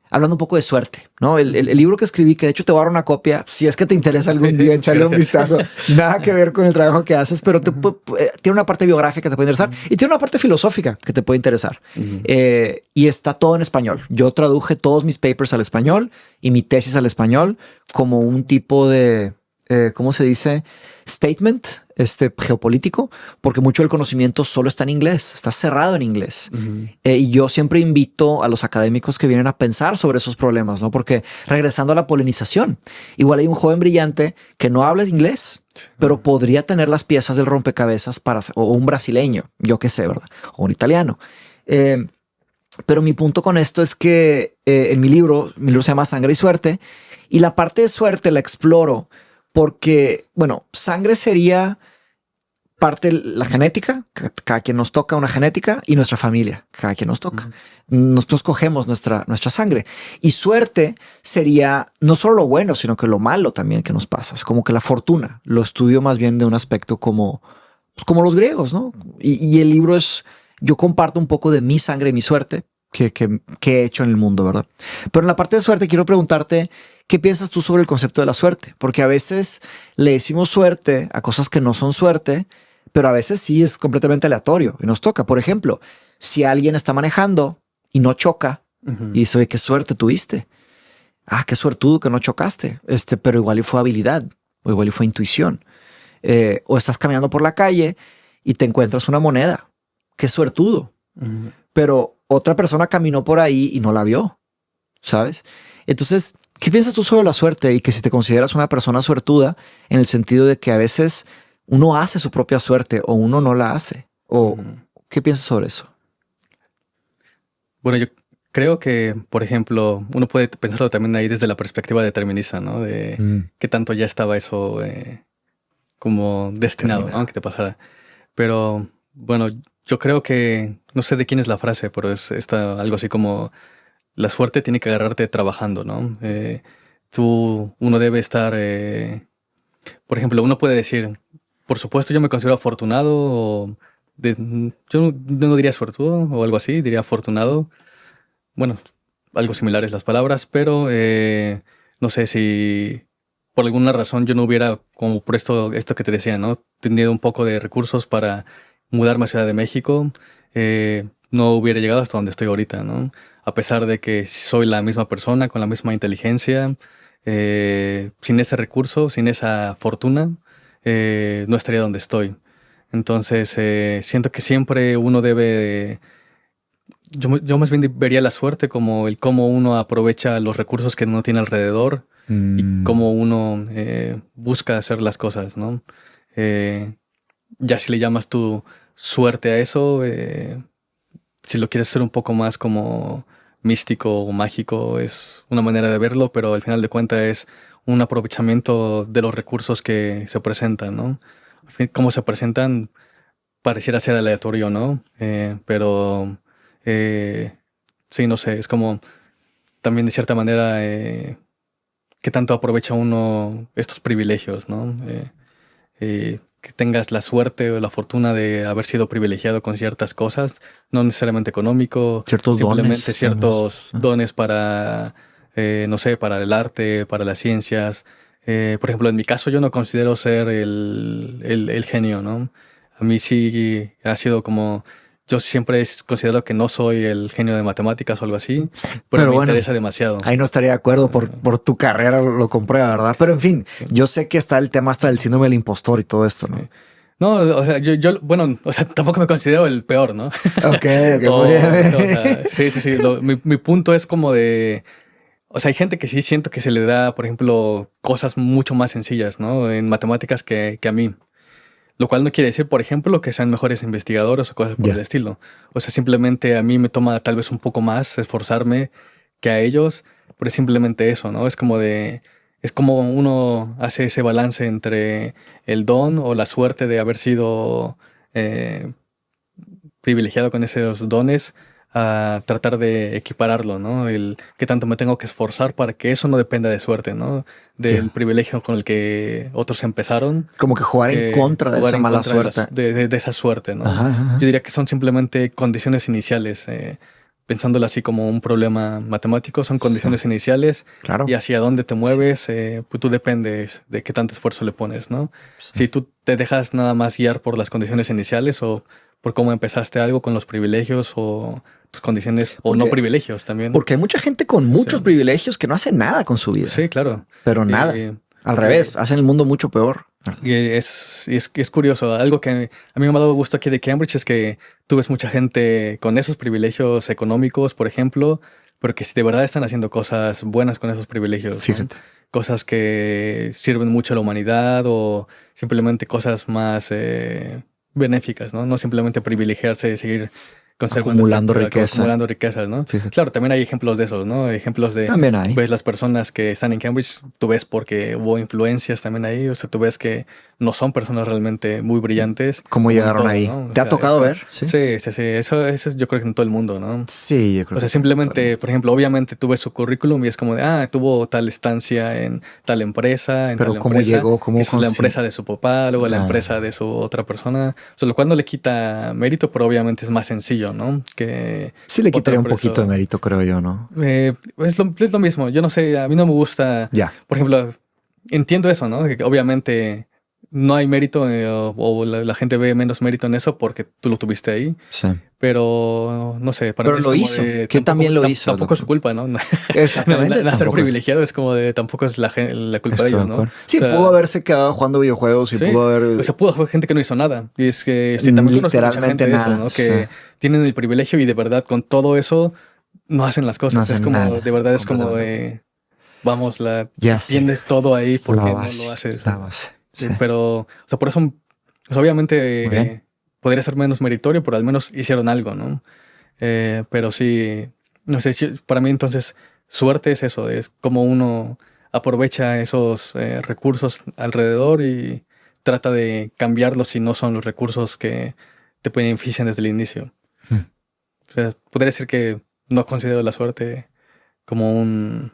hablando un poco de suerte, ¿no? El libro que escribí, que de hecho te voy a dar una copia, si es que te interesa algún día, echarle un vistazo. Nada que ver con el trabajo que haces, pero tiene una parte biográfica que te puede interesar y tiene una parte filosófica que te puede interesar. Y está todo en español. Yo traduje todos mis papers al español y mi tesis al español como un tipo de... ¿cómo se dice? Statement geopolítico, porque mucho del conocimiento solo está en inglés, está cerrado en inglés. Y yo siempre invito a los académicos que vienen a pensar sobre esos problemas, ¿no? Porque regresando a la polinización, igual hay un joven brillante que no habla inglés, pero podría tener las piezas del rompecabezas o un brasileño, yo qué sé, ¿verdad? O un italiano. Pero mi punto con esto es que en mi libro se llama Sangre y Suerte, y la parte de suerte la exploro porque, bueno, sangre sería parte de la genética, cada quien nos toca una genética, y nuestra familia, cada quien nos toca. Nosotros cogemos nuestra sangre. Y suerte sería no solo lo bueno, sino que lo malo también que nos pasa. Es como que la fortuna. Lo estudio más bien de un aspecto como los griegos, ¿no? Y el libro yo comparto un poco de mi sangre y mi suerte que he hecho en el mundo, ¿verdad? Pero en la parte de suerte quiero preguntarte, ¿qué piensas tú sobre el concepto de la suerte? Porque a veces le decimos suerte a cosas que no son suerte, pero a veces sí es completamente aleatorio y nos toca. Por ejemplo, si alguien está manejando y no choca y dice, oye, qué suerte tuviste. Ah, qué suertudo que no chocaste. Pero igual y fue habilidad o igual y fue intuición. O estás caminando por la calle y te encuentras una moneda. Qué suertudo. Pero otra persona caminó por ahí y no la vio, ¿sabes? Entonces, ¿qué piensas tú sobre la suerte? Y que si te consideras una persona suertuda en el sentido de que a veces uno hace su propia suerte o uno no la hace. ¿O qué piensas sobre eso? Bueno, yo creo que, por ejemplo, uno puede pensarlo también ahí desde la perspectiva determinista, ¿no? De qué tanto ya estaba eso como destinado, ¿no? Que te pasara. Pero, bueno, yo creo que, no sé de quién es la frase, pero está algo así como, la suerte tiene que agarrarte trabajando, ¿no? Uno debe estar, por ejemplo, uno puede decir, por supuesto yo me considero afortunado, yo no diría suertudo o algo así, diría afortunado. Bueno, algo similares las palabras, pero no sé si por alguna razón yo no hubiera, como por esto que te decía, ¿no? Tenido un poco de recursos para mudarme a Ciudad de México, no hubiera llegado hasta donde estoy ahorita, ¿no? A pesar de que soy la misma persona, con la misma inteligencia, sin ese recurso, sin esa fortuna, no estaría donde estoy. Entonces, siento que siempre uno debe... Yo más bien vería la suerte como el cómo uno aprovecha los recursos que uno tiene alrededor y cómo uno busca hacer las cosas, ¿no? Ya si le llamas tu suerte a eso, si lo quieres hacer un poco más como místico o mágico, es una manera de verlo, pero al final de cuentas es un aprovechamiento de los recursos que se presentan, ¿no? Cómo se presentan pareciera ser aleatorio, ¿no? Pero sí, no sé, es como también de cierta manera qué tanto aprovecha uno estos privilegios, ¿no? Que tengas la suerte o la fortuna de haber sido privilegiado con ciertas cosas, no necesariamente económico, ciertos simplemente dones, ciertos dones para, no sé, para el arte, para las ciencias. Por ejemplo, en mi caso yo no considero ser el genio, ¿no? A mí sí ha sido como... Yo siempre considero que no soy el genio de matemáticas o algo así, pero me interesa demasiado. Ahí no estaría de acuerdo por tu carrera, lo comprueba, ¿verdad? Pero en fin, yo sé que está el tema hasta del síndrome del impostor y todo esto, ¿no? Sí. No, o sea, bueno, o sea, tampoco me considero el peor, ¿no? Ok, muy bien. O sea, sí. Mi punto es como de... O sea, hay gente que sí siento que se le da, por ejemplo, cosas mucho más sencillas, ¿no? En matemáticas que a mí. Lo cual no quiere decir, por ejemplo, que sean mejores investigadores o cosas por el estilo. O sea, simplemente a mí me toma tal vez un poco más esforzarme que a ellos, pero es simplemente eso, ¿no? Es como uno hace ese balance entre el don o la suerte de haber sido privilegiado con esos dones a tratar de equipararlo, ¿no? El qué tanto me tengo que esforzar para que eso no dependa de suerte, ¿no? Del privilegio con el que otros empezaron. Como que jugar en contra de esa mala suerte. De esa suerte, ¿no? Ajá. Yo diría que son simplemente condiciones iniciales. Pensándolo así como un problema matemático, son condiciones iniciales. Claro. Y hacia dónde te mueves, pues tú dependes de qué tanto esfuerzo le pones, ¿no? Sí. Si tú te dejas nada más guiar por las condiciones iniciales o por cómo empezaste algo con los privilegios o tus condiciones o no privilegios también. Porque hay mucha gente con muchos privilegios que no hace nada con su vida. Sí, claro. Pero nada. Al revés, hacen el mundo mucho peor. Y es curioso. Algo que a mí me ha dado gusto aquí de Cambridge es que tú ves mucha gente con esos privilegios económicos, por ejemplo, pero que si de verdad están haciendo cosas buenas con esos privilegios. Fíjate. ¿No? Cosas que sirven mucho a la humanidad o simplemente cosas más benéficas, ¿no? No simplemente privilegiarse y seguir acumulando riqueza. Acumulando riquezas, ¿no? Fíjate. Claro, también hay ejemplos de esos, ¿no? Ejemplos de... También hay. Ves las personas que están en Cambridge, tú ves porque hubo influencias también ahí, o sea, tú ves que no son personas realmente muy brillantes. ¿Cómo llegaron todo, ahí? ¿no? ¿Te ha tocado ver? Sí. Eso es yo creo que en todo el mundo, ¿no? Sí, yo creo. O sea, simplemente, por ejemplo, obviamente tú ves su currículum y es como de, tuvo tal estancia en tal empresa, Pero tal ¿cómo empresa, llegó? ¿Cómo es la empresa de su papá, luego la empresa de su otra persona. O sea, lo cual no le quita mérito, pero obviamente es más sencillo, ¿no? Que sí le quitaría un poquito de mérito, creo yo, ¿no? Es lo mismo. Yo no sé, a mí no me gusta. Ya. Por ejemplo, entiendo eso, ¿no? Que obviamente no hay mérito o la gente ve menos mérito en eso porque tú lo tuviste ahí. Sí. Pero no sé, para pero mí es lo como hizo. De, que también lo hizo. Tampoco es su culpa, ¿no? Exactamente. Nacer privilegiado es como de tampoco es la culpa de ellos, ¿no? Sí, o sea, pudo haberse quedado jugando videojuegos y sí, pudo haber. O sea, pudo haber gente que no hizo nada. Y es que sí, también conozco mucha gente de eso, ¿no? Que tienen el privilegio y de verdad con todo eso no hacen las cosas. No es como, nada, de verdad es como de vamos, tienes todo ahí porque no lo haces. La base. Sí. Pero, o sea, por eso, pues obviamente podría ser menos meritorio, pero al menos hicieron algo, ¿no? Pero sí, no sé, para mí entonces suerte es eso, es como uno aprovecha esos recursos alrededor y trata de cambiarlos si no son los recursos que te benefician desde el inicio. O sea, podría decir que no considero la suerte como un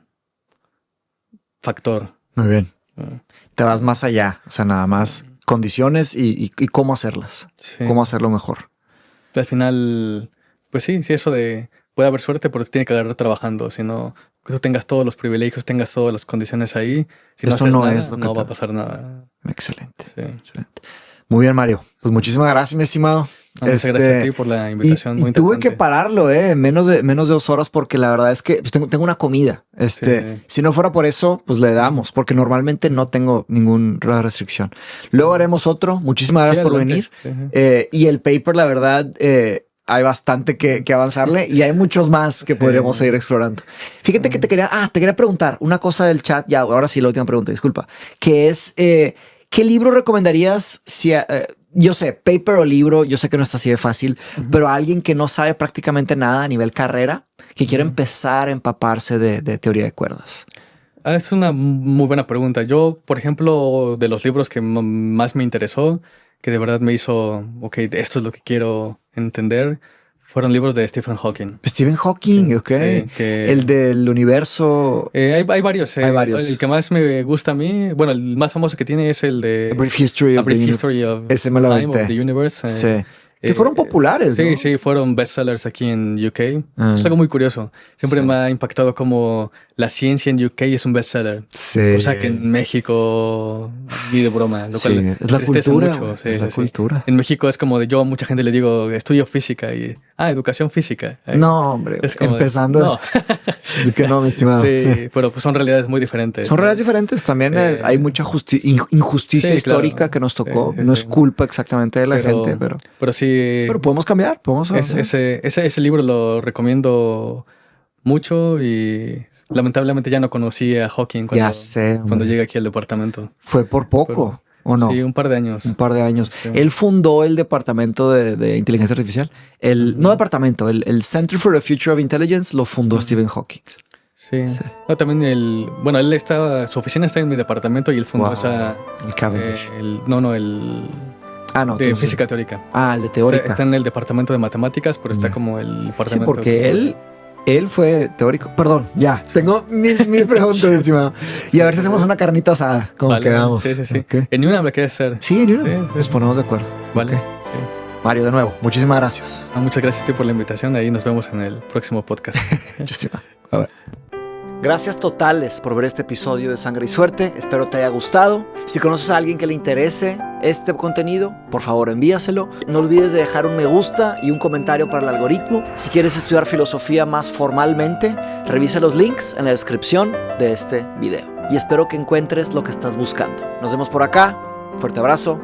factor. Muy bien. Te vas más allá, o sea, nada más condiciones y cómo hacerlas, cómo hacerlo mejor. Al final, pues sí, eso de puede haber suerte, pero tiene que agarrar trabajando, si no, que tú tengas todos los privilegios, tengas todas las condiciones ahí, si no haces nada, no va a pasar nada. Excelente. Sí. Excelente. Muy bien, Mario. Pues muchísimas gracias, mi estimado. Muchas gracias a ti por la invitación. Muy interesante. Tuve que pararlo, menos de 2 horas, porque la verdad es que pues, tengo una comida. Si no fuera por eso, pues le damos, porque normalmente no tengo ninguna restricción. Luego haremos otro. Muchísimas gracias por venir. Y el paper, la verdad, hay bastante que avanzarle y hay muchos más que podríamos seguir explorando. Fíjate que te quería preguntar una cosa del chat. Ya, ahora sí, la última pregunta, disculpa. Que es, ¿qué libro recomendarías si... yo sé, paper o libro, yo sé que no está así de fácil, pero a alguien que no sabe prácticamente nada a nivel carrera, que quiere empezar a empaparse de teoría de cuerdas? Es una muy buena pregunta. Yo, por ejemplo, de los libros que más me interesó, que de verdad me hizo, esto es lo que quiero entender, fueron libros de Stephen Hawking. Stephen Hawking, ok. Sí, el del universo. Hay varios. Hay varios. El que más me gusta a mí, bueno, el más famoso que tiene es el de A Brief History of the Universe. Sí. Que fueron populares, sí, ¿no? Sí, fueron bestsellers aquí en UK. Es algo muy curioso. Siempre me ha impactado como la ciencia en UK es un bestseller. Sí. O sea que en México ni de broma. Lo cual es la cultura. Mucho. Sí, es la cultura. En México es como de yo a mucha gente le digo estudio física y educación física. No, hombre. Es como empezando. No. Que no, mi estimado. Sí, pero pues son realidades muy diferentes. Son realidades diferentes. También hay mucha injusticia histórica que nos tocó. No es culpa exactamente de la gente, pero sí. Pero podemos cambiar. Ese libro lo recomiendo mucho y lamentablemente ya no conocí a Hawking cuando llegué aquí al departamento. Fue por poco, ¿o no? Sí, un par de años. Sí. Él fundó el departamento de inteligencia artificial. No departamento, el Center for the Future of Intelligence lo fundó Stephen Hawking. Sí. No, también su oficina está en mi departamento y él fundó esa... El Cavendish. Ah, no. De entonces- física teórica. Ah, el de teórica. Está en el departamento de matemáticas, pero está Ya. como el Sí, departamento... porque él fue teórico. Perdón, ya. Tengo mil preguntas, estimado. Y a ver si hacemos una carnita asada, como Vale, quedamos. Sí, sí, sí. Ok. En una me quieres hacer. Sí, en una. Sí, sí. Nos ponemos de acuerdo. Vale. Ok. Sí. Mario, de nuevo, muchísimas gracias. Muchas gracias a ti por la invitación. Ahí nos vemos en el próximo podcast. Muchísimas. Bye, bye. Gracias totales por ver este episodio de Sangre y Suerte. Espero te haya gustado. Si conoces a alguien que le interese este contenido, por favor envíaselo. No olvides de dejar un me gusta y un comentario para el algoritmo. Si quieres estudiar filosofía más formalmente, revisa los links en la descripción de este video. Y espero que encuentres lo que estás buscando. Nos vemos por acá. Fuerte abrazo.